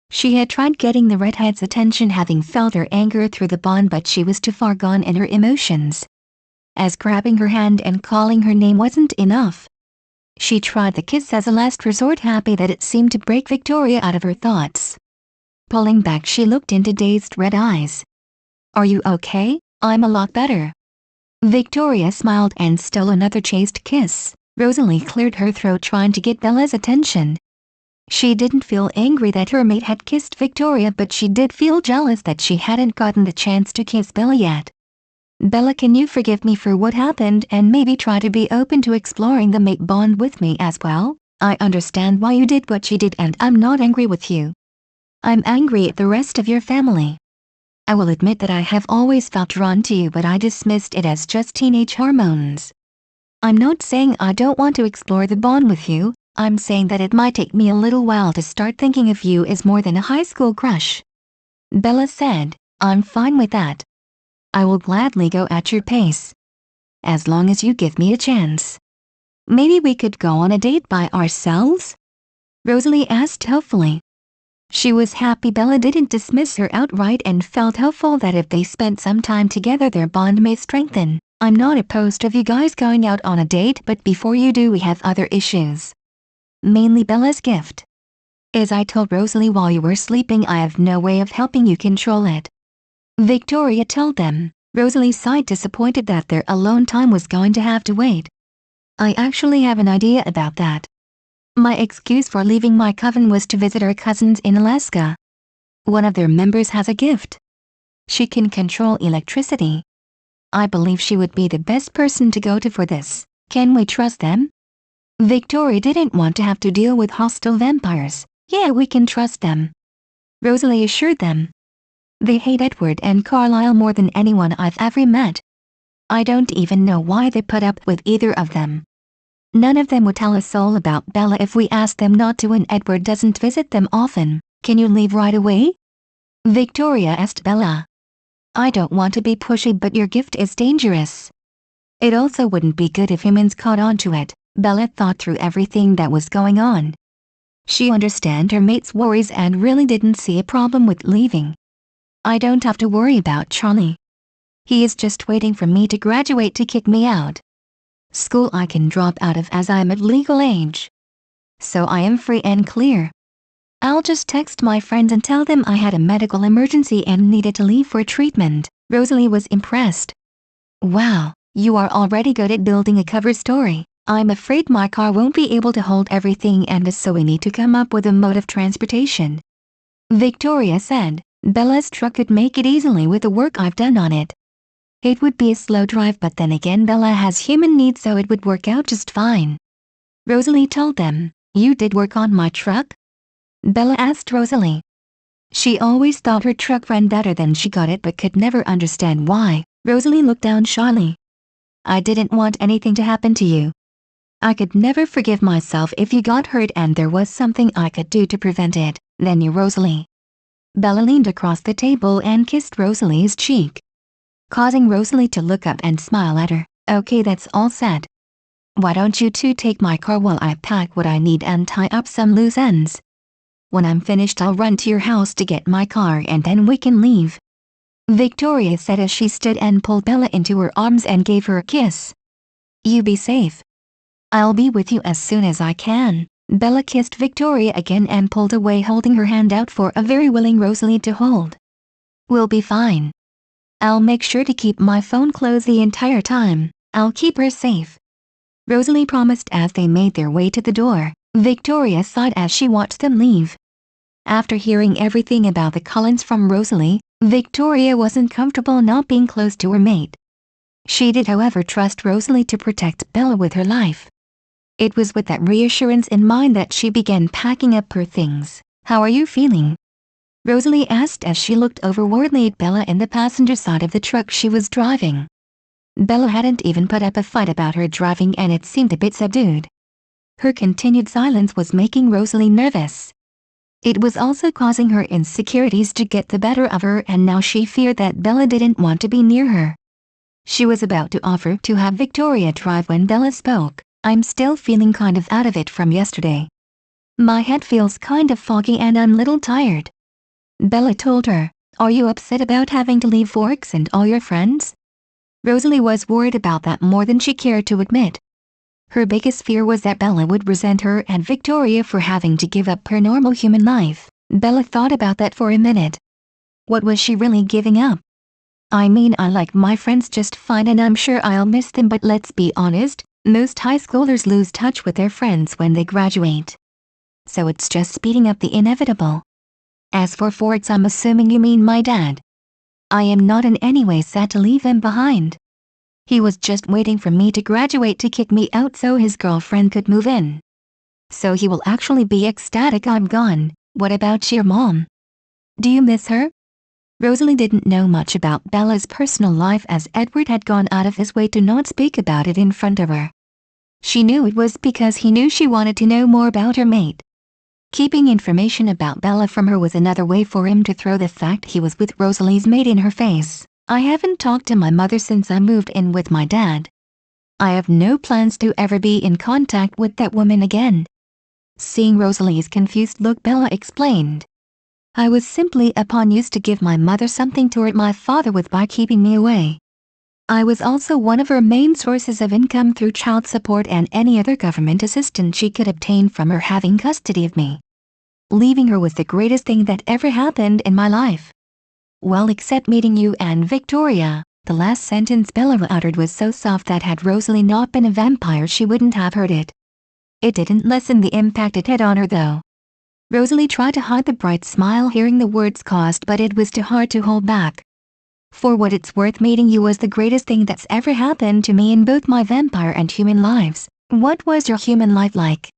She had tried getting the redhead's attention, having felt her anger through the bond, but she was too far gone in her emotions. As grabbing her hand and calling her name wasn't enough. She tried the kiss as a last resort, happy that it seemed to break Victoria out of her thoughts. Pulling back, she looked into dazed red eyes. Are you okay? I'm a lot better. Victoria smiled and stole another chaste kiss. Rosalie cleared her throat, trying to get Bella's attention. She didn't feel angry that her mate had kissed Victoria, but she did feel jealous that she hadn't gotten the chance to kiss Bella yet. Bella, can you forgive me for what happened and maybe try to be open to exploring the mate bond with me as well? I understand why you did what you did, and I'm not angry with you. I'm angry at the rest of your family. I will admit that I have always felt drawn to you, but I dismissed it as just teenage hormones. I'm not saying I don't want to explore the bond with you. I'm saying that it might take me a little while to start thinking of you as more than a high school crush. Bella said, I'm fine with that. I will gladly go at your pace. As long as you give me a chance. Maybe we could go on a date by ourselves? Rosalie asked hopefully. She was happy Bella didn't dismiss her outright and felt hopeful that if they spent some time together their bond may strengthen. I'm not opposed to you guys going out on a date, but before you do we have other issues. Mainly Bella's gift. As I told Rosalie while you were sleeping, I have no way of helping you control it. Victoria told them. Rosalie sighed, disappointed that their alone time was going to have to wait. I actually have an idea about that. My excuse for leaving my coven was to visit our cousins in Alaska. One of their members has a gift. She can control electricity. I believe she would be the best person to go to for this. Can we trust them? Victoria didn't want to have to deal with hostile vampires. Yeah, we can trust them. Rosalie assured them. They hate Edward and Carlisle more than anyone I've ever met. I don't even know why they put up with either of them. None of them would tell a soul about Bella if we asked them not to, and Edward doesn't visit them often. Can you leave right away? Victoria asked Bella. I don't want to be pushy, but your gift is dangerous. It also wouldn't be good if humans caught on to it. Bella thought through everything that was going on. She understood her mate's worries and really didn't see a problem with leaving. I don't have to worry about Charlie. He is just waiting for me to graduate to kick me out. School I can drop out of as I'm at legal age. So I am free and clear. I'll just text my friends and tell them I had a medical emergency and needed to leave for treatment. Rosalie was impressed. Wow, you are already good at building a cover story. I'm afraid my car won't be able to hold everything, and so we need to come up with a mode of transportation. Victoria said, Bella's truck could make it easily with the work I've done on it. It would be a slow drive, but then again Bella has human needs, so it would work out just fine. Rosalie told them, "You did work on my truck?" Bella asked Rosalie. She always thought her truck ran better than she got it, but could never understand why. Rosalie looked down shyly. "I didn't want anything to happen to you. I could never forgive myself if you got hurt, and there was something I could do to prevent it." "Then you, Rosalie." Bella leaned across the table and kissed Rosalie's cheek, causing Rosalie to look up and smile at her. "Okay, that's all set. Why don't you two take my car while I pack what I need and tie up some loose ends? When I'm finished, I'll run to your house to get my car and then we can leave," Victoria said as she stood and pulled Bella into her arms and gave her a kiss. "You be safe. I'll be with you as soon as I can." Bella kissed Victoria again and pulled away, holding her hand out for a very willing Rosalie to hold. "We'll be fine. I'll make sure to keep my phone closed the entire time. I'll keep her safe," Rosalie promised as they made their way to the door. Victoria sighed as she watched them leave. After hearing everything about the Cullens from Rosalie, Victoria wasn't comfortable not being close to her mate. She did, however, trust Rosalie to protect Bella with her life. It was with that reassurance in mind that she began packing up her things. "How are you feeling?" Rosalie asked as she looked over worriedly at Bella in the passenger side of the truck she was driving. Bella hadn't even put up a fight about her driving, and it seemed a bit subdued. Her continued silence was making Rosalie nervous. It was also causing her insecurities to get the better of her, and now she feared that Bella didn't want to be near her. She was about to offer to have Victoria drive when Bella spoke. "I'm still feeling kind of out of it from yesterday. My head feels kind of foggy and I'm a little tired," Bella told her. "Are you upset about having to leave Forks and all your friends?" Rosalie was worried about that more than she cared to admit. Her biggest fear was that Bella would resent her and Victoria for having to give up her normal human life. Bella thought about that for a minute. What was she really giving up? "I mean, I like my friends just fine and I'm sure I'll miss them, but let's be honest, most high schoolers lose touch with their friends when they graduate. So it's just speeding up the inevitable. As for Forks, I'm assuming you mean my dad. I am not in any way sad to leave him behind. He was just waiting for me to graduate to kick me out so his girlfriend could move in. So he will actually be ecstatic I'm gone." "What about your mom? Do you miss her?" Rosalie didn't know much about Bella's personal life as Edward had gone out of his way to not speak about it in front of her. She knew it was because he knew she wanted to know more about her mate. Keeping information about Bella from her was another way for him to throw the fact he was with Rosalie's mate in her face. "I haven't talked to my mother since I moved in with my dad. I have no plans to ever be in contact with that woman again." Seeing Rosalie's confused look, Bella explained. "I was simply upon used to give my mother something to hurt my father with by keeping me away. I was also one of her main sources of income through child support and any other government assistance she could obtain from her having custody of me. Leaving her was the greatest thing that ever happened in my life. Well, except meeting you and Victoria." The last sentence Bella uttered was so soft that had Rosalie not been a vampire she wouldn't have heard it. It didn't lessen the impact it had on her though. Rosalie tried to hide the bright smile hearing the words caused, but it was too hard to hold back. "For what it's worth, meeting you was the greatest thing that's ever happened to me in both my vampire and human lives." "What was your human life like?"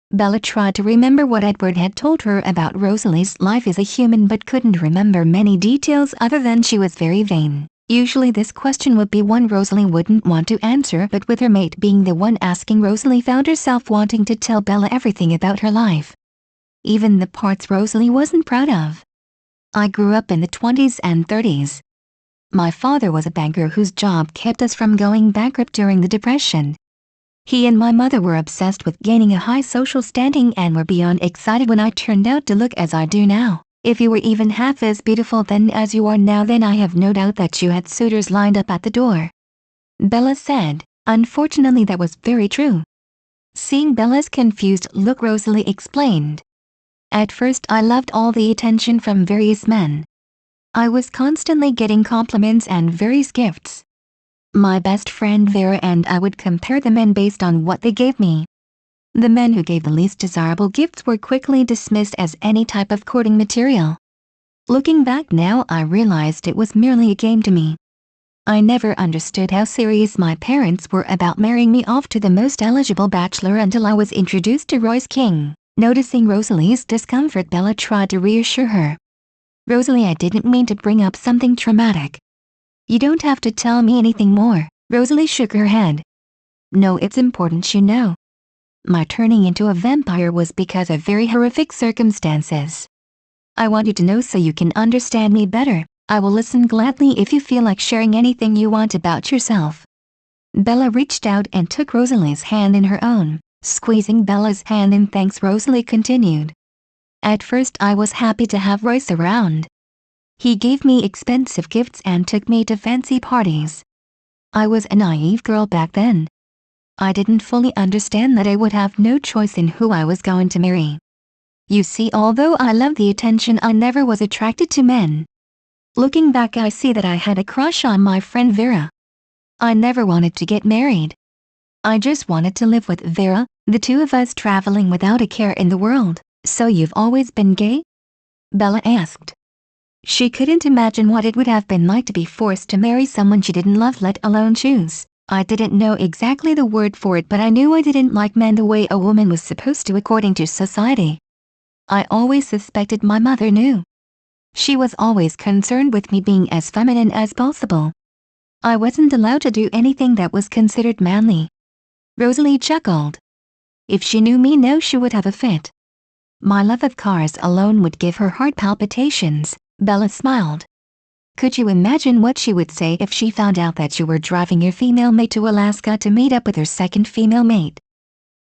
Bella tried to remember what Edward had told her about Rosalie's life as a human, but couldn't remember many details other than she was very vain. Usually this question would be one Rosalie wouldn't want to answer, but with her mate being the one asking, Rosalie found herself wanting to tell Bella everything about her life. Even the parts Rosalie wasn't proud of. "I grew up in the 20s and 30s. My father was a banker whose job kept us from going bankrupt during the Depression. He and my mother were obsessed with gaining a high social standing and were beyond excited when I turned out to look as I do now. If you were even half as beautiful then as you are now, then I have no doubt that you had suitors lined up at the door," Bella said. Unfortunately, that was very true. Seeing Bella's confused look, Rosalie explained. "At first I loved all the attention from various men. I was constantly getting compliments and various gifts. My best friend Vera and I would compare the men based on what they gave me. The men who gave the least desirable gifts were quickly dismissed as any type of courting material. Looking back now, I realized it was merely a game to me. I never understood how serious my parents were about marrying me off to the most eligible bachelor until I was introduced to Royce King. Noticing Rosalie's discomfort, Bella tried to reassure her. Rosalie, I didn't mean to bring up something traumatic. You don't have to tell me anything more. Rosalie shook her head. No, it's important you know. My turning into a vampire was because of very horrific circumstances. I want you to know so you can understand me better. I will listen gladly if you feel like sharing anything you want about yourself. Bella reached out and took Rosalie's hand in her own, squeezing Bella's hand in thanks. Rosalie continued. At first I was happy to have Royce around. He gave me expensive gifts and took me to fancy parties. I was a naive girl back then. I didn't fully understand that I would have no choice in who I was going to marry. You see, although I loved the attention, I never was attracted to men. Looking back, I see that I had a crush on my friend Vera. I never wanted to get married. I just wanted to live with Vera, the two of us traveling without a care in the world. So you've always been gay? Bella asked. She couldn't imagine what it would have been like to be forced to marry someone she didn't love, let alone choose. I didn't know exactly the word for it, but I knew I didn't like men the way a woman was supposed to according to society. I always suspected my mother knew. She was always concerned with me being as feminine as possible. I wasn't allowed to do anything that was considered manly. Rosalie chuckled. If she knew me now, she would have a fit. My love of cars alone would give her heart palpitations. Bella smiled. Could you imagine what she would say if she found out that you were driving your female mate to Alaska to meet up with her second female mate?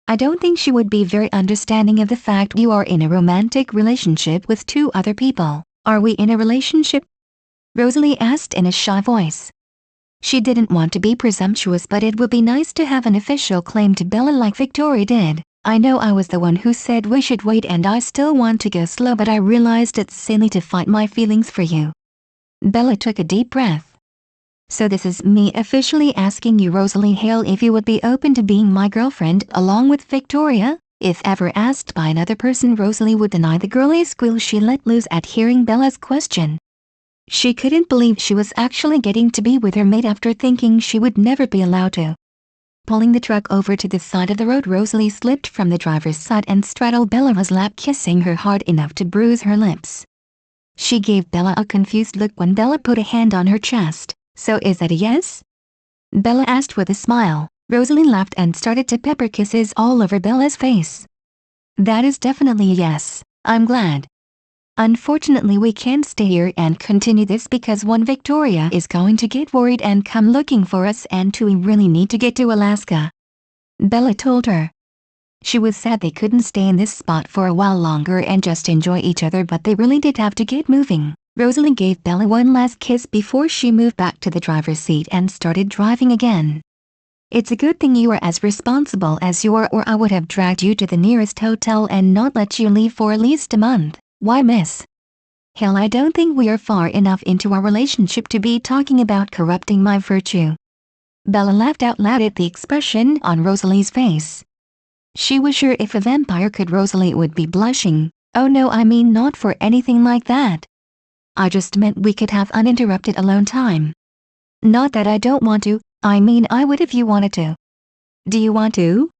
I don't think she would be very understanding of the fact you are in a romantic relationship with two other people. Are we in a relationship? Rosalie asked in a shy voice. She didn't want to be presumptuous, but it would be nice to have an official claim to Bella like Victoria did. I know I was the one who said we should wait, and I still want to go slow, but I realized it's silly to fight my feelings for you. Bella took a deep breath. So this is me officially asking you, Rosalie Hale, if you would be open to being my girlfriend along with Victoria? If ever asked by another person, Rosalie would deny the girly squeal she let loose at hearing Bella's question. She couldn't believe she was actually getting to be with her mate after thinking she would never be allowed to. Pulling the truck over to the side of the road, Rosalie slipped from the driver's side and straddled Bella's lap, kissing her hard enough to bruise her lips. She gave Bella a confused look when Bella put a hand on her chest. So is that a yes? Bella asked with a smile. Rosalie laughed and started to pepper kisses all over Bella's face. That is definitely a yes. I'm glad. Unfortunately, we can't stay here and continue this because one, Victoria is going to get worried and come looking for us, and two, we really need to get to Alaska. Bella told her. She was sad they couldn't stay in this spot for a while longer and just enjoy each other, but they really did have to get moving. Rosalie gave Bella one last kiss before she moved back to the driver's seat and started driving again. It's a good thing you are as responsible as you are, or I would have dragged you to the nearest hotel and not let you leave for at least a month. Why, Miss Hale, I don't think we are far enough into our relationship to be talking about corrupting my virtue. Bella laughed out loud at the expression on Rosalie's face. She was sure if a vampire could, Rosalie would be blushing. Oh no, I mean not for anything like that. I just meant we could have uninterrupted alone time. Not that I don't want to, I mean I would if you wanted to. Do you want to?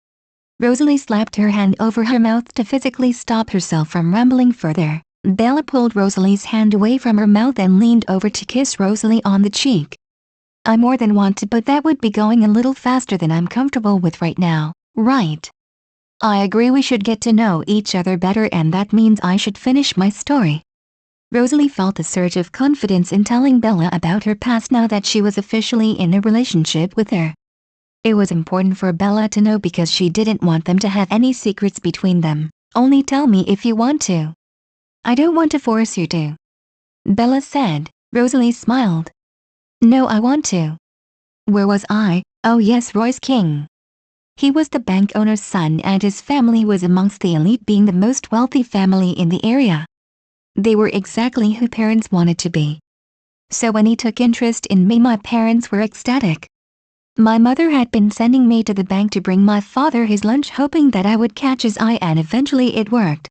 Rosalie slapped her hand over her mouth to physically stop herself from rambling further. Bella pulled Rosalie's hand away from her mouth and leaned over to kiss Rosalie on the cheek. I more than want to, but that would be going a little faster than I'm comfortable with right now, right? I agree we should get to know each other better, and that means I should finish my story. Rosalie felt a surge of confidence in telling Bella about her past now that she was officially in a relationship with her. It was important for Bella to know because she didn't want them to have any secrets between them. Only tell me if you want to. I don't want to force you to, Bella said. Rosalie smiled. No, I want to. Where was I? Oh yes, Royce King. He was the bank owner's son, and his family was amongst the elite, being the most wealthy family in the area. They were exactly who parents wanted to be. So when he took interest in me, my parents were ecstatic. My mother had been sending me to the bank to bring my father his lunch, hoping that I would catch his eye, and eventually it worked.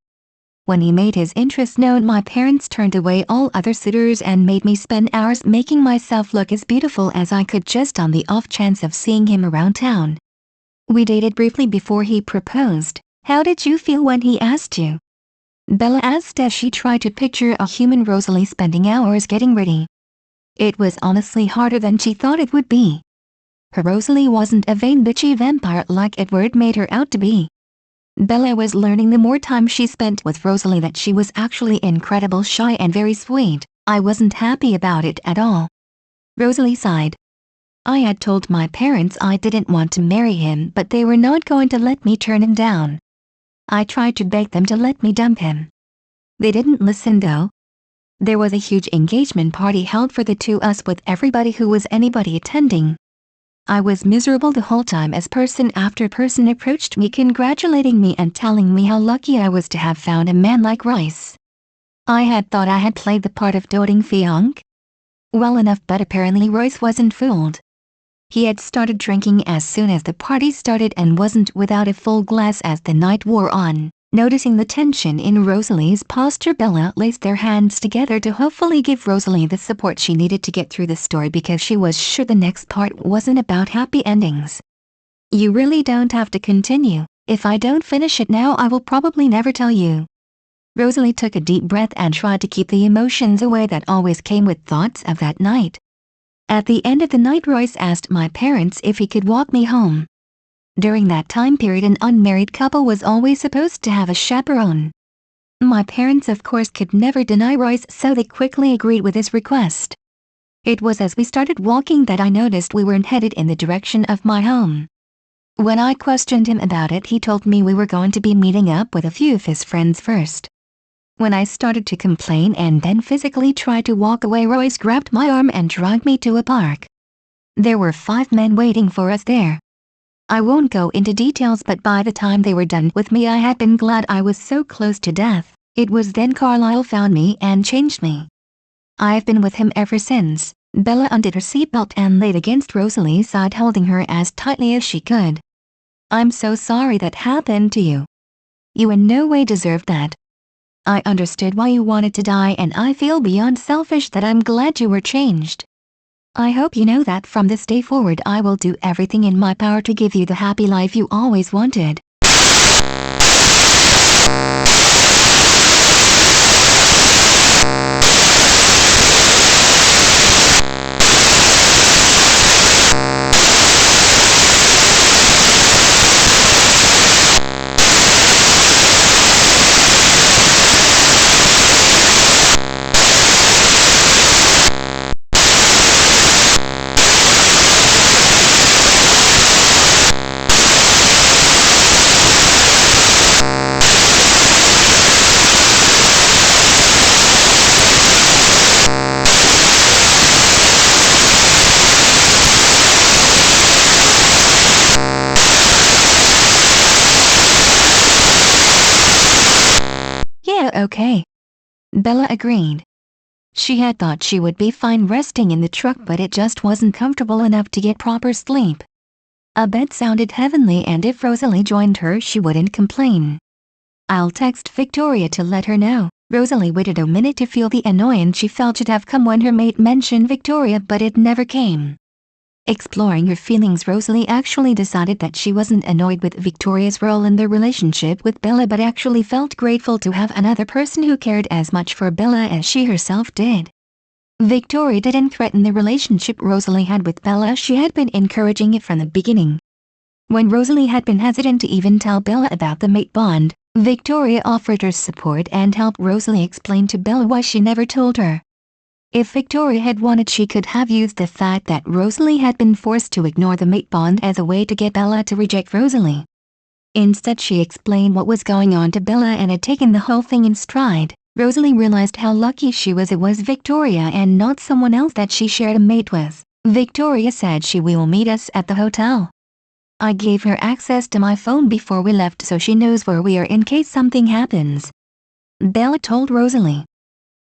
When he made his interest known, my parents turned away all other suitors and made me spend hours making myself look as beautiful as I could just on the off chance of seeing him around town. We dated briefly before he proposed. How did you feel when he asked you? Bella asked as she tried to picture a human Rosalie spending hours getting ready. It was honestly harder than she thought it would be. Her Rosalie wasn't a vain bitchy vampire like Edward made her out to be. Bella was learning the more time she spent with Rosalie that she was actually incredible, shy and very sweet. I wasn't happy about it at all. Rosalie sighed. I had told my parents I didn't want to marry him, but they were not going to let me turn him down. I tried to beg them to let me dump him. They didn't listen though. There was a huge engagement party held for the two of us with everybody who was anybody attending. I was miserable the whole time as person after person approached me congratulating me and telling me how lucky I was to have found a man like Royce. I had thought I had played the part of doting fiancé well enough, but apparently Royce wasn't fooled. He had started drinking as soon as the party started and wasn't without a full glass as the night wore on. Noticing the tension in Rosalie's posture, Bella laced their hands together to hopefully give Rosalie the support she needed to get through the story because she was sure the next part wasn't about happy endings. You really don't have to continue. If I don't finish it now, I will probably never tell you. Rosalie took a deep breath and tried to keep the emotions away that always came with thoughts of that night. At the end of the night, Royce asked my parents if he could walk me home. During that time period, an unmarried couple was always supposed to have a chaperone. My parents of course could never deny Royce, so they quickly agreed with his request. It was as we started walking that I noticed we weren't headed in the direction of my home. When I questioned him about it, he told me we were going to be meeting up with a few of his friends first. When I started to complain and then physically tried to walk away, Royce grabbed my arm and dragged me to a park. There were 5 men waiting for us there. I won't go into details, but by the time they were done with me, I had been glad I was so close to death. It was then Carlisle found me and changed me. I've been with him ever since. Bella undid her seatbelt and laid against Rosalie's side, holding her as tightly as she could. I'm so sorry that happened to you. You in no way deserved that. I understood why you wanted to die, and I feel beyond selfish that I'm glad you were changed. I hope you know that from this day forward I will do everything in my power to give you the happy life you always wanted. Yeah, okay. Bella agreed. She had thought she would be fine resting in the truck, but it just wasn't comfortable enough to get proper sleep. A bed sounded heavenly, and if Rosalie joined her, she wouldn't complain. I'll text Victoria to let her know. Rosalie waited a minute to feel the annoyance she felt should have come when her mate mentioned Victoria, but it never came. Exploring her feelings, Rosalie actually decided that she wasn't annoyed with Victoria's role in the relationship with Bella, but actually felt grateful to have another person who cared as much for Bella as she herself did. Victoria didn't threaten the relationship Rosalie had with Bella, she had been encouraging it from the beginning. When Rosalie had been hesitant to even tell Bella about the mate bond, Victoria offered her support and helped Rosalie explain to Bella why she never told her. If Victoria had wanted, she could have used the fact that Rosalie had been forced to ignore the mate bond as a way to get Bella to reject Rosalie. Instead, she explained what was going on to Bella and had taken the whole thing in stride. Rosalie realized how lucky she was it was Victoria and not someone else that she shared a mate with. Victoria said she will meet us at the hotel. I gave her access to my phone before we left so she knows where we are in case something happens. Bella told Rosalie.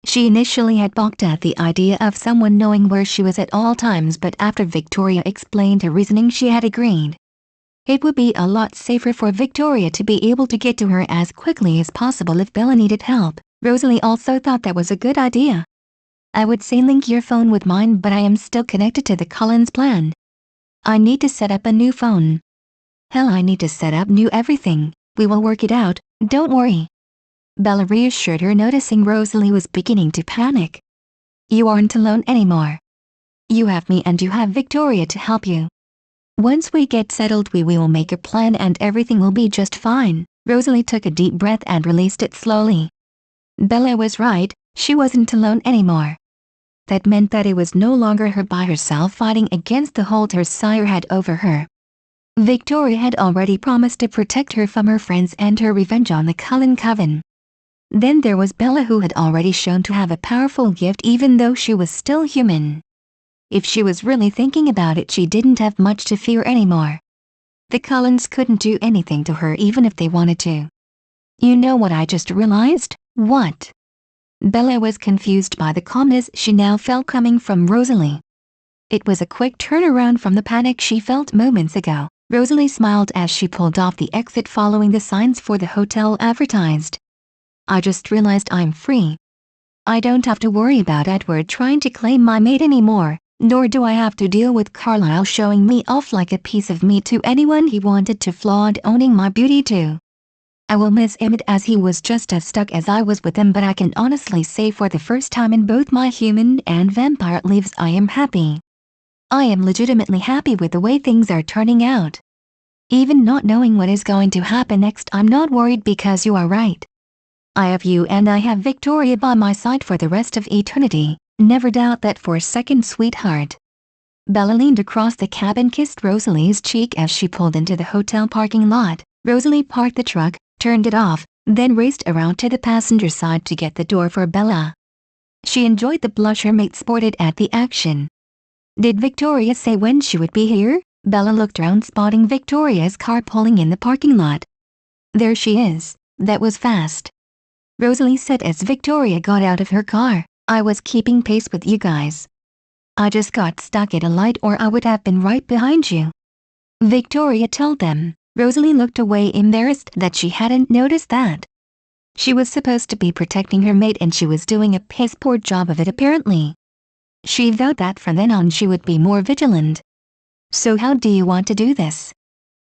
She initially had balked at the idea of someone knowing where she was at all times, but after Victoria explained her reasoning, she had agreed. It would be a lot safer for Victoria to be able to get to her as quickly as possible if Bella needed help. Rosalie also thought that was a good idea. I would say link your phone with mine, but I am still connected to the Cullens plan. I need to set up a new phone. Hell, I need to set up new everything. We will work it out, don't worry. Bella reassured her, noticing Rosalie was beginning to panic. You aren't alone anymore. You have me and you have Victoria to help you. Once we get settled, we will make a plan and everything will be just fine. Rosalie took a deep breath and released it slowly. Bella was right, she wasn't alone anymore. That meant that it was no longer her by herself fighting against the hold her sire had over her. Victoria had already promised to protect her from her friends and her revenge on the Cullen Coven. Then there was Bella, who had already shown to have a powerful gift even though she was still human. If she was really thinking about it, she didn't have much to fear anymore. The Cullens couldn't do anything to her even if they wanted to. You know what I just realized? What? Bella was confused by the calmness she now felt coming from Rosalie. It was a quick turnaround from the panic she felt moments ago. Rosalie smiled as she pulled off the exit following the signs for the hotel advertised. I just realized I'm free. I don't have to worry about Edward trying to claim my mate anymore, nor do I have to deal with Carlisle showing me off like a piece of meat to anyone he wanted to flaunt owning my beauty to. I will miss Emmett as he was just as stuck as I was with him, but I can honestly say for the first time in both my human and vampire lives I am happy. I am legitimately happy with the way things are turning out. Even not knowing what is going to happen next, I'm not worried because you are right. I have you and I have Victoria by my side for the rest of eternity. Never doubt that for a second, sweetheart. Bella leaned across the cab and kissed Rosalie's cheek as she pulled into the hotel parking lot. Rosalie parked the truck, turned it off, then raced around to the passenger side to get the door for Bella. She enjoyed the blush her mate sported at the action. Did Victoria say when she would be here? Bella looked around, spotting Victoria's car pulling in the parking lot. There she is. That was fast. Rosalie said as Victoria got out of her car. I was keeping pace with you guys. I just got stuck at a light or I would have been right behind you. Victoria told them. Rosalie looked away, embarrassed that she hadn't noticed that. She was supposed to be protecting her mate and she was doing a piss poor job of it apparently. She vowed that from then on she would be more vigilant. So how do you want to do this?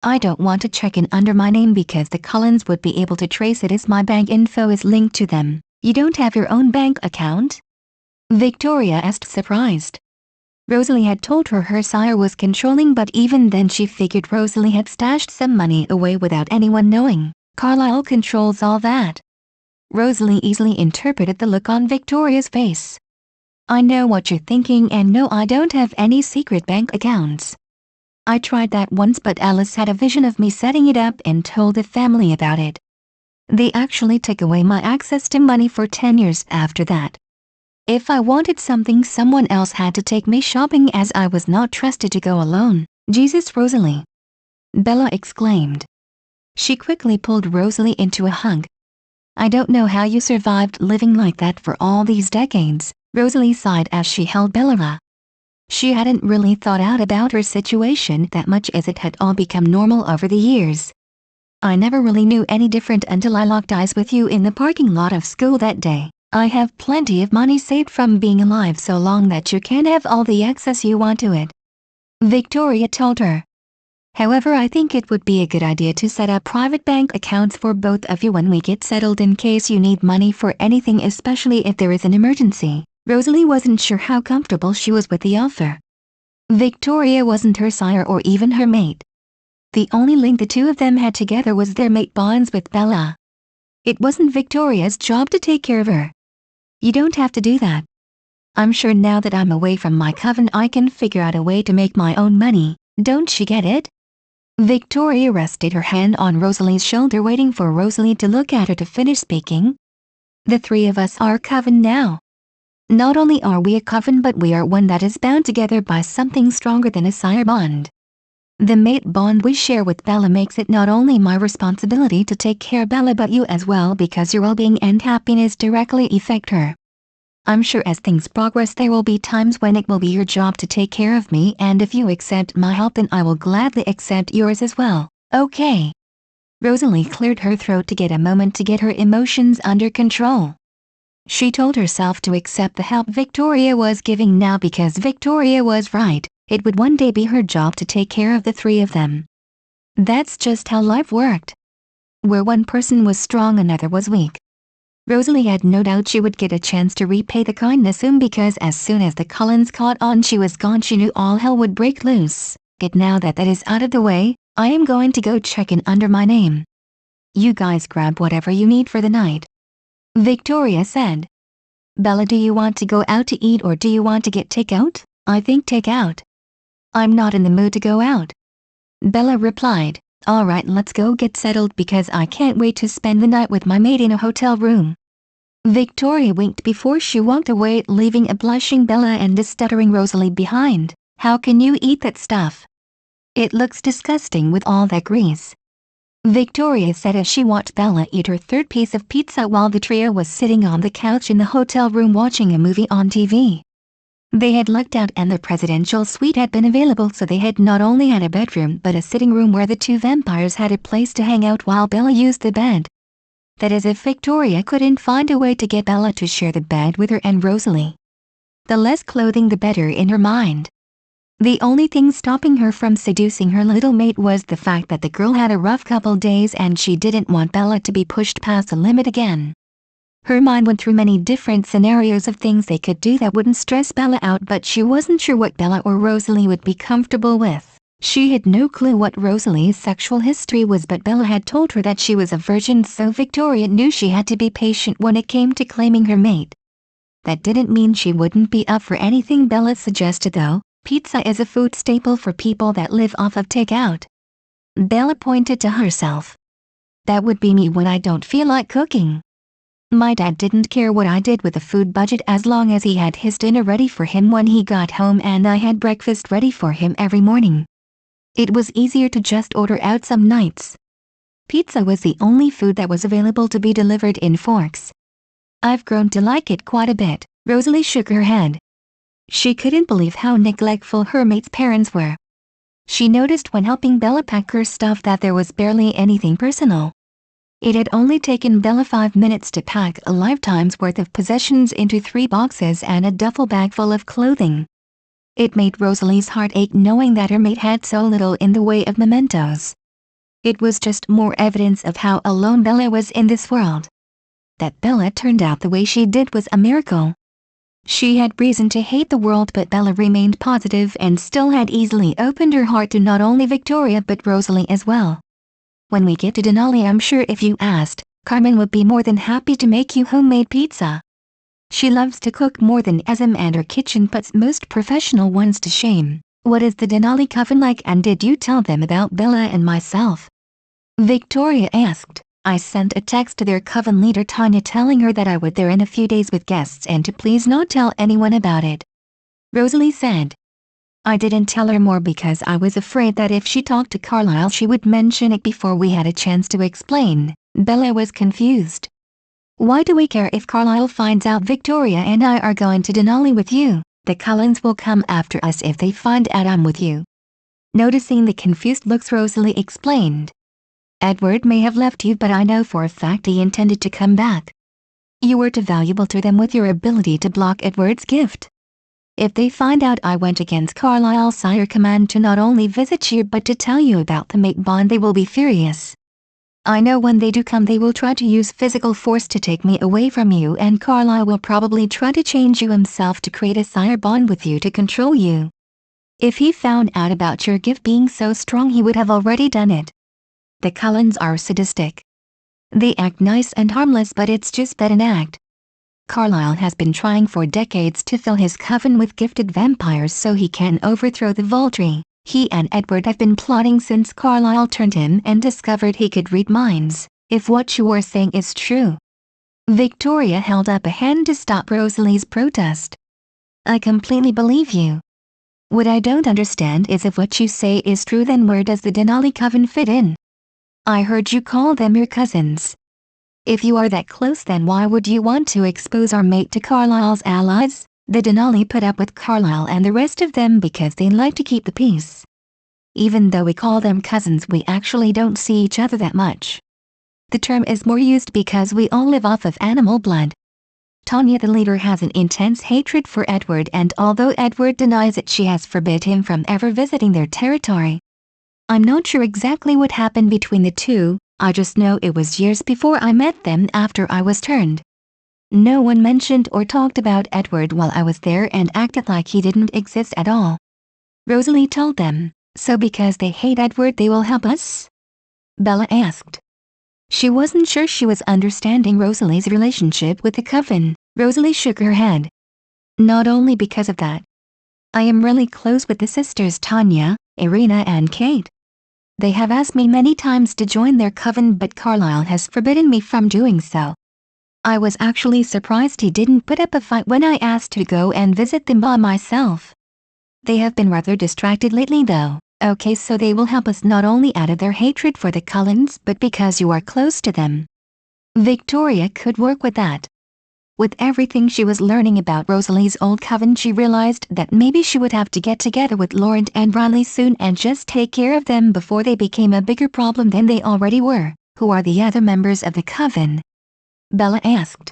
I don't want to check in under my name because the Cullens would be able to trace it as my bank info is linked to them. You don't have your own bank account? Victoria asked, surprised. Rosalie had told her her sire was controlling, but even then she figured Rosalie had stashed some money away without anyone knowing. Carlisle controls all that. Rosalie easily interpreted the look on Victoria's face. I know what you're thinking, and no, I don't have any secret bank accounts. I tried that once, but Alice had a vision of me setting it up and told the family about it. They actually took away my access to money for 10 years after that. If I wanted something, someone else had to take me shopping as I was not trusted to go alone. Jesus, Rosalie! Bella exclaimed. She quickly pulled Rosalie into a hug. I don't know how you survived living like that for all these decades, Rosalie sighed as she held Bella. She hadn't really thought out about her situation that much as it had all become normal over the years. I never really knew any different until I locked eyes with you in the parking lot of school that day. I have plenty of money saved from being alive so long that you can have all the access you want to it. Victoria told her. However, I think it would be a good idea to set up private bank accounts for both of you when we get settled in case you need money for anything, especially if there is an emergency. Rosalie wasn't sure how comfortable she was with the offer. Victoria wasn't her sire or even her mate. The only link the two of them had together was their mate bonds with Bella. It wasn't Victoria's job to take care of her. You don't have to do that. I'm sure now that I'm away from my coven I can figure out a way to make my own money, don't you get it? Victoria rested her hand on Rosalie's shoulder, waiting for Rosalie to look at her to finish speaking. The three of us are a coven now. Not only are we a coven, but we are one that is bound together by something stronger than a sire bond. The mate bond we share with Bella makes it not only my responsibility to take care of Bella but you as well, because your well-being and happiness directly affect her. I'm sure as things progress there will be times when it will be your job to take care of me, and if you accept my help then I will gladly accept yours as well, okay? Rosalie cleared her throat to get a moment to get her emotions under control. She told herself to accept the help Victoria was giving now because Victoria was right. It would one day be her job to take care of the three of them. That's just how life worked. Where one person was strong another was weak. Rosalie had no doubt she would get a chance to repay the kindness soon because as soon as the Cullens caught on she was gone she knew all hell would break loose. Good, now that is out of the way, I am going to go check in under my name. You guys grab whatever you need for the night, Victoria said. Bella, do you want to go out to eat or do you want to get takeout? I think takeout. I'm not in the mood to go out, Bella replied. Alright, let's go get settled because I can't wait to spend the night with my maid in a hotel room. Victoria winked before she walked away, leaving a blushing Bella and a stuttering Rosalie behind. How can you eat that stuff? It looks disgusting with all that grease, Victoria said as she watched Bella eat her third piece of pizza while the trio was sitting on the couch in the hotel room watching a movie on TV. They had lucked out and the presidential suite had been available, so they had not only had a bedroom but a sitting room where the two vampires had a place to hang out while Bella used the bed. That is if Victoria couldn't find a way to get Bella to share the bed with her and Rosalie. The less clothing the better in her mind. The only thing stopping her from seducing her little mate was the fact that the girl had a rough couple days and she didn't want Bella to be pushed past the limit again. Her mind went through many different scenarios of things they could do that wouldn't stress Bella out, but she wasn't sure what Bella or Rosalie would be comfortable with. She had no clue what Rosalie's sexual history was, but Bella had told her that she was a virgin, so Victoria knew she had to be patient when it came to claiming her mate. That didn't mean she wouldn't be up for anything Bella suggested though. Pizza is a food staple for people that live off of takeout, Bella pointed to herself. That would be me when I don't feel like cooking. My dad didn't care what I did with the food budget as long as he had his dinner ready for him when he got home and I had breakfast ready for him every morning. It was easier to just order out some nights. Pizza was the only food that was available to be delivered in forks. I've grown to like it quite a bit, Rosalie shook her head. She couldn't believe how neglectful her mate's parents were. She noticed when helping Bella pack her stuff that there was barely anything personal. It had only taken Bella 5 minutes to pack a lifetime's worth of possessions into 3 boxes and a duffel bag full of clothing. It made Rosalie's heart ache knowing that her mate had so little in the way of mementos. It was just more evidence of how alone Bella was in this world. That Bella turned out the way she did was a miracle. She had reason to hate the world, but Bella remained positive and still had easily opened her heart to not only Victoria but Rosalie as well. When we get to Denali, I'm sure if you asked, Carmen would be more than happy to make you homemade pizza. She loves to cook more than Azim, and her kitchen puts most professional ones to shame. What is the Denali coven like, and did you tell them about Bella and myself? Victoria asked. I sent a text to their coven leader Tanya telling her that I would there in a few days with guests and to please not tell anyone about it, Rosalie said. I didn't tell her more because I was afraid that if she talked to Carlisle she would mention it before we had a chance to explain. Bella was confused. Why do we care if Carlisle finds out Victoria and I are going to Denali with you? The Cullens will come after us if they find out I'm with you. Noticing the confused looks, Rosalie explained. Edward may have left you, but I know for a fact he intended to come back. You were too valuable to them with your ability to block Edward's gift. If they find out I went against Carlisle's sire command to not only visit you but to tell you about the mate bond, they will be furious. I know when they do come they will try to use physical force to take me away from you, and Carlisle will probably try to change you himself to create a sire bond with you to control you. If he found out about your gift being so strong he would have already done it. The Cullens are sadistic. They act nice and harmless, but it's just that an act. Carlisle has been trying for decades to fill his coven with gifted vampires so he can overthrow the Volturi. He and Edward have been plotting since Carlisle turned him and discovered he could read minds, if what you are saying is true. Victoria held up a hand to stop Rosalie's protest. I completely believe you. What I don't understand is if what you say is true, then where does the Denali coven fit in? I heard you call them your cousins. If you are that close, then why would you want to expose our mate to Carlisle's allies? The Denali put up with Carlisle and the rest of them because they like to keep the peace. Even though we call them cousins, we actually don't see each other that much. The term is more used because we all live off of animal blood. Tanya, the leader, has an intense hatred for Edward, and although Edward denies it, she has forbid him from ever visiting their territory. I'm not sure exactly what happened between the two, I just know it was years before I met them after I was turned. No one mentioned or talked about Edward while I was there and acted like he didn't exist at all. Rosalie told them, so because they hate Edward they will help us? Bella asked. She wasn't sure she was understanding Rosalie's relationship with the Coven. Rosalie shook her head. Not only because of that. I am really close with the sisters Tanya, Irina and Kate. They have asked me many times to join their coven, but Carlisle has forbidden me from doing so. I was actually surprised he didn't put up a fight when I asked to go and visit them by myself. They have been rather distracted lately though. Okay, so they will help us not only out of their hatred for the Cullens but because you are close to them. Victoria could work with that. With everything she was learning about Rosalie's old coven, she realized that maybe she would have to get together with Laurent and Riley soon and just take care of them before they became a bigger problem than they already were. Who are the other members of the coven? Bella asked.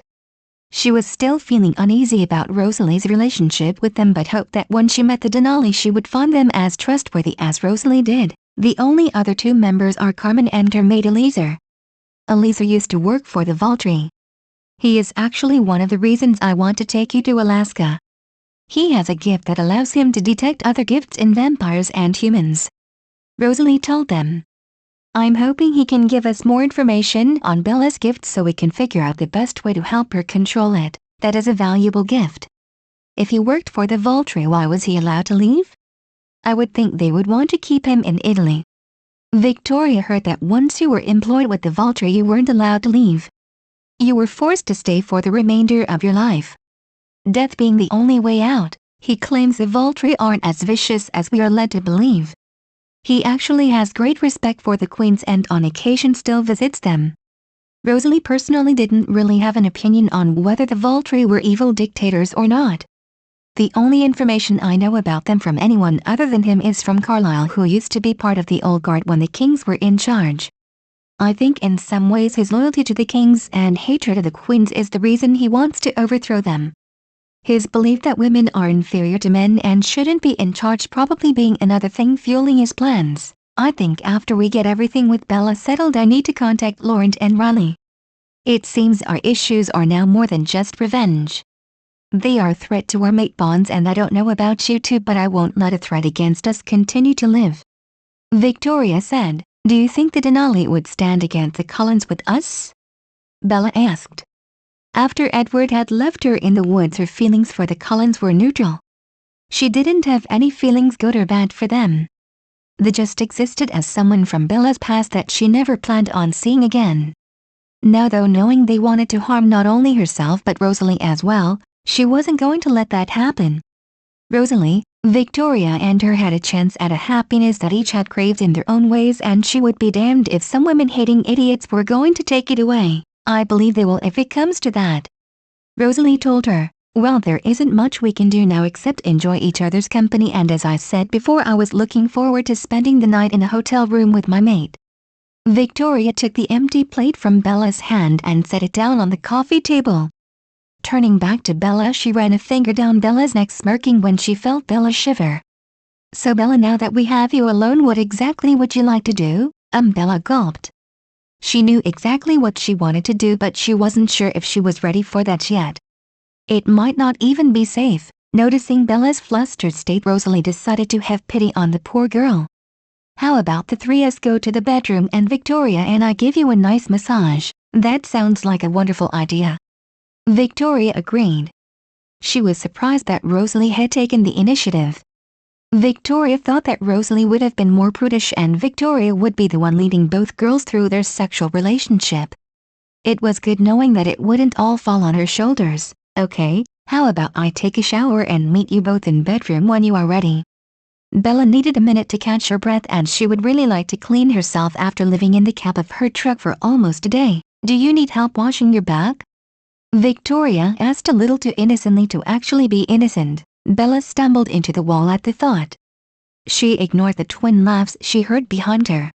She was still feeling uneasy about Rosalie's relationship with them but hoped that when she met the Denali she would find them as trustworthy as Rosalie did. The only other two members are Carmen and her maid Eliezer. Eliezer used to work for the Valtry. He is actually one of the reasons I want to take you to Alaska. He has a gift that allows him to detect other gifts in vampires and humans. Rosalie told them. I'm hoping he can give us more information on Bella's gift so we can figure out the best way to help her control it. That is a valuable gift. If he worked for the Valtry, why was he allowed to leave? I would think they would want to keep him in Italy. Victoria heard that once you were employed with the Valtry you weren't allowed to leave. You were forced to stay for the remainder of your life. Death being the only way out. He claims the Valtry aren't as vicious as we are led to believe. He actually has great respect for the queens and on occasion still visits them. Rosalie personally didn't really have an opinion on whether the Valtry were evil dictators or not. The only information I know about them from anyone other than him is from Carlisle, who used to be part of the Old Guard when the kings were in charge. I think in some ways his loyalty to the kings and hatred of the queens is the reason he wants to overthrow them. His belief that women are inferior to men and shouldn't be in charge probably being another thing fueling his plans. I think after we get everything with Bella settled I need to contact Laurent and Riley. It seems our issues are now more than just revenge. They are a threat to our mate bonds, and I don't know about you two but I won't let a threat against us continue to live. Victoria said. Do you think the Denali would stand against the Cullens with us? Bella asked. After Edward had left her in the woods her feelings for the Cullens were neutral. She didn't have any feelings good or bad for them. They just existed as someone from Bella's past that she never planned on seeing again. Now though, knowing they wanted to harm not only herself but Rosalie as well, she wasn't going to let that happen. Rosalie, Victoria and her had a chance at a happiness that each had craved in their own ways, and she would be damned if some women-hating idiots were going to take it away. I believe they will if it comes to that. Rosalie told her, well, there isn't much we can do now except enjoy each other's company, and as I said before, I was looking forward to spending the night in a hotel room with my mate. Victoria took the empty plate from Bella's hand and set it down on the coffee table. Turning back to Bella, she ran a finger down Bella's neck, smirking when she felt Bella shiver. So Bella, now that we have you alone, what exactly would you like to do? Bella gulped. She knew exactly what she wanted to do, but she wasn't sure if she was ready for that yet. It might not even be safe. Noticing Bella's flustered state, Rosalie decided to have pity on the poor girl. How about the three of us go to the bedroom and Victoria and I give you a nice massage? That sounds like a wonderful idea. Victoria agreed. She was surprised that Rosalie had taken the initiative. Victoria thought that Rosalie would have been more prudish and Victoria would be the one leading both girls through their sexual relationship. It was good knowing that it wouldn't all fall on her shoulders. Okay, how about I take a shower and meet you both in bedroom when you are ready? Bella needed a minute to catch her breath, and she would really like to clean herself after living in the cab of her truck for almost a day. Do you need help washing your back? Victoria asked a little too innocently to actually be innocent. Bella stumbled into the wall at the thought. She ignored the twin laughs she heard behind her.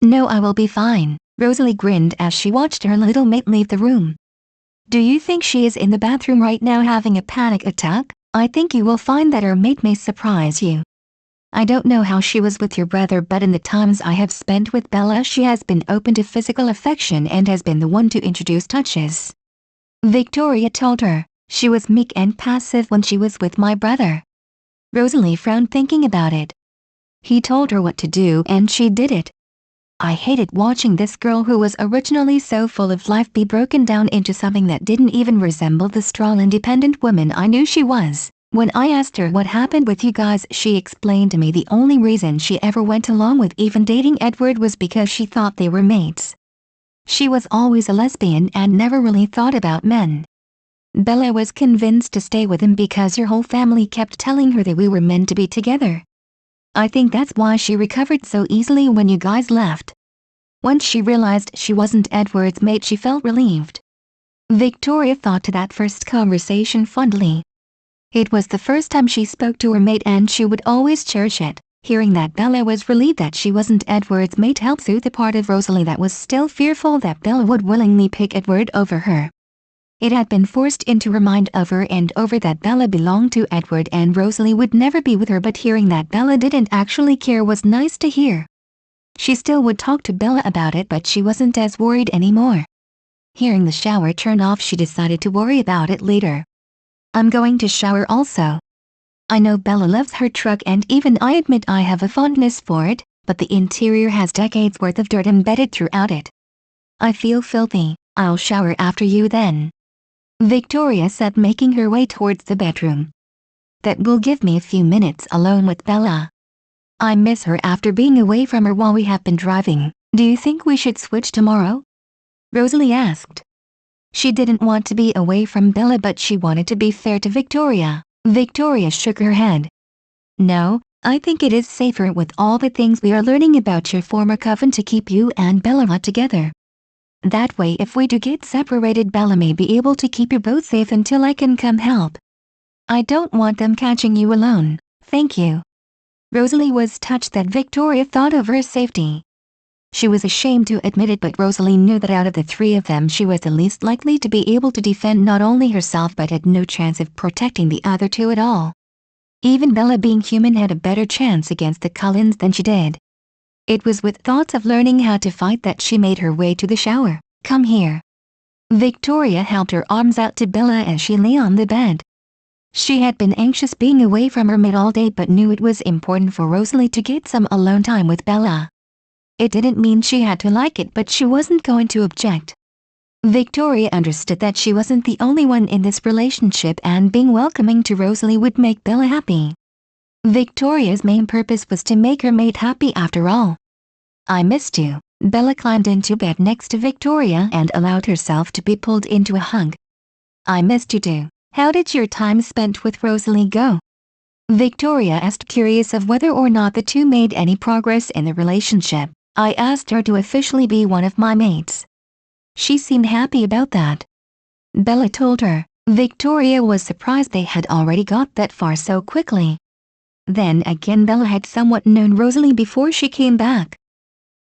No, I will be fine, Rosalie grinned as she watched her little mate leave the room. Do you think she is in the bathroom right now having a panic attack? I think you will find that her mate may surprise you. I don't know how she was with your brother, but in the times I have spent with Bella she has been open to physical affection and has been the one to introduce touches. Victoria told her. She was meek and passive when she was with my brother. Rosalie frowned thinking about it. He told her what to do and she did it. I hated watching this girl who was originally so full of life be broken down into something that didn't even resemble the strong independent woman I knew she was. When I asked her what happened with you guys, she explained to me the only reason she ever went along with even dating Edward was because she thought they were mates. She was always a lesbian and never really thought about men. Bella was convinced to stay with him because her whole family kept telling her that we were meant to be together. I think that's why she recovered so easily when you guys left. Once she realized she wasn't Edward's mate, she felt relieved. Victoria thought to that first conversation fondly. It was the first time she spoke to her mate and she would always cherish it. Hearing that Bella was relieved that she wasn't Edward's mate helped soothe the part of Rosalie that was still fearful that Bella would willingly pick Edward over her. It had been forced into her mind over and over that Bella belonged to Edward and Rosalie would never be with her, but hearing that Bella didn't actually care was nice to hear. She still would talk to Bella about it, but she wasn't as worried anymore. Hearing the shower turn off, she decided to worry about it later. I'm going to shower also. I know Bella loves her truck and even I admit I have a fondness for it, but the interior has decades worth of dirt embedded throughout it. I feel filthy. I'll shower after you then. Victoria said, making her way towards the bedroom. That will give me a few minutes alone with Bella. I miss her after being away from her while we have been driving. Do you think we should switch tomorrow? Rosalie asked. She didn't want to be away from Bella, but she wanted to be fair to Victoria. Victoria shook her head. No, I think it is safer with all the things we are learning about your former coven to keep you and Bella together. That way if we do get separated, Bella may be able to keep you both safe until I can come help. I don't want them catching you alone, thank you. Rosalie was touched that Victoria thought of her safety. She was ashamed to admit it, but Rosalie knew that out of the three of them she was the least likely to be able to defend not only herself but had no chance of protecting the other two at all. Even Bella, being human, had a better chance against the Cullens than she did. It was with thoughts of learning how to fight that she made her way to the shower. Come here. Victoria held her arms out to Bella as she lay on the bed. She had been anxious being away from her mate all day but knew it was important for Rosalie to get some alone time with Bella. It didn't mean she had to like it, but she wasn't going to object. Victoria understood that she wasn't the only one in this relationship and being welcoming to Rosalie would make Bella happy. Victoria's main purpose was to make her mate happy after all. I missed you. Bella climbed into bed next to Victoria and allowed herself to be pulled into a hug. I missed you too. How did your time spent with Rosalie go? Victoria asked, curious of whether or not the two made any progress in the relationship. I asked her to officially be one of my mates. She seemed happy about that. Bella told her. Victoria was surprised they had already got that far so quickly. Then again, Bella had somewhat known Rosalie before she came back.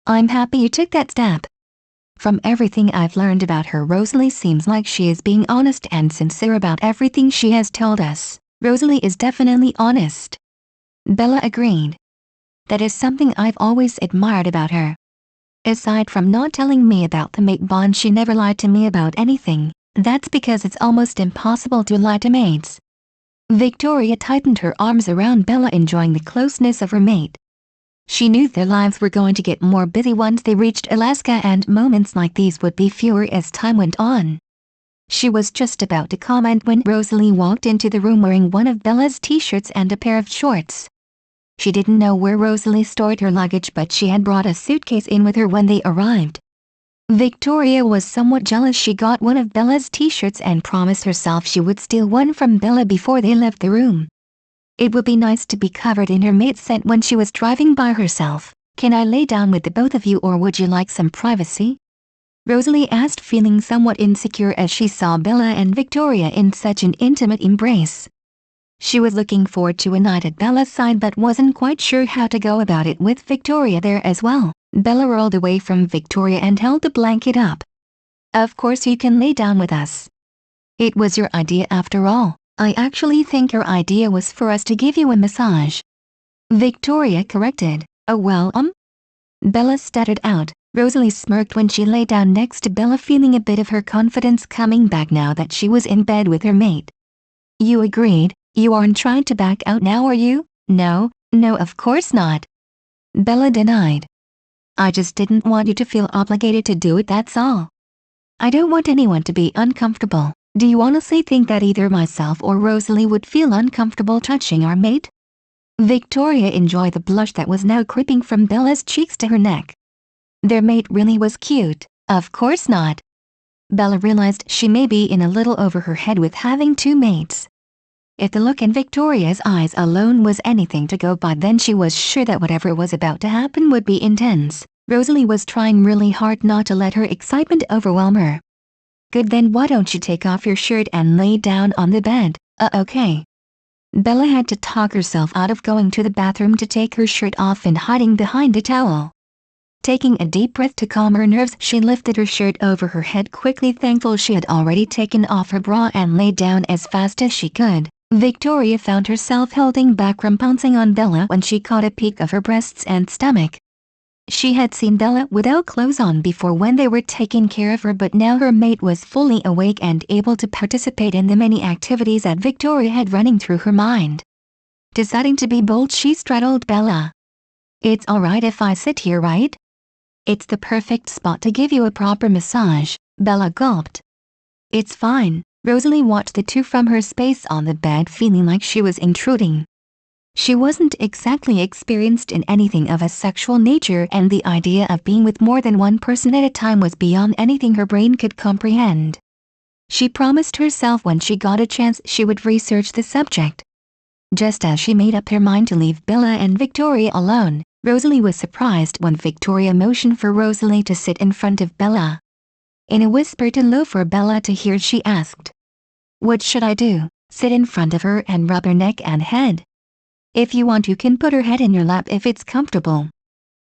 I'm happy you took that step. From everything I've learned about her, Rosalie seems like she is being honest and sincere about everything she has told us. Rosalie is definitely honest. Bella agreed. That is something I've always admired about her. Aside from not telling me about the mate bond, she never lied to me about anything. That's because it's almost impossible to lie to mates. Victoria tightened her arms around Bella, enjoying the closeness of her mate. She knew their lives were going to get more busy once they reached Alaska, and moments like these would be fewer as time went on. She was just about to comment when Rosalie walked into the room wearing one of Bella's t-shirts and a pair of shorts. She didn't know where Rosalie stored her luggage, but she had brought a suitcase in with her when they arrived. Victoria was somewhat jealous. She got one of Bella's t-shirts and promised herself she would steal one from Bella before they left the room. It would be nice to be covered in her mate's scent when she was driving by herself. Can I lay down with the both of you, or would you like some privacy? Rosalie asked, feeling somewhat insecure as she saw Bella and Victoria in such an intimate embrace. She was looking forward to a night at Bella's side but wasn't quite sure how to go about it with Victoria there as well. Bella rolled away from Victoria and held the blanket up. "Of course you can lay down with us. It was your idea after all. I actually think your idea was for us to give you a massage," Victoria corrected. "Oh well, Bella stuttered out. Rosalie smirked when she lay down next to Bella, feeling a bit of her confidence coming back now that she was in bed with her mate. "You agreed? You aren't trying to back out now, are you?" No, of course not," Bella denied. "I just didn't want you to feel obligated to do it, that's all. I don't want anyone to be uncomfortable. Do you honestly think that either myself or Rosalie would feel uncomfortable touching our mate?" Victoria enjoyed the blush that was now creeping from Bella's cheeks to her neck. Their mate really was cute. Of course not. Bella realized she may be in a little over her head with having two mates. If the look in Victoria's eyes alone was anything to go by, then she was sure that whatever was about to happen would be intense. Rosalie was trying really hard not to let her excitement overwhelm her. "Good, then why don't you take off your shirt and lay down on the bed?" Okay." Bella had to talk herself out of going to the bathroom to take her shirt off and hiding behind a towel. Taking a deep breath to calm her nerves, she lifted her shirt over her head quickly, thankful she had already taken off her bra, and laid down as fast as she could. Victoria found herself holding back from pouncing on Bella when she caught a peek of her breasts and stomach. She had seen Bella without clothes on before when they were taking care of her, but now her mate was fully awake and able to participate in the many activities that Victoria had running through her mind. Deciding to be bold, she straddled Bella. "It's alright if I sit here, right? It's the perfect spot to give you a proper massage," Bella gulped. "It's fine." Rosalie watched the two from her space on the bed, feeling like she was intruding. She wasn't exactly experienced in anything of a sexual nature, and the idea of being with more than one person at a time was beyond anything her brain could comprehend. She promised herself when she got a chance she would research the subject. Just as she made up her mind to leave Bella and Victoria alone, Rosalie was surprised when Victoria motioned for Rosalie to sit in front of Bella. In a whisper too low for Bella to hear, she asked, "What should I do? Sit in front of her and rub her neck and head? If you want, you can put her head in your lap if it's comfortable."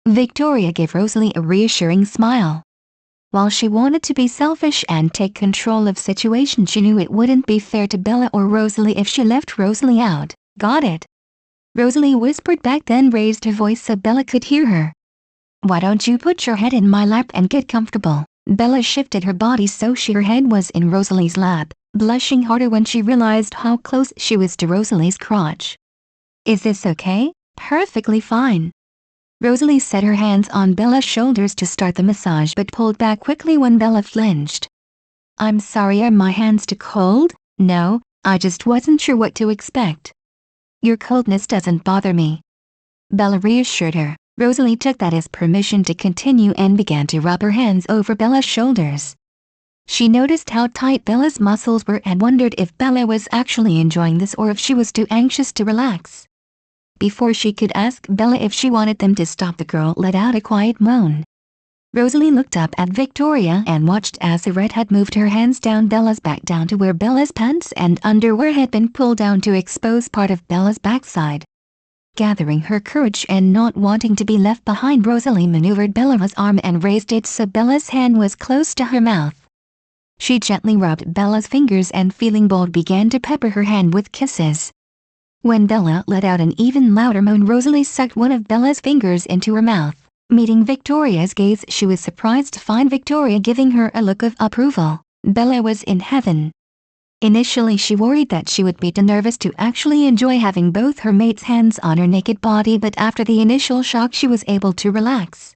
Victoria gave Rosalie a reassuring smile. While she wanted to be selfish and take control of situations, she knew it wouldn't be fair to Bella or Rosalie if she left Rosalie out. "Got it," Rosalie whispered back, then raised her voice so Bella could hear her. "Why don't you put your head in my lap and get comfortable?" Bella shifted her body so her head was in Rosalie's lap, blushing harder when she realized how close she was to Rosalie's crotch. "Is this okay?" "Perfectly fine." Rosalie set her hands on Bella's shoulders to start the massage but pulled back quickly when Bella flinched. "I'm sorry, are my hands too cold?" "No, I just wasn't sure what to expect." "Your coldness doesn't bother me," Bella reassured her. Rosalie took that as permission to continue and began to rub her hands over Bella's shoulders. She noticed how tight Bella's muscles were and wondered if Bella was actually enjoying this or if she was too anxious to relax. Before she could ask Bella if she wanted them to stop, the girl let out a quiet moan. Rosalie looked up at Victoria and watched as the redhead moved her hands down Bella's back, down to where Bella's pants and underwear had been pulled down to expose part of Bella's backside. Gathering her courage and not wanting to be left behind, Rosalie maneuvered Bella's arm and raised it so Bella's hand was close to her mouth. She gently rubbed Bella's fingers and, feeling bold, began to pepper her hand with kisses. When Bella let out an even louder moan, Rosalie sucked one of Bella's fingers into her mouth. Meeting Victoria's gaze, she was surprised to find Victoria giving her a look of approval. Bella was in heaven. Initially she worried that she would be too nervous to actually enjoy having both her mate's hands on her naked body, but after the initial shock she was able to relax.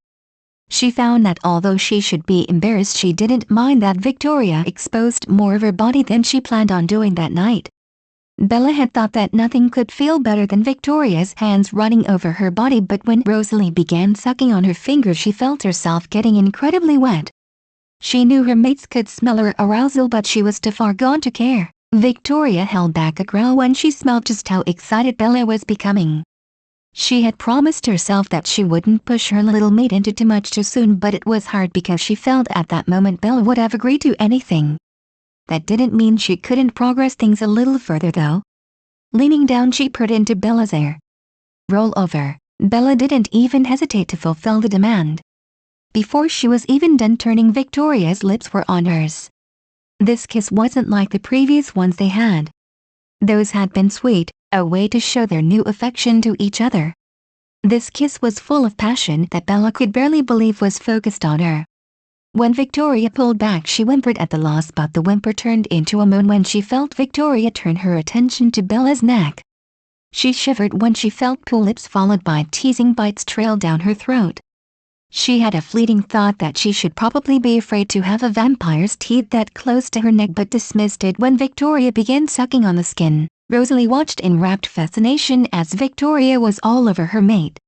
She found that although she should be embarrassed, she didn't mind that Victoria exposed more of her body than she planned on doing that night. Bella had thought that nothing could feel better than Victoria's hands running over her body, but when Rosalie began sucking on her fingers she felt herself getting incredibly wet. She knew her mates could smell her arousal, but she was too far gone to care. Victoria held back a growl when she smelled just how excited Bella was becoming. She had promised herself that she wouldn't push her little mate into too much too soon, but it was hard because she felt at that moment Bella would have agreed to anything. That didn't mean she couldn't progress things a little further though. Leaning down, she purred into Bella's ear. "Roll over." Bella didn't even hesitate to fulfill the demand. Before she was even done turning, Victoria's lips were on hers. This kiss wasn't like the previous ones they had. Those had been sweet, a way to show their new affection to each other. This kiss was full of passion that Bella could barely believe was focused on her. When Victoria pulled back, she whimpered at the loss, but the whimper turned into a moan when she felt Victoria turn her attention to Bella's neck. She shivered when she felt cool lips followed by teasing bites trail down her throat. She had a fleeting thought that she should probably be afraid to have a vampire's teeth that close to her neck, but dismissed it when Victoria began sucking on the skin. Rosalie watched in rapt fascination as Victoria was all over her mate.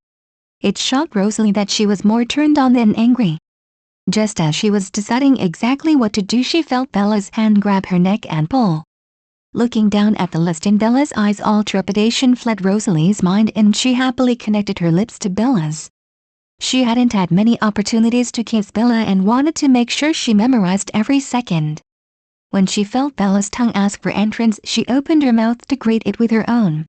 It shocked Rosalie that she was more turned on than angry. Just as she was deciding exactly what to do, she felt Bella's hand grab her neck and pull. Looking down at the list in Bella's eyes, all trepidation fled Rosalie's mind and she happily connected her lips to Bella's. She hadn't had many opportunities to kiss Bella and wanted to make sure she memorized every second. When she felt Bella's tongue ask for entrance, she opened her mouth to greet it with her own.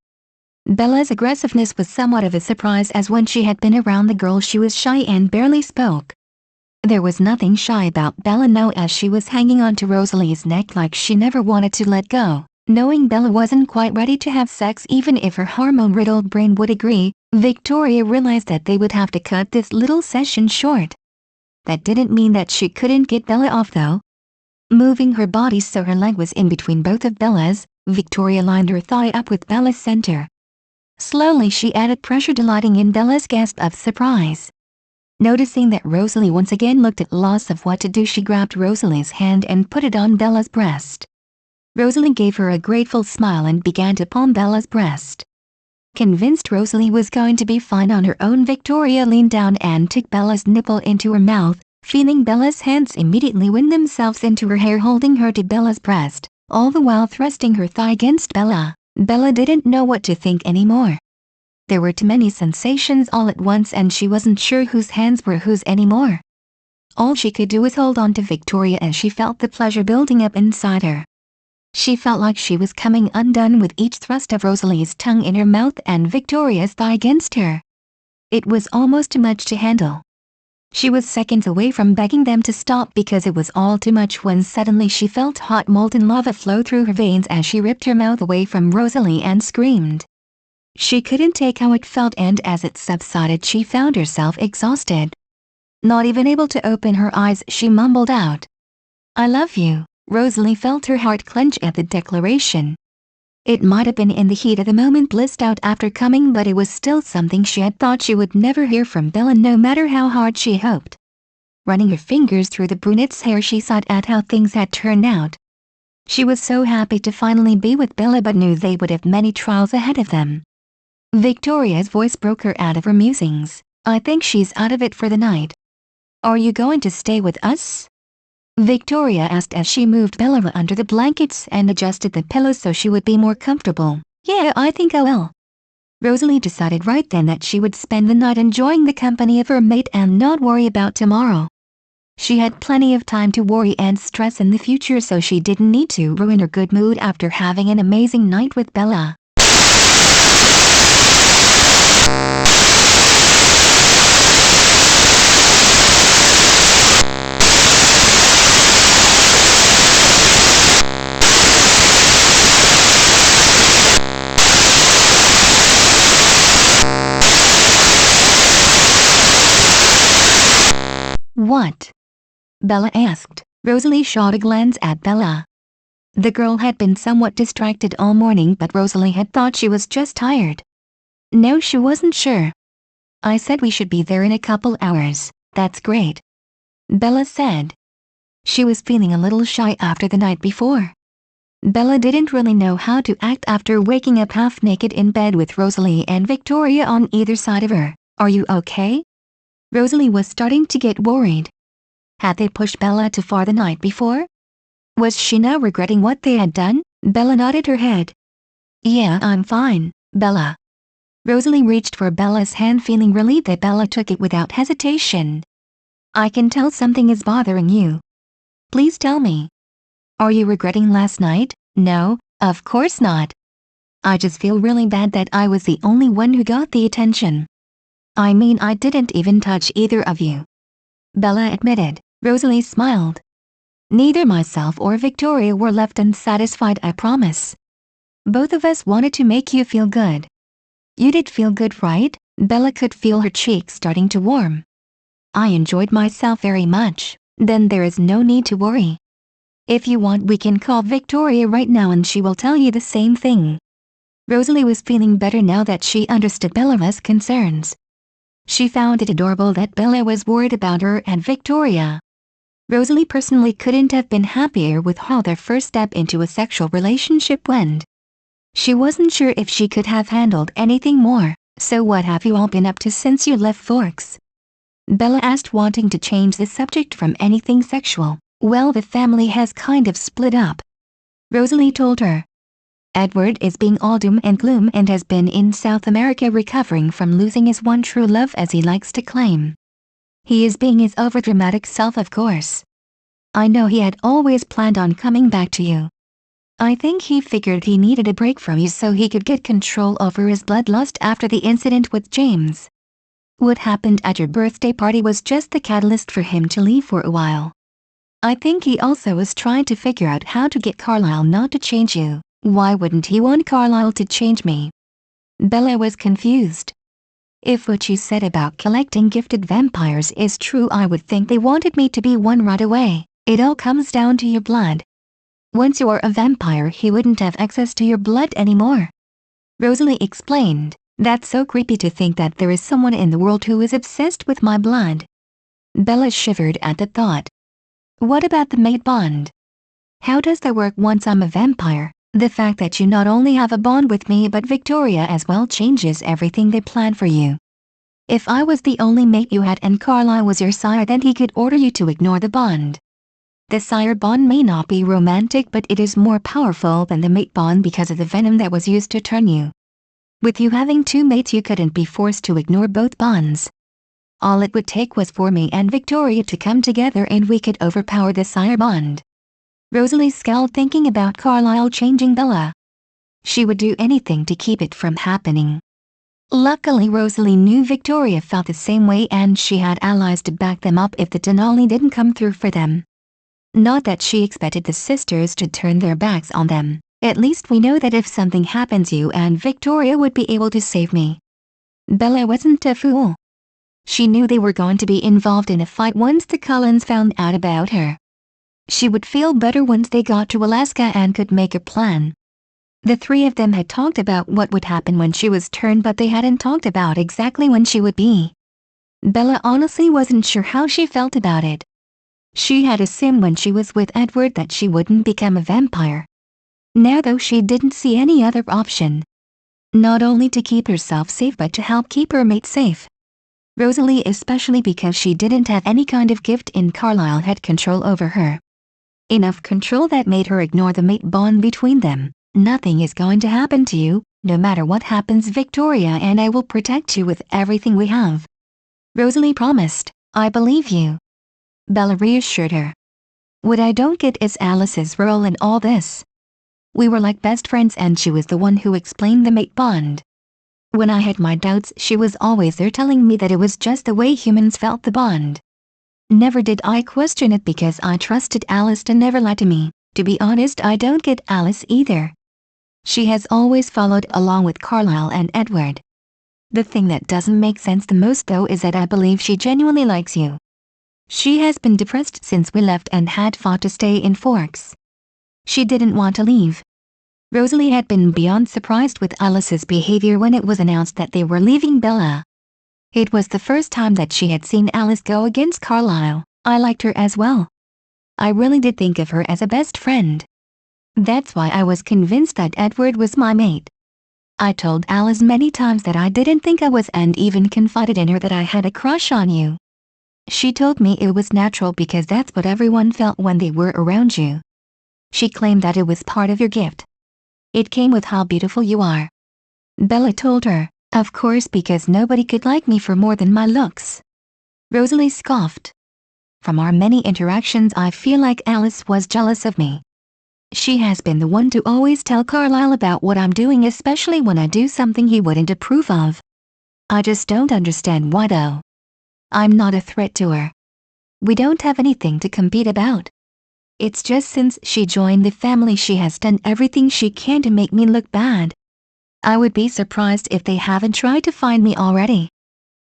Bella's aggressiveness was somewhat of a surprise, as when she had been around the girl she was shy and barely spoke. There was nothing shy about Bella now, as she was hanging onto Rosalie's neck like she never wanted to let go. Knowing Bella wasn't quite ready to have sex even if her hormone-riddled brain would agree, Victoria realized that they would have to cut this little session short. That didn't mean that she couldn't get Bella off though. Moving her body so her leg was in between both of Bella's, Victoria lined her thigh up with Bella's center. Slowly she added pressure, delighting in Bella's gasp of surprise. Noticing that Rosalie once again looked at loss of what to do, she grabbed Rosalie's hand and put it on Bella's breast. Rosalie gave her a grateful smile and began to palm Bella's breast. Convinced Rosalie was going to be fine on her own, Victoria leaned down and took Bella's nipple into her mouth, feeling Bella's hands immediately wind themselves into her hair, holding her to Bella's breast, all the while thrusting her thigh against Bella. Bella didn't know what to think anymore. There were too many sensations all at once and she wasn't sure whose hands were whose anymore. All she could do was hold on to Victoria as she felt the pleasure building up inside her. She felt like she was coming undone with each thrust of Rosalie's tongue in her mouth and Victoria's thigh against her. It was almost too much to handle. She was seconds away from begging them to stop because it was all too much when suddenly she felt hot molten lava flow through her veins as she ripped her mouth away from Rosalie and screamed. She couldn't take how it felt, and as it subsided she found herself exhausted. Not even able to open her eyes, she mumbled out, "I love you." Rosalie felt her heart clench at the declaration. It might have been in the heat of the moment blissed out after coming, but it was still something she had thought she would never hear from Bella, no matter how hard she hoped. Running her fingers through the brunette's hair, she sighed at how things had turned out. She was so happy to finally be with Bella, but knew they would have many trials ahead of them. Victoria's voice broke her out of her musings. "I think she's out of it for the night. Are you going to stay with us?" Victoria asked as she moved Bella under the blankets and adjusted the pillows so she would be more comfortable. "Yeah, I think I will." Rosalie decided right then that she would spend the night enjoying the company of her mate and not worry about tomorrow. She had plenty of time to worry and stress in the future, so she didn't need to ruin her good mood after having an amazing night with Bella. "What?" Bella asked. Rosalie shot a glance at Bella. The girl had been somewhat distracted all morning, but Rosalie had thought she was just tired. No, she wasn't sure. "I said we should be there in a couple hours." "That's great," Bella said. She was feeling a little shy after the night before. Bella didn't really know how to act after waking up half naked in bed with Rosalie and Victoria on either side of her. "Are you okay?" Rosalie was starting to get worried. Had they pushed Bella too far the night before? Was she now regretting what they had done? Bella nodded her head. "Yeah, I'm fine, Bella." Rosalie reached for Bella's hand, feeling relieved that Bella took it without hesitation. I can tell something is bothering you. Please tell me. Are you regretting last night? No, of course not. I just feel really bad that I was the only one who got the attention. I mean, I didn't even touch either of you. Bella admitted. Rosalie smiled. Neither myself or Victoria were left unsatisfied, I promise. Both of us wanted to make you feel good. You did feel good, right? Bella could feel her cheeks starting to warm. I enjoyed myself very much. Then there is no need to worry. If you want, we can call Victoria right now and she will tell you the same thing. Rosalie was feeling better now that she understood Bella's concerns. She found it adorable that Bella was worried about her and Victoria. Rosalie personally couldn't have been happier with how their first step into a sexual relationship went. She wasn't sure if she could have handled anything more. So what have you all been up to since you left Forks? Bella asked, wanting to change the subject from anything sexual. Well, the family has kind of split up. Rosalie told her. Edward is being all doom and gloom and has been in South America recovering from losing his one true love, as he likes to claim. He is being his overdramatic self, of course. I know he had always planned on coming back to you. I think he figured he needed a break from you so he could get control over his bloodlust after the incident with James. What happened at your birthday party was just the catalyst for him to leave for a while. I think he also was trying to figure out how to get Carlisle not to change you. Why wouldn't he want Carlisle to change me? Bella was confused. If what you said about collecting gifted vampires is true, I would think they wanted me to be one right away. It all comes down to your blood. Once you're a vampire, he wouldn't have access to your blood anymore. Rosalie explained. That's so creepy to think that there is someone in the world who is obsessed with my blood. Bella shivered at the thought. What about the mate bond? How does that work once I'm a vampire? The fact that you not only have a bond with me but Victoria as well changes everything they planned for you. If I was the only mate you had and Carlisle was your sire, then he could order you to ignore the bond. The sire bond may not be romantic, but it is more powerful than the mate bond because of the venom that was used to turn you. With you having two mates, you couldn't be forced to ignore both bonds. All it would take was for me and Victoria to come together and we could overpower the sire bond. Rosalie scowled, thinking about Carlisle changing Bella. She would do anything to keep it from happening. Luckily, Rosalie knew Victoria felt the same way and she had allies to back them up if the Denali didn't come through for them. Not that she expected the sisters to turn their backs on them. At least we know that if something happens, you and Victoria would be able to save me. Bella wasn't a fool. She knew they were going to be involved in a fight once the Cullens found out about her. She would feel better once they got to Alaska and could make a plan. The three of them had talked about what would happen when she was turned, but they hadn't talked about exactly when she would be. Bella honestly wasn't sure how she felt about it. She had assumed when she was with Edward that she wouldn't become a vampire. Now though, she didn't see any other option. Not only to keep herself safe but to help keep her mate safe. Rosalie, especially because she didn't have any kind of gift in Carlisle, had control over her. Enough control that made her ignore the mate bond between them. Nothing is going to happen to you, no matter what happens, Victoria and I will protect you with everything we have. Rosalie promised. I believe you. Bella reassured her. What I don't get is Alice's role in all this. We were like best friends and she was the one who explained the mate bond. When I had my doubts, she was always there telling me that it was just the way humans felt the bond. Never did I question it because I trusted Alice to never lie to me. To be honest, I don't get Alice either. She has always followed along with Carlisle and Edward. The thing that doesn't make sense the most though is that I believe she genuinely likes you. She has been depressed since we left and had fought to stay in Forks. She didn't want to leave. Rosalie had been beyond surprised with Alice's behavior when it was announced that they were leaving Bella. It was the first time that she had seen Alice go against Carlisle. I liked her as well. I really did think of her as a best friend. That's why I was convinced that Edward was my mate. I told Alice many times that I didn't think I was, and even confided in her that I had a crush on you. She told me it was natural because that's what everyone felt when they were around you. She claimed that it was part of your gift. It came with how beautiful you are. Bella told her. Of course, because nobody could like me for more than my looks. Rosalie scoffed. From our many interactions, I feel like Alice was jealous of me. She has been the one to always tell Carlisle about what I'm doing, especially when I do something he wouldn't approve of. I just don't understand why though. I'm not a threat to her. We don't have anything to compete about. It's just since she joined the family she has done everything she can to make me look bad. I would be surprised if they haven't tried to find me already.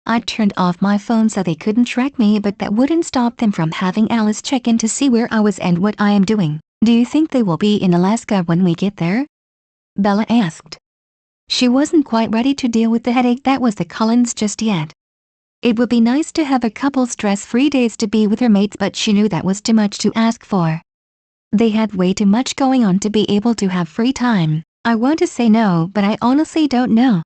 I turned off my phone so they couldn't track me, but that wouldn't stop them from having Alice check in to see where I was and what I am doing. Do you think they will be in Alaska when we get there? Bella asked. She wasn't quite ready to deal with the headache that was the Cullens just yet. It would be nice to have a couple stress-free days to be with her mates, but she knew that was too much to ask for. They had way too much going on to be able to have free time. I want to say no, but I honestly don't know.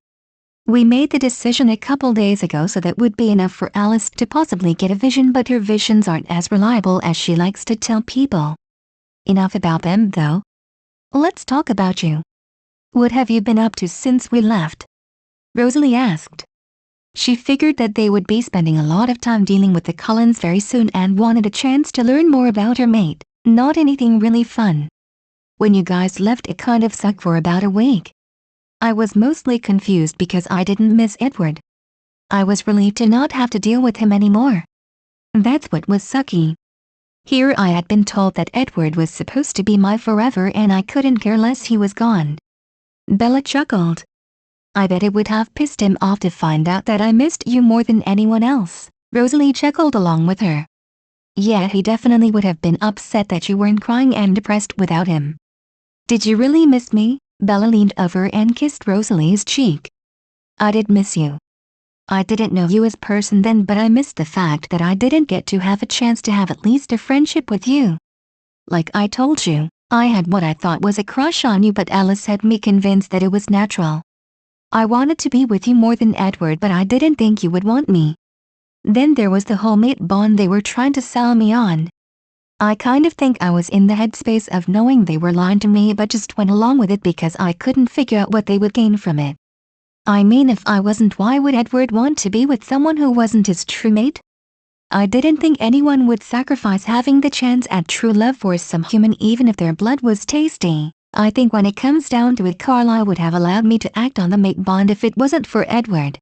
We made the decision a couple days ago, so that would be enough for Alice to possibly get a vision, but her visions aren't as reliable as she likes to tell people. Enough about them though. Let's talk about you. What have you been up to since we left? Rosalie asked. She figured that they would be spending a lot of time dealing with the Cullens very soon and wanted a chance to learn more about her mate. Not anything really fun. When you guys left, it kind of sucked for about a week. I was mostly confused because I didn't miss Edward. I was relieved to not have to deal with him anymore. That's what was sucky. Here I had been told that Edward was supposed to be my forever and I couldn't care less he was gone. Bella chuckled. I bet it would have pissed him off to find out that I missed you more than anyone else. Rosalie chuckled along with her. Yeah, he definitely would have been upset that you weren't crying and depressed without him. Did you really miss me? Bella leaned over and kissed Rosalie's cheek. I did miss you. I didn't know you as a person then, but I missed the fact that I didn't get to have a chance to have at least a friendship with you. Like I told you, I had what I thought was a crush on you, but Alice had me convinced that it was natural. I wanted to be with you more than Edward, but I didn't think you would want me. Then there was the whole mate bond they were trying to sell me on. I kind of think I was in the headspace of knowing they were lying to me, but just went along with it because I couldn't figure out what they would gain from it. I mean, if I wasn't, why would Edward want to be with someone who wasn't his true mate? I didn't think anyone would sacrifice having the chance at true love for some human, even if their blood was tasty. I think when it comes down to it, Carlisle would have allowed me to act on the mate bond if it wasn't for Edward.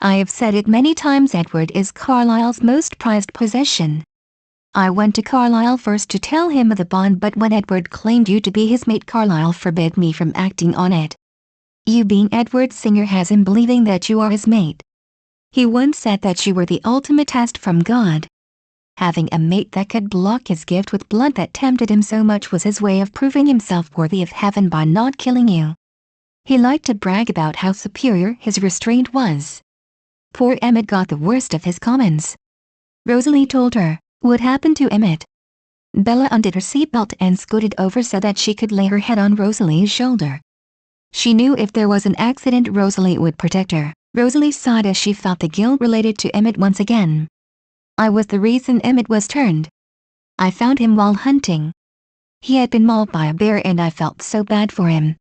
I have said it many times, Edward is Carlisle's most prized possession. I went to Carlisle first to tell him of the bond, but when Edward claimed you to be his mate, Carlisle forbid me from acting on it. You being Edward Singer has him believing that you are his mate. He once said that you were the ultimate test from God. Having a mate that could block his gift with blood that tempted him so much was his way of proving himself worthy of heaven by not killing you. He liked to brag about how superior his restraint was. Poor Emmett got the worst of his comments. Rosalie told her. What happened to Emmett? Bella undid her seatbelt and scooted over so that she could lay her head on Rosalie's shoulder. She knew if there was an accident, Rosalie would protect her. Rosalie sighed as she felt the guilt related to Emmett once again. I was the reason Emmett was turned. I found him while hunting. He had been mauled by a bear and I felt so bad for him.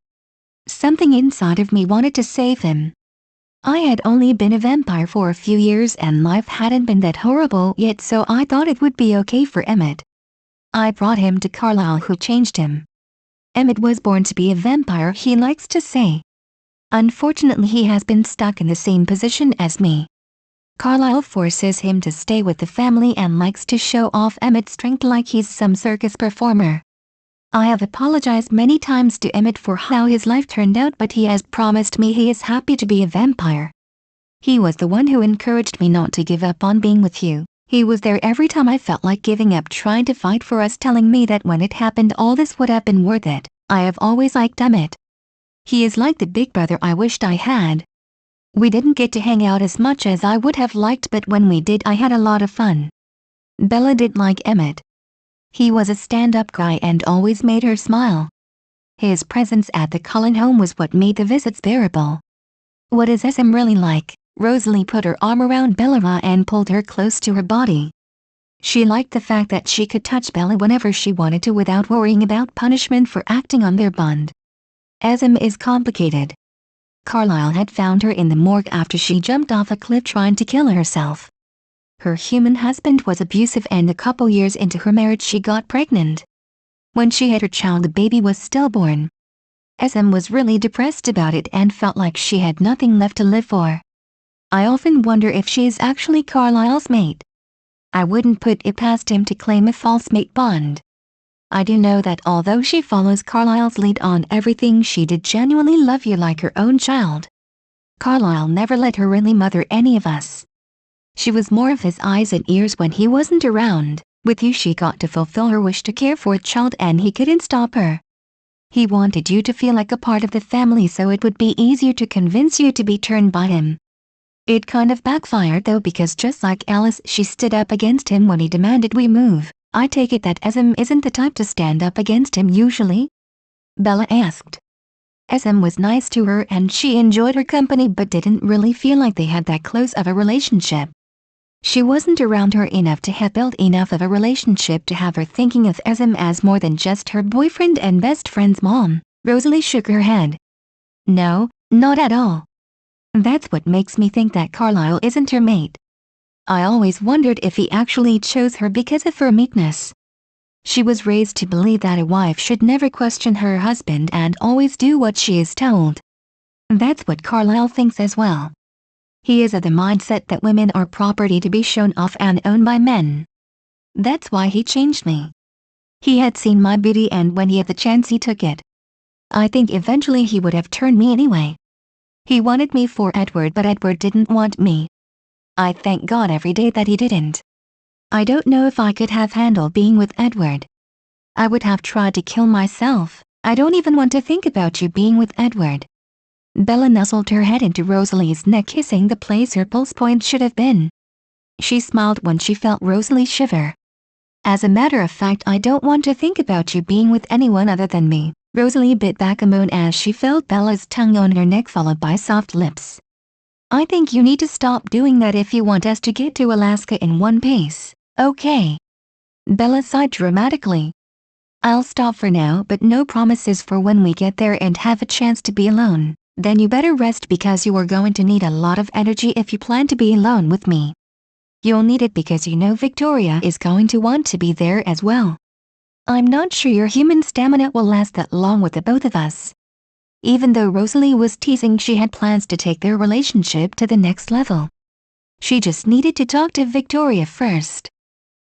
Something inside of me wanted to save him. I had only been a vampire for a few years and life hadn't been that horrible yet, so I thought it would be okay for Emmett. I brought him to Carlisle, who changed him. Emmett was born to be a vampire, he likes to say. Unfortunately, he has been stuck in the same position as me. Carlisle forces him to stay with the family and likes to show off Emmett's strength like he's some circus performer. I have apologized many times to Emmett for how his life turned out, but he has promised me he is happy to be a vampire. He was the one who encouraged me not to give up on being with you. He was there every time I felt like giving up, trying to fight for us, telling me that when it happened all this would have been worth it. I have always liked Emmett. He is like the big brother I wished I had. We didn't get to hang out as much as I would have liked, but when we did I had a lot of fun. Bella did like Emmett. He was a stand-up guy and always made her smile. His presence at the Cullen home was what made the visits bearable. What is SM really like? Rosalie put her arm around Bella and pulled her close to her body. She liked the fact that she could touch Bella whenever she wanted to without worrying about punishment for acting on their bond. SM is complicated. Carlisle had found her in the morgue after she jumped off a cliff trying to kill herself. Her human husband was abusive, and a couple years into her marriage she got pregnant. When she had her child, the baby was stillborn. SM was really depressed about it and felt like she had nothing left to live for. I often wonder if she is actually Carlisle's mate. I wouldn't put it past him to claim a false mate bond. I do know that although she follows Carlisle's lead on everything, she did genuinely love you like her own child. Carlisle never let her really mother any of us. She was more of his eyes and ears when he wasn't around. With you she got to fulfill her wish to care for a child, and he couldn't stop her. He wanted you to feel like a part of the family so it would be easier to convince you to be turned by him. It kind of backfired though, because just like Alice, she stood up against him when he demanded we move. I take it that SM isn't the type to stand up against him usually? Bella asked. SM was nice to her and she enjoyed her company, but didn't really feel like they had that close of a relationship. She wasn't around her enough to have built enough of a relationship to have her thinking of SM as more than just her boyfriend and best friend's mom. Rosalie shook her head. No, not at all. That's what makes me think that Carlisle isn't her mate. I always wondered if he actually chose her because of her meekness. She was raised to believe that a wife should never question her husband and always do what she is told. That's what Carlisle thinks as well. He is of the mindset that women are property to be shown off and owned by men. That's why he changed me. He had seen my beauty, and when he had the chance he took it. I think eventually he would have turned me anyway. He wanted me for Edward, but Edward didn't want me. I thank God every day that he didn't. I don't know if I could have handled being with Edward. I would have tried to kill myself. I don't even want to think about you being with Edward. Bella nuzzled her head into Rosalie's neck, kissing the place her pulse point should have been. She smiled when she felt Rosalie shiver. As a matter of fact, I don't want to think about you being with anyone other than me. Rosalie bit back a moan as she felt Bella's tongue on her neck, followed by soft lips. I think you need to stop doing that if you want us to get to Alaska in one piece, okay? Bella sighed dramatically. I'll stop for now, but no promises for when we get there and have a chance to be alone. Then you better rest, because you are going to need a lot of energy if you plan to be alone with me. You'll need it because you know Victoria is going to want to be there as well. I'm not sure your human stamina will last that long with the both of us. Even though Rosalie was teasing, she had plans to take their relationship to the next level. She just needed to talk to Victoria first.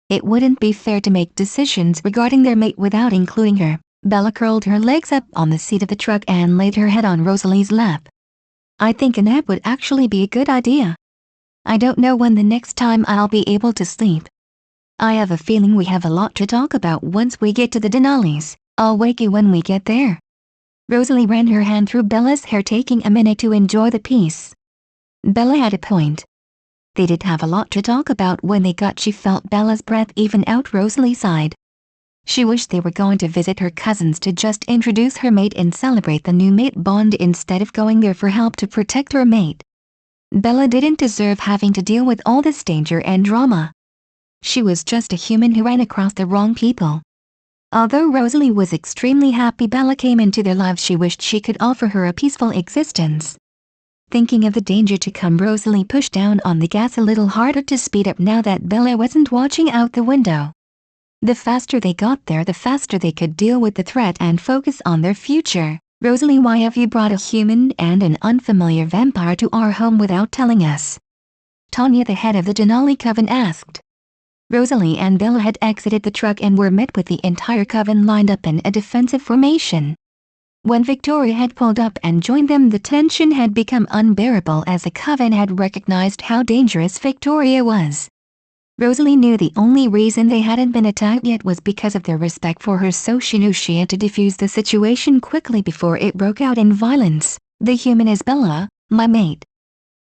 It wouldn't be fair to make decisions regarding their mate without including her. Bella curled her legs up on the seat of the truck and laid her head on Rosalie's lap. I think a nap would actually be a good idea. I don't know when the next time I'll be able to sleep. I have a feeling we have a lot to talk about once we get to the Denali's. I'll wake you when we get there. Rosalie ran her hand through Bella's hair, taking a minute to enjoy the peace. Bella had a point. They did have a lot to talk about when they got. She felt Bella's breath even out. Rosalie sighed. She wished they were going to visit her cousins to just introduce her mate and celebrate the new mate bond instead of going there for help to protect her mate. Bella didn't deserve having to deal with all this danger and drama. She was just a human who ran across the wrong people. Although Rosalie was extremely happy Bella came into their lives, she wished she could offer her a peaceful existence. Thinking of the danger to come, Rosalie pushed down on the gas a little harder to speed up now that Bella wasn't watching out the window. The faster they got there, the faster they could deal with the threat and focus on their future. Rosalie, why have you brought a human and an unfamiliar vampire to our home without telling us? Tanya, the head of the Denali Coven, asked. Rosalie and Bella had exited the truck and were met with the entire coven lined up in a defensive formation. When Victoria had pulled up and joined them, the tension had become unbearable as the coven had recognized how dangerous Victoria was. Rosalie knew the only reason they hadn't been attacked yet was because of their respect for her, so she knew she had to defuse the situation quickly before it broke out in violence. The human is Bella, my mate.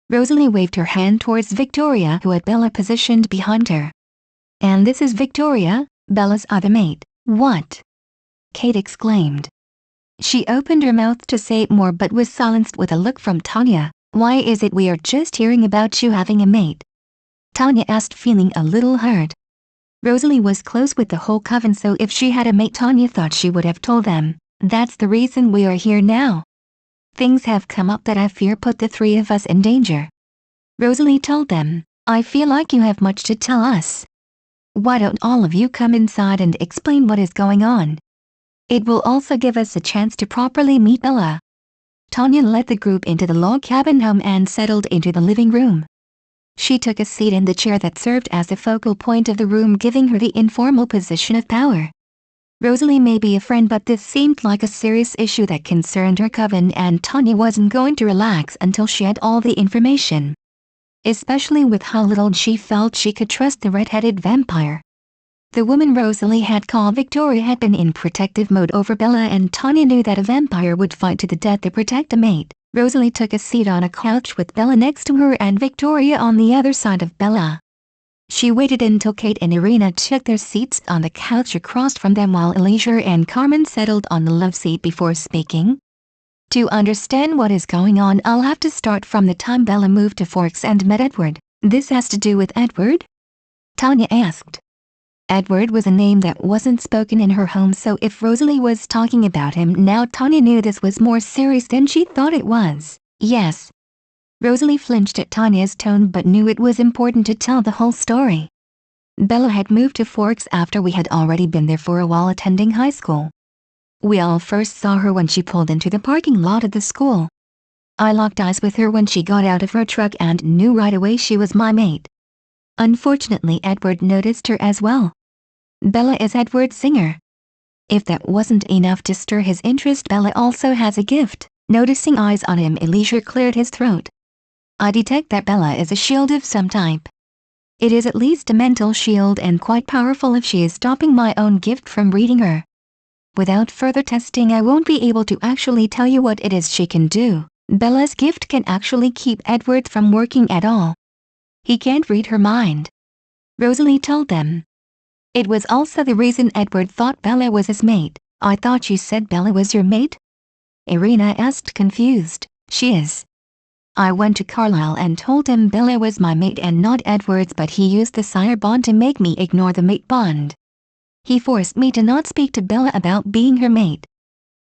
Rosalie waved her hand towards Victoria, who had Bella positioned behind her. And this is Victoria, Bella's other mate. What? Kate exclaimed. She opened her mouth to say more but was silenced with a look from Tanya. Why is it we are just hearing about you having a mate? Tanya asked, feeling a little hurt. Rosalie was close with the whole coven, so if she had a mate, Tanya thought she would have told them. That's the reason we are here now. Things have come up that I fear put the three of us in danger. Rosalie told them, I feel like you have much to tell us. Why don't all of you come inside and explain what is going on? It will also give us a chance to properly meet Bella. Tanya led the group into the log cabin home and settled into the living room. She took a seat in the chair that served as the focal point of the room, giving her the informal position of power. Rosalie may be a friend, but this seemed like a serious issue that concerned her coven, and Tanya wasn't going to relax until she had all the information. Especially with how little she felt she could trust the red-headed vampire. The woman Rosalie had called Victoria had been in protective mode over Bella, and Tanya knew that a vampire would fight to the death to protect a mate. Rosalie took a seat on a couch with Bella next to her and Victoria on the other side of Bella. She waited until Kate and Irina took their seats on the couch across from them, while Elisa and Carmen settled on the love seat before speaking. To understand what is going on, I'll have to start from the time Bella moved to Forks and met Edward. This has to do with Edward? Tanya asked. Edward was a name that wasn't spoken in her home, so if Rosalie was talking about him now, Tanya knew this was more serious than she thought it was. Yes. Rosalie flinched at Tanya's tone but knew it was important to tell the whole story. Bella had moved to Forks after we had already been there for a while attending high school. We all first saw her when she pulled into the parking lot of the school. I locked eyes with her when she got out of her truck and knew right away she was my mate. Unfortunately, Edward noticed her as well. Bella is Edward's singer. If that wasn't enough to stir his interest, Bella also has a gift. Noticing eyes on him, Elisa cleared his throat. I detect that Bella is a shield of some type. It is at least a mental shield and quite powerful if she is stopping my own gift from reading her. Without further testing, I won't be able to actually tell you what it is she can do. Bella's gift can actually keep Edward from working at all. He can't read her mind. Rosalie told them. It was also the reason Edward thought Bella was his mate. I thought you said Bella was your mate? Irina asked, confused. She is. I went to Carlisle and told him Bella was my mate and not Edward's, but he used the sire bond to make me ignore the mate bond. He forced me to not speak to Bella about being her mate.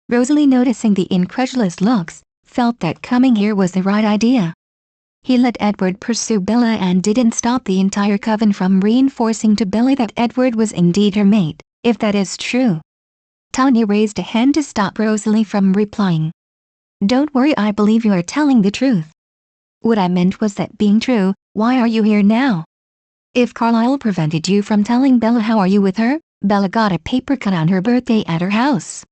Rosalie, noticing the incredulous looks, felt that coming here was the right idea. He let Edward pursue Bella and didn't stop the entire coven from reinforcing to Bella that Edward was indeed her mate, if that is true. Tanya raised a hand to stop Rosalie from replying. Don't worry, I believe you are telling the truth. What I meant was that being true, why are you here now? If Carlisle prevented you from telling Bella, how are you with her? Bella got a paper cut on her birthday at her house.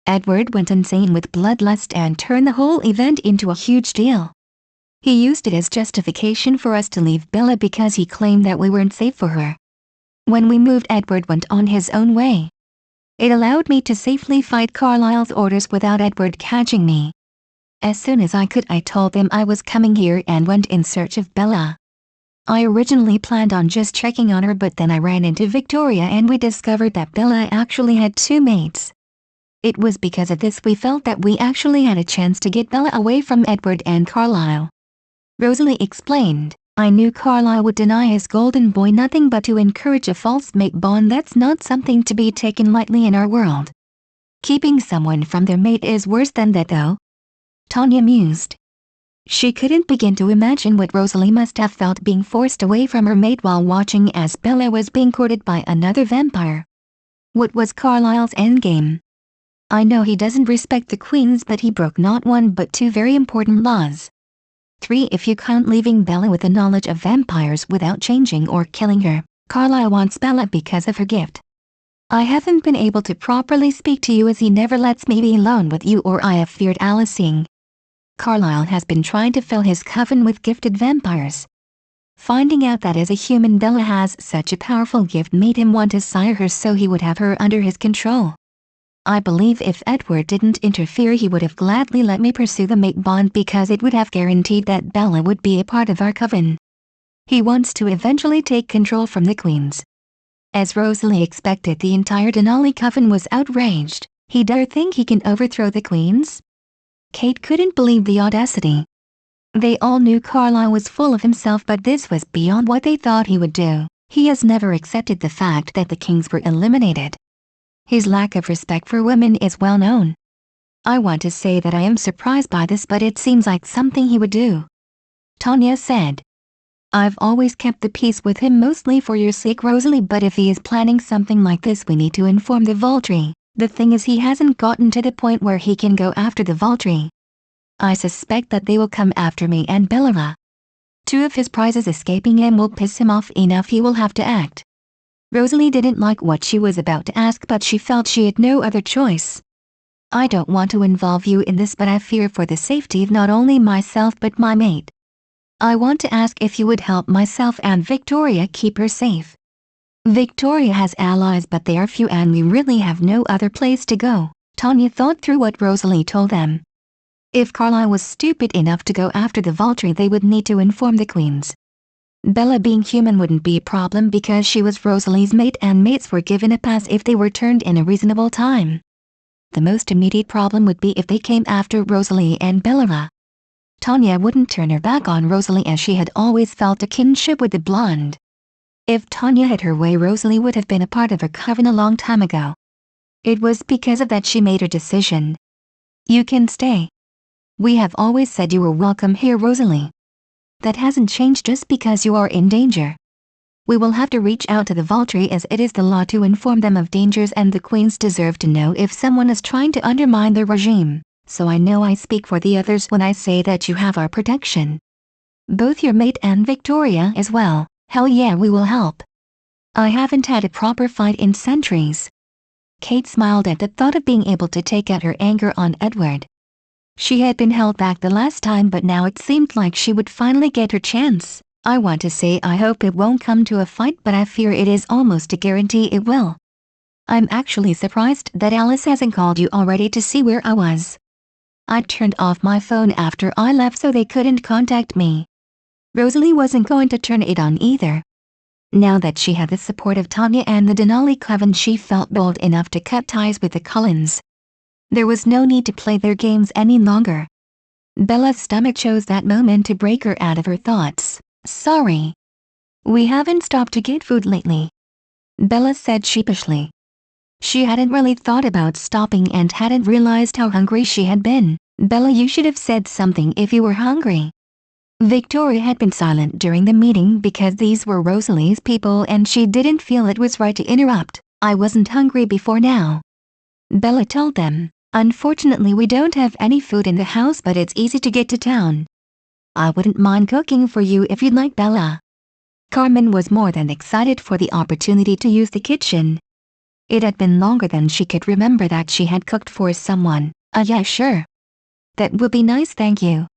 Edward went insane with bloodlust and turned the whole event into a huge deal. He used it as justification for us to leave Bella because he claimed that we weren't safe for her. When we moved, Edward went on his own way. It allowed me to safely fight Carlisle's orders without Edward catching me. As soon as I could, I told them I was coming here and went in search of Bella. I originally planned on just checking on her, but then I ran into Victoria and we discovered that Bella actually had two mates. It was because of this we felt that we actually had a chance to get Bella away from Edward and Carlisle. Rosalie explained, I knew Carlisle would deny his golden boy nothing but to encourage a false mate bond. That's not something to be taken lightly in our world. Keeping someone from their mate is worse than that, though. Tanya mused. She couldn't begin to imagine what Rosalie must have felt being forced away from her mate while watching as Bella was being courted by another vampire. What was Carlisle's endgame? I know he doesn't respect the queens, but he broke not one but two very important laws. 3. If you count leaving Bella with the knowledge of vampires without changing or killing her. Carlisle wants Bella because of her gift. I haven't been able to properly speak to you as he never lets me be alone with you, or I have feared Alicing. Carlisle has been trying to fill his coven with gifted vampires. Finding out that as a human Bella has such a powerful gift made him want to sire her so he would have her under his control. I believe if Edward didn't interfere, he would have gladly let me pursue the mate bond because it would have guaranteed that Bella would be a part of our coven. He wants to eventually take control from the queens. As Rosalie expected, the entire Denali coven was outraged. He dare think he can overthrow the queens? Kate couldn't believe the audacity. They all knew Carlisle was full of himself, but this was beyond what they thought he would do. He has never accepted the fact that the kings were eliminated. His lack of respect for women is well known. I want to say that I am surprised by this, but it seems like something he would do. Tanya said. I've always kept the peace with him mostly for your sake, Rosalie, but if he is planning something like this we need to inform the Volturi. The thing is he hasn't gotten to the point where he can go after the Volturi. I suspect that they will come after me and Bella. Two of his prizes escaping him will piss him off enough, he will have to act. Rosalie didn't like what she was about to ask, but she felt she had no other choice. I don't want to involve you in this, but I fear for the safety of not only myself but my mate. I want to ask if you would help myself and Victoria keep her safe. Victoria has allies, but they are few and we really have no other place to go. Tanya thought through what Rosalie told them. If Carlisle was stupid enough to go after the Volturi, they would need to inform the queens. Bella being human wouldn't be a problem because she was Rosalie's mate and mates were given a pass if they were turned in a reasonable time. The most immediate problem would be if they came after Rosalie and Bella. Tanya wouldn't turn her back on Rosalie as she had always felt a kinship with the blonde. If Tanya had her way, Rosalie would have been a part of her coven a long time ago. It was because of that she made her decision. You can stay. We have always said you were welcome here, Rosalie. That hasn't changed just because you are in danger. We will have to reach out to the Volturi as it is the law to inform them of dangers, and the queens deserve to know if someone is trying to undermine their regime, so I know I speak for the others when I say that you have our protection. Both your mate and Victoria as well. Hell yeah, we will help. I haven't had a proper fight in centuries. Kate smiled at the thought of being able to take out her anger on Edward. She had been held back the last time, but now it seemed like she would finally get her chance. I want to say I hope it won't come to a fight, but I fear it is almost a guarantee it will. I'm actually surprised that Alice hasn't called you already to see where I was. I turned off my phone after I left so they couldn't contact me. Rosalie wasn't going to turn it on either. Now that she had the support of Tanya and the Denali coven, she felt bold enough to cut ties with the Cullens. There was no need to play their games any longer. Bella's stomach chose that moment to break her out of her thoughts. Sorry. We haven't stopped to get food lately, Bella said sheepishly. She hadn't really thought about stopping and hadn't realized how hungry she had been. Bella, you should have said something if you were hungry. Victoria had been silent during the meeting because these were Rosalie's people and she didn't feel it was right to interrupt. I wasn't hungry before now, Bella told them. Unfortunately, we don't have any food in the house, but it's easy to get to town. I wouldn't mind cooking for you if you'd like, Bella. Carmen was more than excited for the opportunity to use the kitchen. It had been longer than she could remember that she had cooked for someone. Yeah, sure. That would be nice, thank you.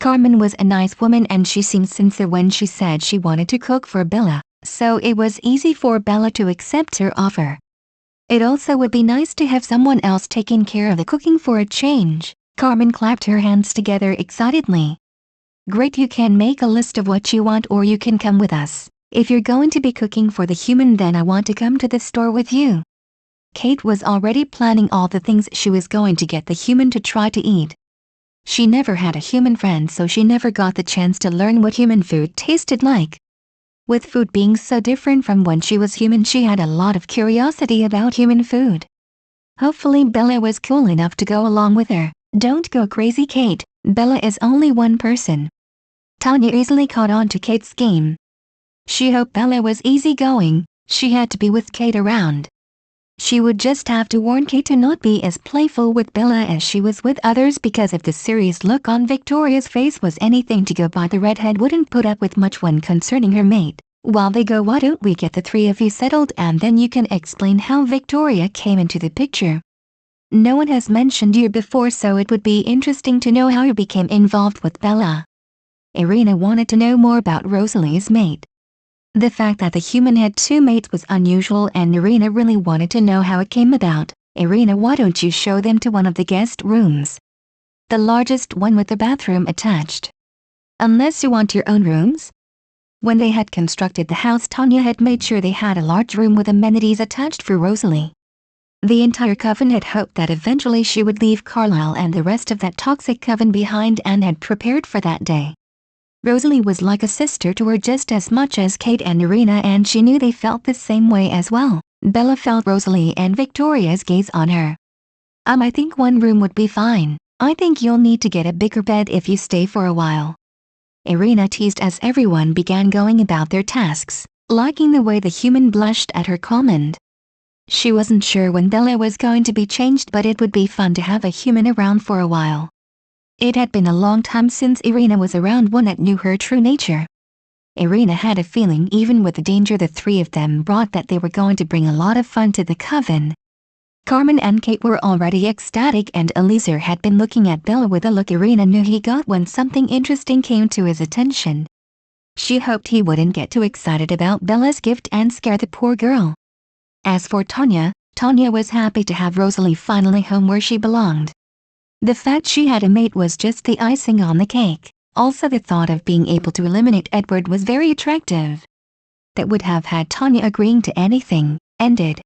Carmen was a nice woman and she seemed sincere when she said she wanted to cook for Bella, so it was easy for Bella to accept her offer. It also would be nice to have someone else taking care of the cooking for a change. Carmen clapped her hands together excitedly. Great, you can make a list of what you want or you can come with us. If you're going to be cooking for the human, then I want to come to the store with you. Kate was already planning all the things she was going to get the human to try to eat. She never had a human friend, so she never got the chance to learn what human food tasted like. With food being so different from when she was human, she had a lot of curiosity about human food. Hopefully Bella was cool enough to go along with her. Don't go crazy, Kate. Bella is only one person. Tanya easily caught on to Kate's scheme. She hoped Bella was easygoing. She had to be with Kate around. She would just have to warn Kate to not be as playful with Bella as she was with others, because if the serious look on Victoria's face was anything to go by, the redhead wouldn't put up with much when concerning her mate. While they go, why don't we get the three of you settled and then you can explain how Victoria came into the picture. No one has mentioned you before, so it would be interesting to know how you became involved with Bella. Irina wanted to know more about Rosalie's mate. The fact that the human had two mates was unusual and Irina really wanted to know how it came about. Irina, why don't you show them to one of the guest rooms? The largest one with the bathroom attached. Unless you want your own rooms? When they had constructed the house, Tanya had made sure they had a large room with amenities attached for Rosalie. The entire coven had hoped that eventually she would leave Carlisle and the rest of that toxic coven behind and had prepared for that day. Rosalie was like a sister to her just as much as Kate and Irina, and she knew they felt the same way as well. Bella felt Rosalie and Victoria's gaze on her. I think one room would be fine. I think you'll need to get a bigger bed if you stay for a while." Irina teased as everyone began going about their tasks, liking the way the human blushed at her comment. She wasn't sure when Bella was going to be changed, but it would be fun to have a human around for a while. It had been a long time since Irina was around one that knew her true nature. Irina had a feeling, even with the danger the three of them brought, that they were going to bring a lot of fun to the coven. Carmen and Kate were already ecstatic, and Eliezer had been looking at Bella with a look Irina knew he got when something interesting came to his attention. She hoped he wouldn't get too excited about Bella's gift and scare the poor girl. As for Tanya was happy to have Rosalie finally home where she belonged. The fact she had a mate was just the icing on the cake. Also, the thought of being able to eliminate Edward was very attractive. That would have had Tanya agreeing to anything, ended.